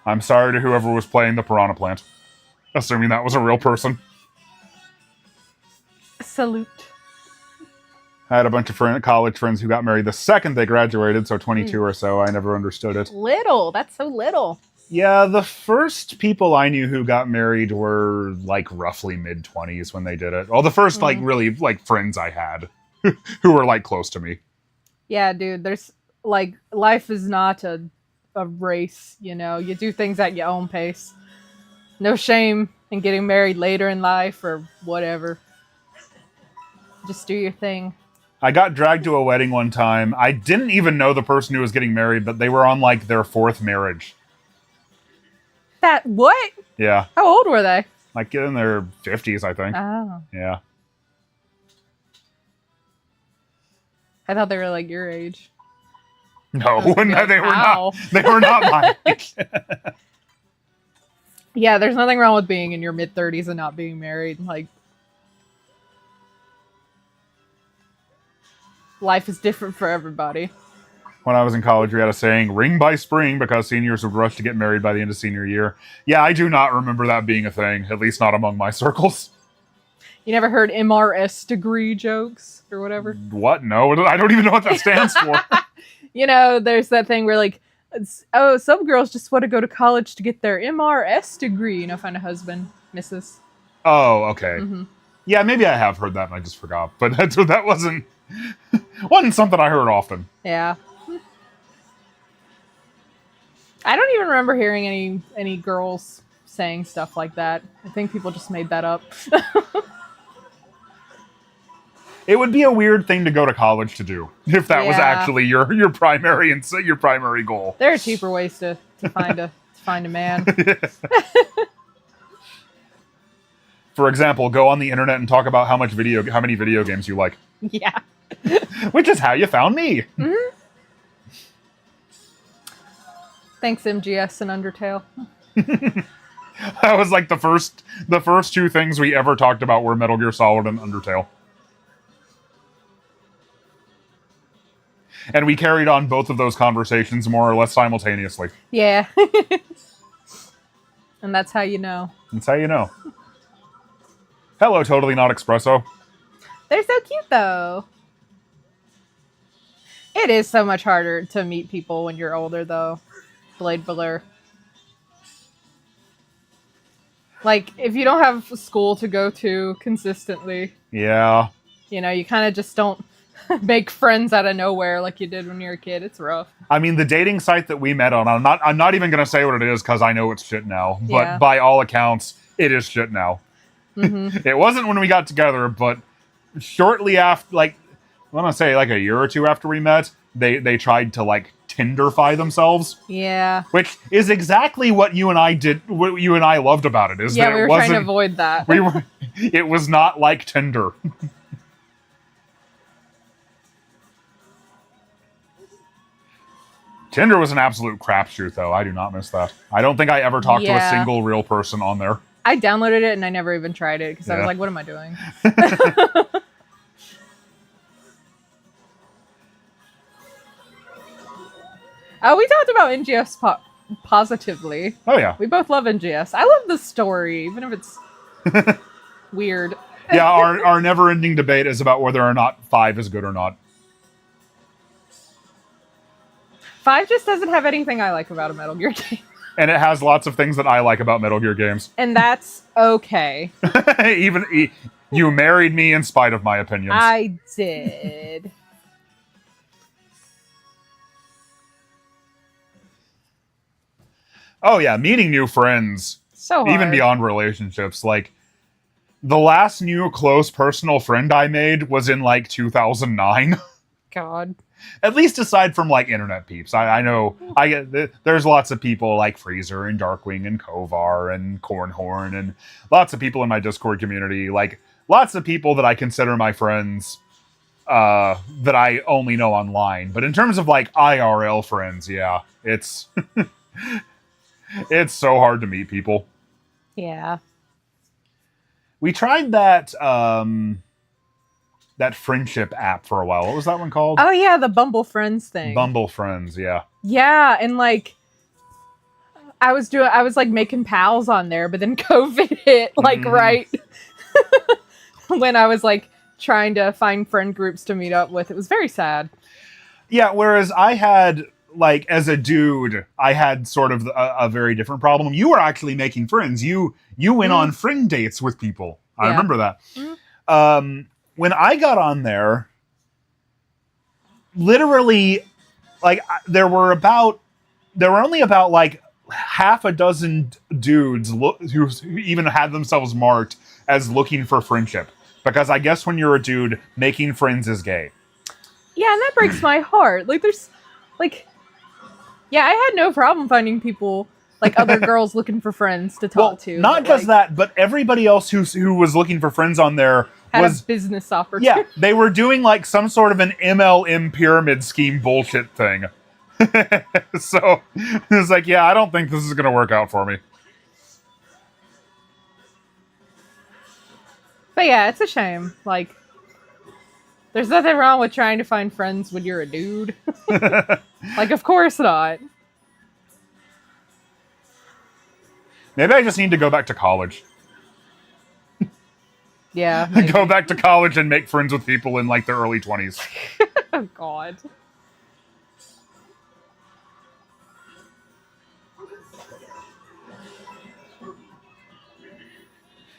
S1: I'm sorry to whoever was playing the Piranha Plant. Assuming that was a real person.
S3: Salute.
S1: I had a bunch of college friends who got married the second they graduated, so 22 or so. I never understood it.
S3: Little. That's so little.
S1: Yeah, the first people I knew who got married were roughly mid-20s when they did it. Well, the first really friends I had who were close to me.
S3: Yeah, dude, there's life is not a race, you do things at your own pace. No shame in getting married later in life or whatever. Just do your thing.
S1: I got dragged to a wedding one time. I didn't even know the person who was getting married, but they were on their fourth marriage.
S3: That what?
S1: Yeah.
S3: How old were they?
S1: In their 50s, I think.
S3: Oh.
S1: Yeah.
S3: I thought they were like your age.
S1: No,
S3: Like,
S1: they were
S3: "Ow."
S1: not. They were not my age.
S3: Yeah, there's nothing wrong with being in your mid-30s and not being married. Like, life is different for everybody.
S1: When I was in college, we had a saying, ring by spring, because seniors would rush to get married by the end of senior year. Yeah, I do not remember that being a thing, at least not among my circles.
S3: You never heard MRS degree jokes or whatever?
S1: What? No, I don't even know what that stands for.
S3: You know, there's that thing where like, oh, some girls just want to go to college to get their MRS degree, find a husband, Mrs.
S1: Oh, okay.
S3: Mm-hmm.
S1: Yeah, maybe I have heard that and I just forgot. But that wasn't something I heard often.
S3: Yeah. I don't even remember hearing any girls saying stuff like that. I think people just made that up.
S1: It would be a weird thing to go to college to do if that was
S3: Yeah.
S1: actually your primary goal.
S3: There are cheaper ways to find a man.
S1: For example, go on the internet and talk about how many video games you like,
S3: Yeah.
S1: which is how you found me.
S3: Mm-hmm. Thanks, MGS and Undertale.
S1: That was like the first two things we ever talked about were Metal Gear Solid and Undertale. And we carried on both of those conversations more or less simultaneously.
S3: Yeah. And that's how you know.
S1: That's how you know. Hello, Totally Not Espresso.
S3: They're so cute, though. It is so much harder to meet people when you're older, though. Blade Blur. Like, if you don't have school to go to consistently,
S1: Yeah.
S3: you kind of just don't make friends out of nowhere like you did when you were a kid. It's rough.
S1: I mean, the dating site that we met on, I'm not even going to say what it is because I know it's shit now. But
S3: Yeah.
S1: by all accounts, it is shit now.
S3: Mm-hmm.
S1: It wasn't when we got together, but shortly after, like, I want to say like a year or two after we met, they tried to like Tinderfy themselves.
S3: Yeah.
S1: Which is exactly what you and I did. What you and I loved about it is
S3: Yeah,
S1: that
S3: we
S1: it
S3: were trying to
S1: wasn't.
S3: avoid that.
S1: It was not like Tinder. Tinder was an absolute crapshoot, though. I do not miss that. I don't think I ever talked to a
S3: Yeah.
S1: single real person on there.
S3: I downloaded it and I never even tried it because I
S1: Yeah.
S3: was like, what am I doing? Oh, we talked about NGS positively.
S1: Oh yeah,
S3: We both love NGS. I love the story, even if it's weird.
S1: yeah. Our never-ending debate is about whether or not 5 is good or not.
S3: 5 just doesn't have anything I like about a Metal Gear game.
S1: And it has lots of things that I like about Metal Gear games.
S3: And that's okay.
S1: You married me in spite of my opinions.
S3: I did.
S1: Oh yeah, meeting new friends,
S3: So hard.
S1: even beyond relationships. Like, the last new close personal friend I made was in like 2009.
S3: God.
S1: At least aside from like internet peeps. I know there's lots of people like Freezer and Darkwing and Kovar and Cornhorn and lots of people in my Discord community. Like, lots of people that I consider my friends that I only know online. But in terms of like IRL friends, yeah, it's it's so hard to meet people.
S3: Yeah.
S1: We tried that that friendship app for a while. What was that one called?
S3: Oh yeah, the Bumble Friends thing.
S1: Bumble Friends, yeah.
S3: Yeah, and like I was like making pals on there, but then COVID hit like right when I was like trying to find friend groups to meet up with. It was very sad.
S1: Yeah, whereas I had, like, as a dude, I had sort of a very different problem. You were actually making friends. You went on friend dates with people. I
S3: Yeah.
S1: remember that.
S3: Mm.
S1: When I got on there, literally, like, there were only about like half a dozen dudes who even had themselves marked as looking for friendship. Because I guess when you're a dude, making friends is gay.
S3: Yeah, and that breaks my heart. Like there's like yeah, I had no problem finding people like other girls looking for friends to talk to.
S1: Not
S3: but,
S1: just
S3: like,
S1: that, but everybody else who was looking for friends on there
S3: Had
S1: was
S3: a business opportunity.
S1: yeah, they were doing like some sort of an MLM pyramid scheme bullshit thing. So it's like, yeah, I don't think this is going to work out for me.
S3: But yeah, it's a shame. Like, there's nothing wrong with trying to find friends when you're a dude. Like, of course not.
S1: Maybe I just need to go back to college.
S3: Yeah. Maybe.
S1: Go back to college and make friends with people in like their early 20s.
S3: Oh, God.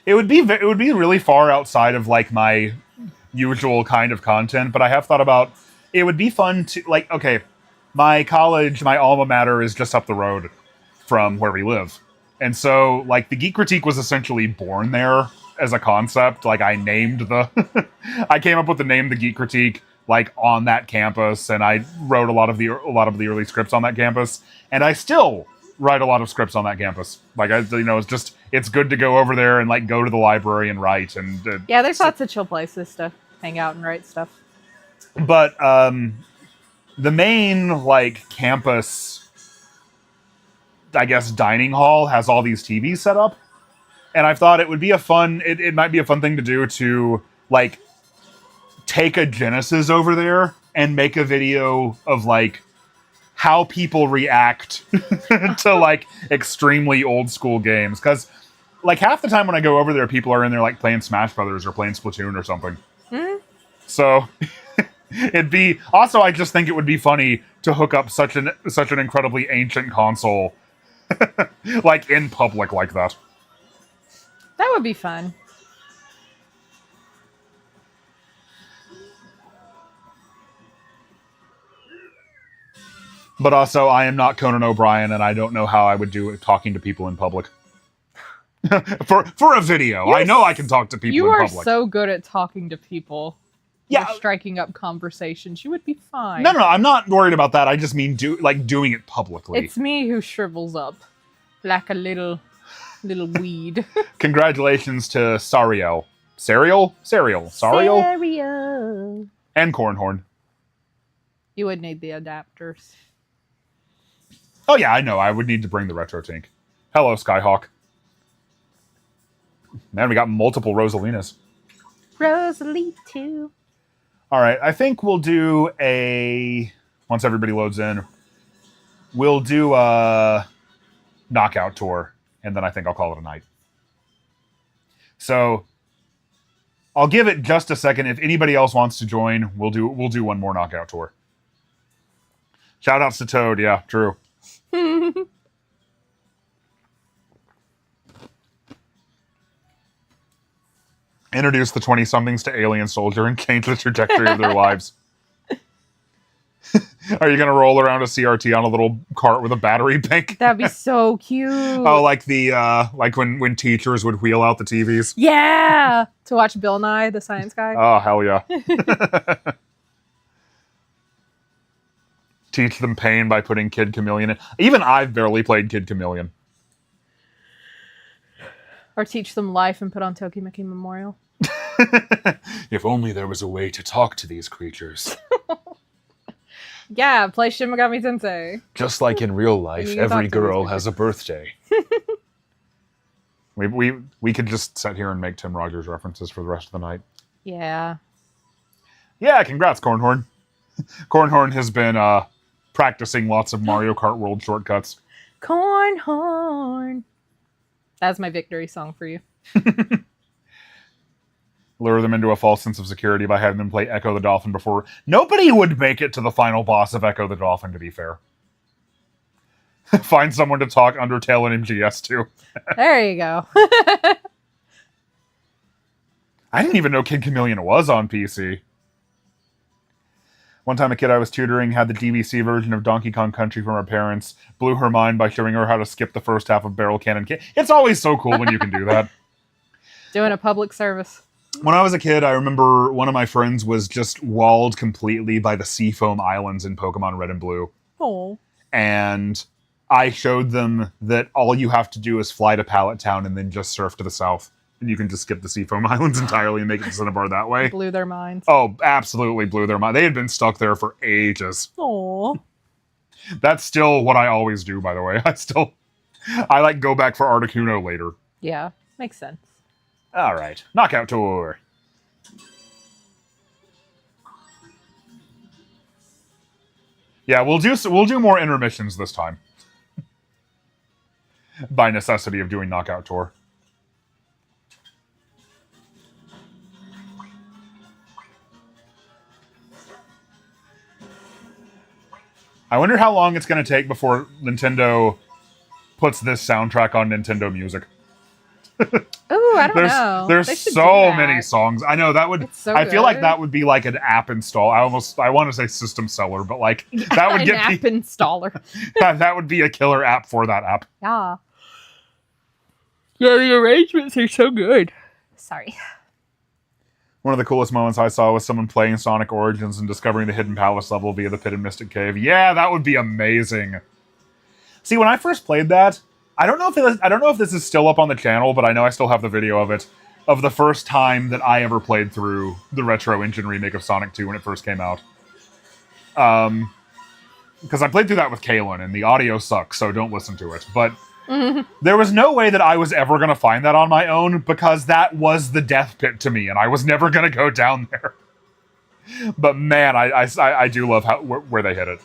S1: It would be really far outside of like my usual kind of content, but I have thought about it would be fun to like, okay, my college, my alma mater is just up the road from where we live. And so like the Geek Critique was essentially born there as a concept. Like I named I came up with the name The Geek Critique like on that campus, and I wrote a lot of the early scripts on that campus, and I still write a lot of scripts on that campus. Like it's good to go over there and like go to the library and write. And
S3: yeah, there's lots of chill places to hang out and write stuff.
S1: But the main like campus, I guess, dining hall has all these TVs set up, and I've thought it would be it might be a fun thing to do to like take a Genesis over there and make a video of like how people react to like extremely old school games. Because like half the time when I go over there, people are in there like playing Smash Brothers or playing Splatoon or something. Mm-hmm. So it'd be also, I just think it would be funny to hook up such an incredibly ancient console like in public like that.
S3: That would be fun.
S1: But also, I am not Conan O'Brien, and I don't know how I would do it talking to people in public. for a video. I know I can talk to people in public.
S3: You are so good at talking to people.
S1: Yeah.
S3: You're striking up conversations. You would be fine.
S1: No, I'm not worried about that. I just mean doing it publicly.
S3: It's me who shrivels up like a little weed.
S1: Congratulations to Sariel. Sariel? And Cornhorn.
S3: You would need the adapters.
S1: Oh yeah, I know. I would need to bring the retro tank. Hello, Skyhawk. Man, we got multiple Rosalinas.
S3: Rosalie too.
S1: All right, I think we'll do once everybody loads in, we'll do a knockout tour, and then I think I'll call it a night. So I'll give it just a second. If anybody else wants to join, we'll do one more knockout tour. Shout outs to Toad, yeah, true. Introduce the 20-somethings to Alien Soldier and change the trajectory of their lives. Are you going to roll around a CRT on a little cart with a battery bank?
S3: That'd be so cute.
S1: Oh, like like when teachers would wheel out the TVs?
S3: Yeah! To watch Bill Nye, the science guy.
S1: Oh, hell yeah. Teach them pain by putting Kid Chameleon in. Even I've barely played Kid Chameleon.
S3: Or teach them life and put on Tokimeki Memorial.
S1: If only there was a way to talk to these creatures.
S3: Yeah, play Shin Megami Tensei.
S1: Just like in real life, every girl has a birthday. We could just sit here and make Tim Rogers references for the rest of the night.
S3: Yeah.
S1: Yeah, congrats, Cornhorn. Cornhorn has been practicing lots of Mario Kart World shortcuts.
S3: Cornhorn. That's my victory song for you.
S1: Lure them into a false sense of security by having them play Echo the Dolphin before. Nobody would make it to the final boss of Echo the Dolphin, to be fair. Find someone to talk Undertale and MGS to.
S3: There you go.
S1: I didn't even know Kid Chameleon was on PC. One time a kid I was tutoring had the DVC version of Donkey Kong Country from her parents, blew her mind by showing her how to skip the first half of Barrel Cannon. It's always so cool when you can do that.
S3: Doing a public service.
S1: When I was a kid, I remember one of my friends was just walled completely by the Seafoam Islands in Pokemon Red and Blue.
S3: Oh.
S1: And I showed them that all you have to do is fly to Pallet Town and then just surf to the south. And you can just skip the Seafoam Islands entirely and make it to Cinnabar that way.
S3: Blew their minds.
S1: Oh, absolutely blew their mind. They had been stuck there for ages.
S3: Aww.
S1: That's still what I always do, by the way. I like go back for Articuno later.
S3: Yeah, makes sense.
S1: All right, Knockout Tour. Yeah, we'll do more intermissions this time. By necessity of doing Knockout Tour. I wonder how long it's going to take before Nintendo puts this soundtrack on Nintendo Music.
S3: Ooh, I don't know.
S1: There's so many songs. I know that would.
S3: So
S1: I feel like that would be like an app install. I want to say system seller, but like that would
S3: an app installer.
S1: that would be a killer app for that app.
S3: Yeah. Yeah, the arrangements are so good. Sorry.
S1: One of the coolest moments I saw was someone playing Sonic Origins and discovering the Hidden Palace level via the Pit and Mystic Cave. Yeah, that would be amazing. See, when I first played that, I don't know if this is still up on the channel, but I know I still have the video of it, of the first time that I ever played through the Retro Engine remake of Sonic 2 when it first came out. Because I played through that with Kaylin, and the audio sucks, so don't listen to it. But there was no way that I was ever going to find that on my own, because that was the death pit to me, and I was never going to go down there. But man, I do love where they hit it.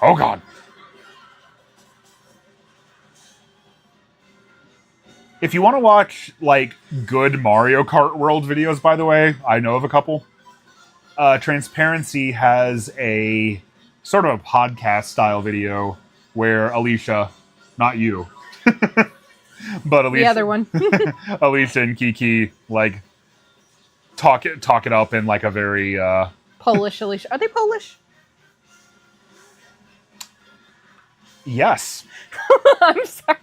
S1: Oh god. If you want to watch, like, good Mario Kart World videos, by the way, I know of a couple. Transparency has a sort of a podcast-style video where Alicia, not you, but Alicia,
S3: the other one,
S1: Alicia and Kiki, like, talk it up in, like, a very...
S3: Polish Alicia. Are they Polish?
S1: Yes.
S3: I'm sorry.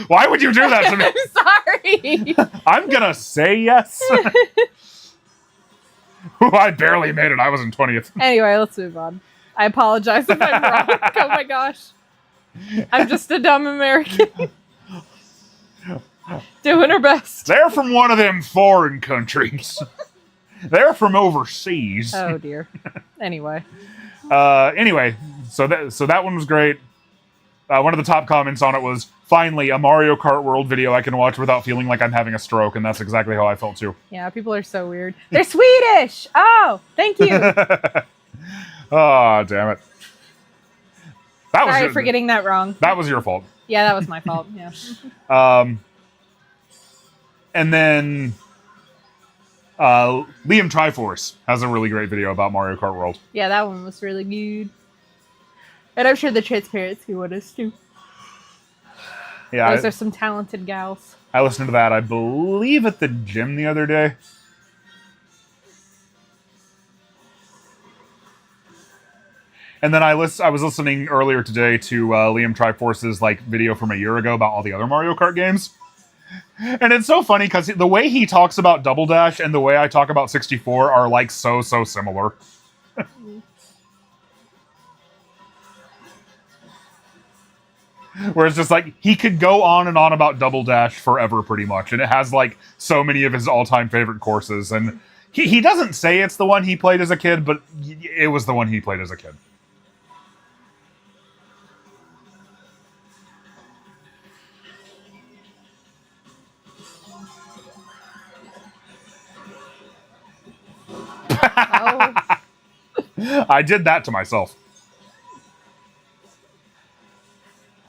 S1: Why would you do that to me?
S3: I'm sorry.
S1: I'm gonna say yes. I barely made it. I was in 20th.
S3: Anyway, let's move on. I apologize if I'm wrong. Oh my gosh. I'm just a dumb American. Doing her best.
S1: They're from one of them foreign countries. They're from overseas.
S3: Oh dear. Anyway.
S1: Anyway, so that one was great. One of the top comments on it was, finally, a Mario Kart World video I can watch without feeling like I'm having a stroke, and that's exactly how I felt too.
S3: Yeah, people are so weird. They're Swedish! Oh, thank you!
S1: Oh, damn it.
S3: Sorry for getting that wrong.
S1: That was your fault.
S3: Yeah, that was my fault, yeah.
S1: And then... Liam Triforce has a really great video about Mario Kart World.
S3: Yeah, that one was really good. And I'm sure the Transparency one is too.
S1: Yeah,
S3: those are some talented gals.
S1: I listened to that, I believe, at the gym the other day. And then I was listening earlier today to Liam Triforce's like video from a year ago about all the other Mario Kart games. And it's so funny because the way he talks about Double Dash and the way I talk about 64 are like so similar. Where it's just like, he could go on and on about Double Dash forever pretty much. And it has like so many of his all-time favorite courses. And he doesn't say it's the one he played as a kid, but it was the one he played as a kid.
S3: Oh.
S1: I did that to myself.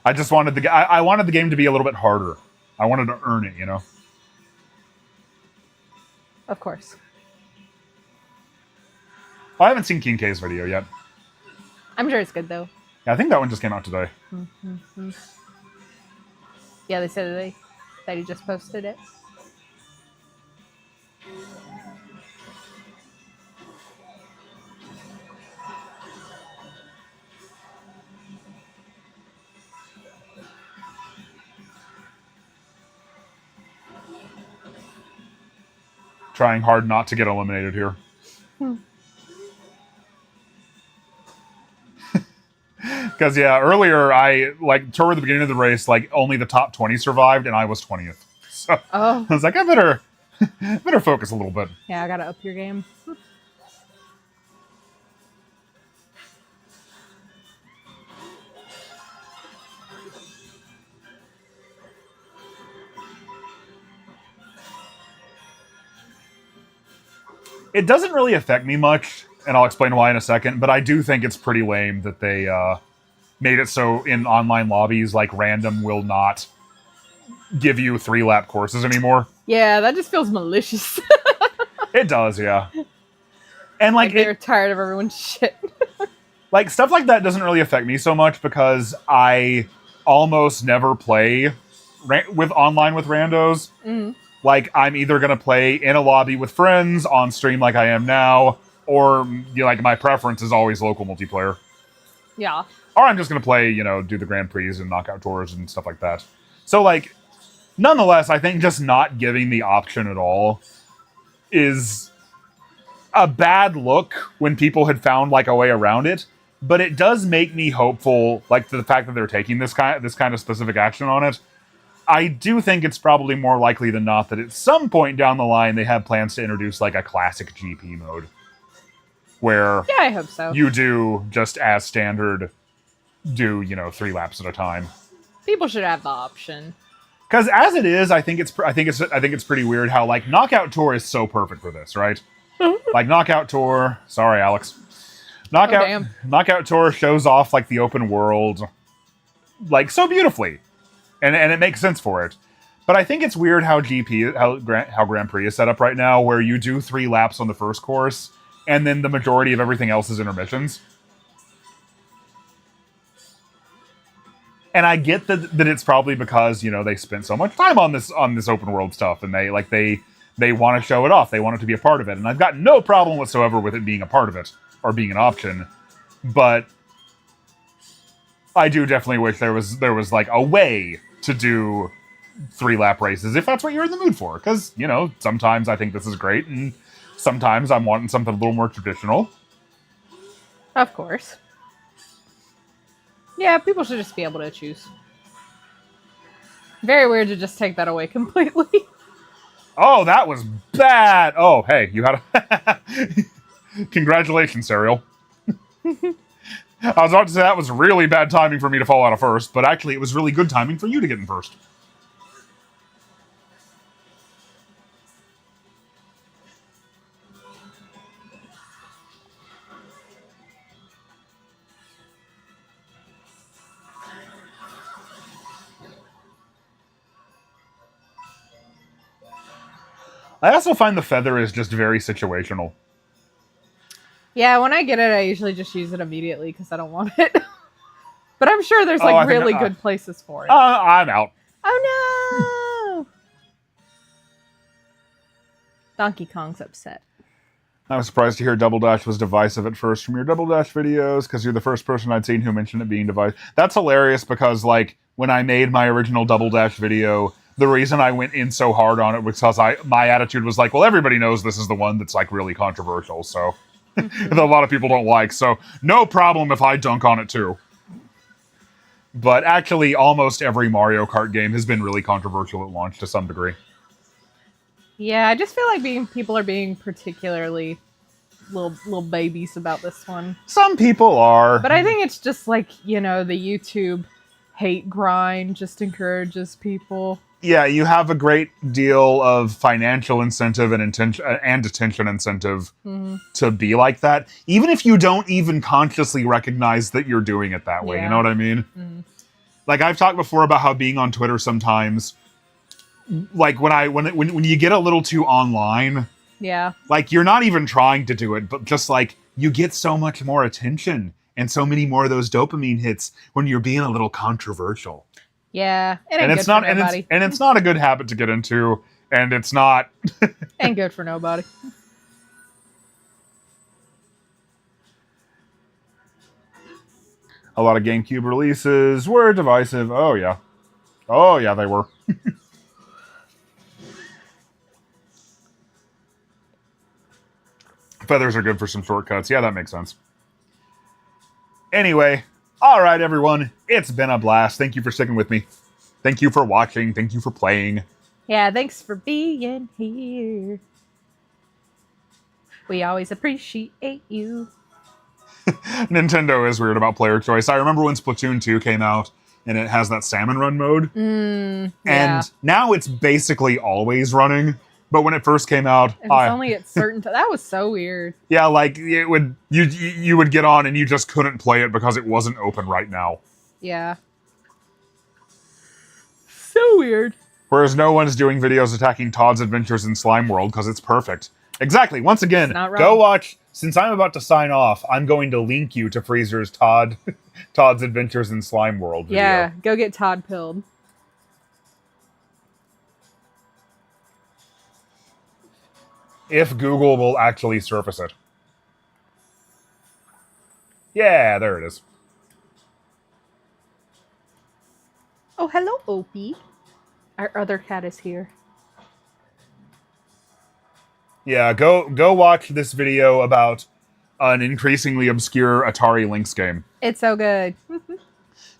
S1: I just wanted I wanted the game to be a little bit harder. I wanted to earn it, you know?
S3: Of course.
S1: I haven't seen King K's video yet.
S3: I'm sure it's good, though.
S1: Yeah, I think that one just came out today.
S3: Mm-hmm. Yeah, they said that he just posted it.
S1: Trying hard not to get eliminated here. Because, yeah, earlier, toward the beginning of the race, only the top 20 survived, and I was 20th. So I was like, I better focus a little bit.
S3: Yeah, I gotta up your game.
S1: It doesn't really affect me much, and I'll explain why in a second, but I do think it's pretty lame that they made it so in online lobbies, random will not give you 3-lap courses anymore.
S3: Yeah, that just feels malicious.
S1: It does, yeah. And
S3: they're tired of everyone's shit.
S1: Stuff like that doesn't really affect me so much because I almost never play with randos.
S3: Mm.
S1: I'm either going to play in a lobby with friends on stream like I am now, or my preference is always local multiplayer.
S3: Yeah.
S1: Or I'm just going to play, do the Grand Prix and knockout tours and stuff like that. So, nonetheless, I think just not giving the option at all is a bad look when people had found, a way around it. But it does make me hopeful, to the fact that they're taking this kind of specific action on it. I do think it's probably more likely than not that at some point down the line they have plans to introduce a classic GP mode. Where
S3: I hope so.
S1: You do just as standard 3 laps at a time.
S3: People should have the option.
S1: Because as it is, I think it's pretty weird how Knockout Tour is so perfect for this, right? Knockout Tour, sorry Alex. Knockout Tour shows off the open world so beautifully. And it makes sense for it. But I think it's weird how Grand Prix is set up right now, where you do 3 laps on the first course, and then the majority of everything else is intermissions. And I get that it's probably because, they spent so much time on this open world stuff, and they want to show it off. They want it to be a part of it. And I've got no problem whatsoever with it being a part of it, or being an option. But I do definitely wish there was a way to do 3-lap races, if that's what you're in the mood for. Because, sometimes I think this is great, and sometimes I'm wanting something a little more traditional.
S3: Of course. Yeah, people should just be able to choose. Very weird to just take that away completely.
S1: Oh, that was bad! Oh, hey, you had a... Congratulations, Ariel. I was about to say that was really bad timing for me to fall out of first, but actually it was really good timing for you to get in first. I also find the feather is just very situational.
S3: Yeah, when I get it, I usually just use it immediately because I don't want it. But I'm sure there's really good places for it.
S1: I'm out.
S3: Oh no! Donkey Kong's upset.
S1: I was surprised to hear Double Dash was divisive at first from your Double Dash videos, because you're the first person I'd seen who mentioned it being divisive. That's hilarious because, when I made my original Double Dash video, the reason I went in so hard on it was because my attitude was well, everybody knows this is the one that's, really controversial, so... that a lot of people don't like, so no problem if I dunk on it too. But actually, almost every Mario Kart game has been really controversial at launch to some degree.
S3: Yeah, I just feel like people are being particularly little babies about this one.
S1: Some people are.
S3: But I think it's just the YouTube hate grind just encourages people.
S1: Yeah, you have a great deal of financial incentive and attention incentive to be like that, even if you don't even consciously recognize that you're doing it that way. Yeah. You know what I mean? Mm-hmm. I've talked before about how being on Twitter sometimes, when you get a little too online,
S3: yeah,
S1: you're not even trying to do it, but just you get so much more attention and so many more of those dopamine hits when you're being a little controversial.
S3: Yeah, it's not
S1: a good habit to get into, and it's not
S3: ain't good for nobody.
S1: A lot of GameCube releases were divisive. Oh yeah, they were. feathers are good for some shortcuts. Yeah, that makes sense. Anyway, all right, everyone. It's been a blast. Thank you for sticking with me. Thank you for watching. Thank you for playing.
S3: Yeah, thanks for being here. We always appreciate you.
S1: Nintendo is weird about player choice. I remember when Splatoon 2 came out, and it has that salmon run mode.
S3: Yeah.
S1: And now it's basically always running. But when it first came out,
S3: it was only at certain times. That was so weird.
S1: Yeah, like it would you would get on and you just couldn't play it because it wasn't open right now.
S3: Yeah. So weird.
S1: Whereas no one's doing videos attacking Todd's Adventures in Slime World because it's perfect. Exactly. Once again, go watch. Since I'm about to sign off, I'm going to link you to Freezer's Todd's Adventures in Slime World video.
S3: Yeah, go get Todd pilled.
S1: If Google will actually surface it. Yeah, there it is.
S3: Oh, hello, Opie. Our other cat is here.
S1: Yeah, go watch this video about an increasingly obscure Atari Lynx game.
S3: It's so good.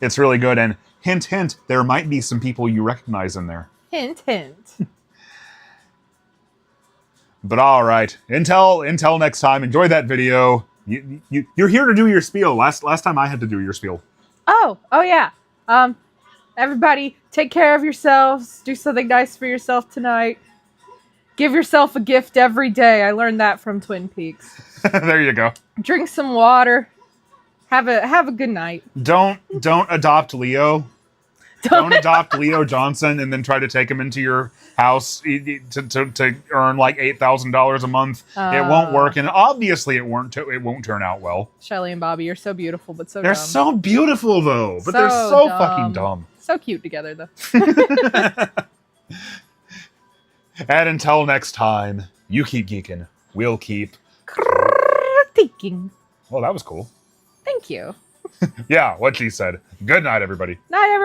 S1: It's really good, and hint, hint, there might be some people you recognize in there.
S3: Hint, hint.
S1: But all right, until next time, enjoy that video. You're here to do your spiel. Last time I had to do your spiel.
S3: Oh yeah. Everybody, take care of yourselves. Do something nice for yourself tonight. Give yourself a gift every day. I learned that from Twin Peaks.
S1: There you go.
S3: Drink some water. Have a good night.
S1: Don't adopt Leo. Don't adopt Leo Johnson and then try to take him into your house to earn like $8,000 a month. It won't work, and obviously it won't turn out well.
S3: Shelly and Bobby, you're so beautiful, but so
S1: they're
S3: dumb.
S1: so beautiful though, but they're so fucking dumb.
S3: So cute together though.
S1: And until next time, you keep geeking. We'll keep
S3: geeking.
S1: Well, that was cool.
S3: Thank you.
S1: Yeah, what she said. Good night, everybody.
S3: Night, everyone.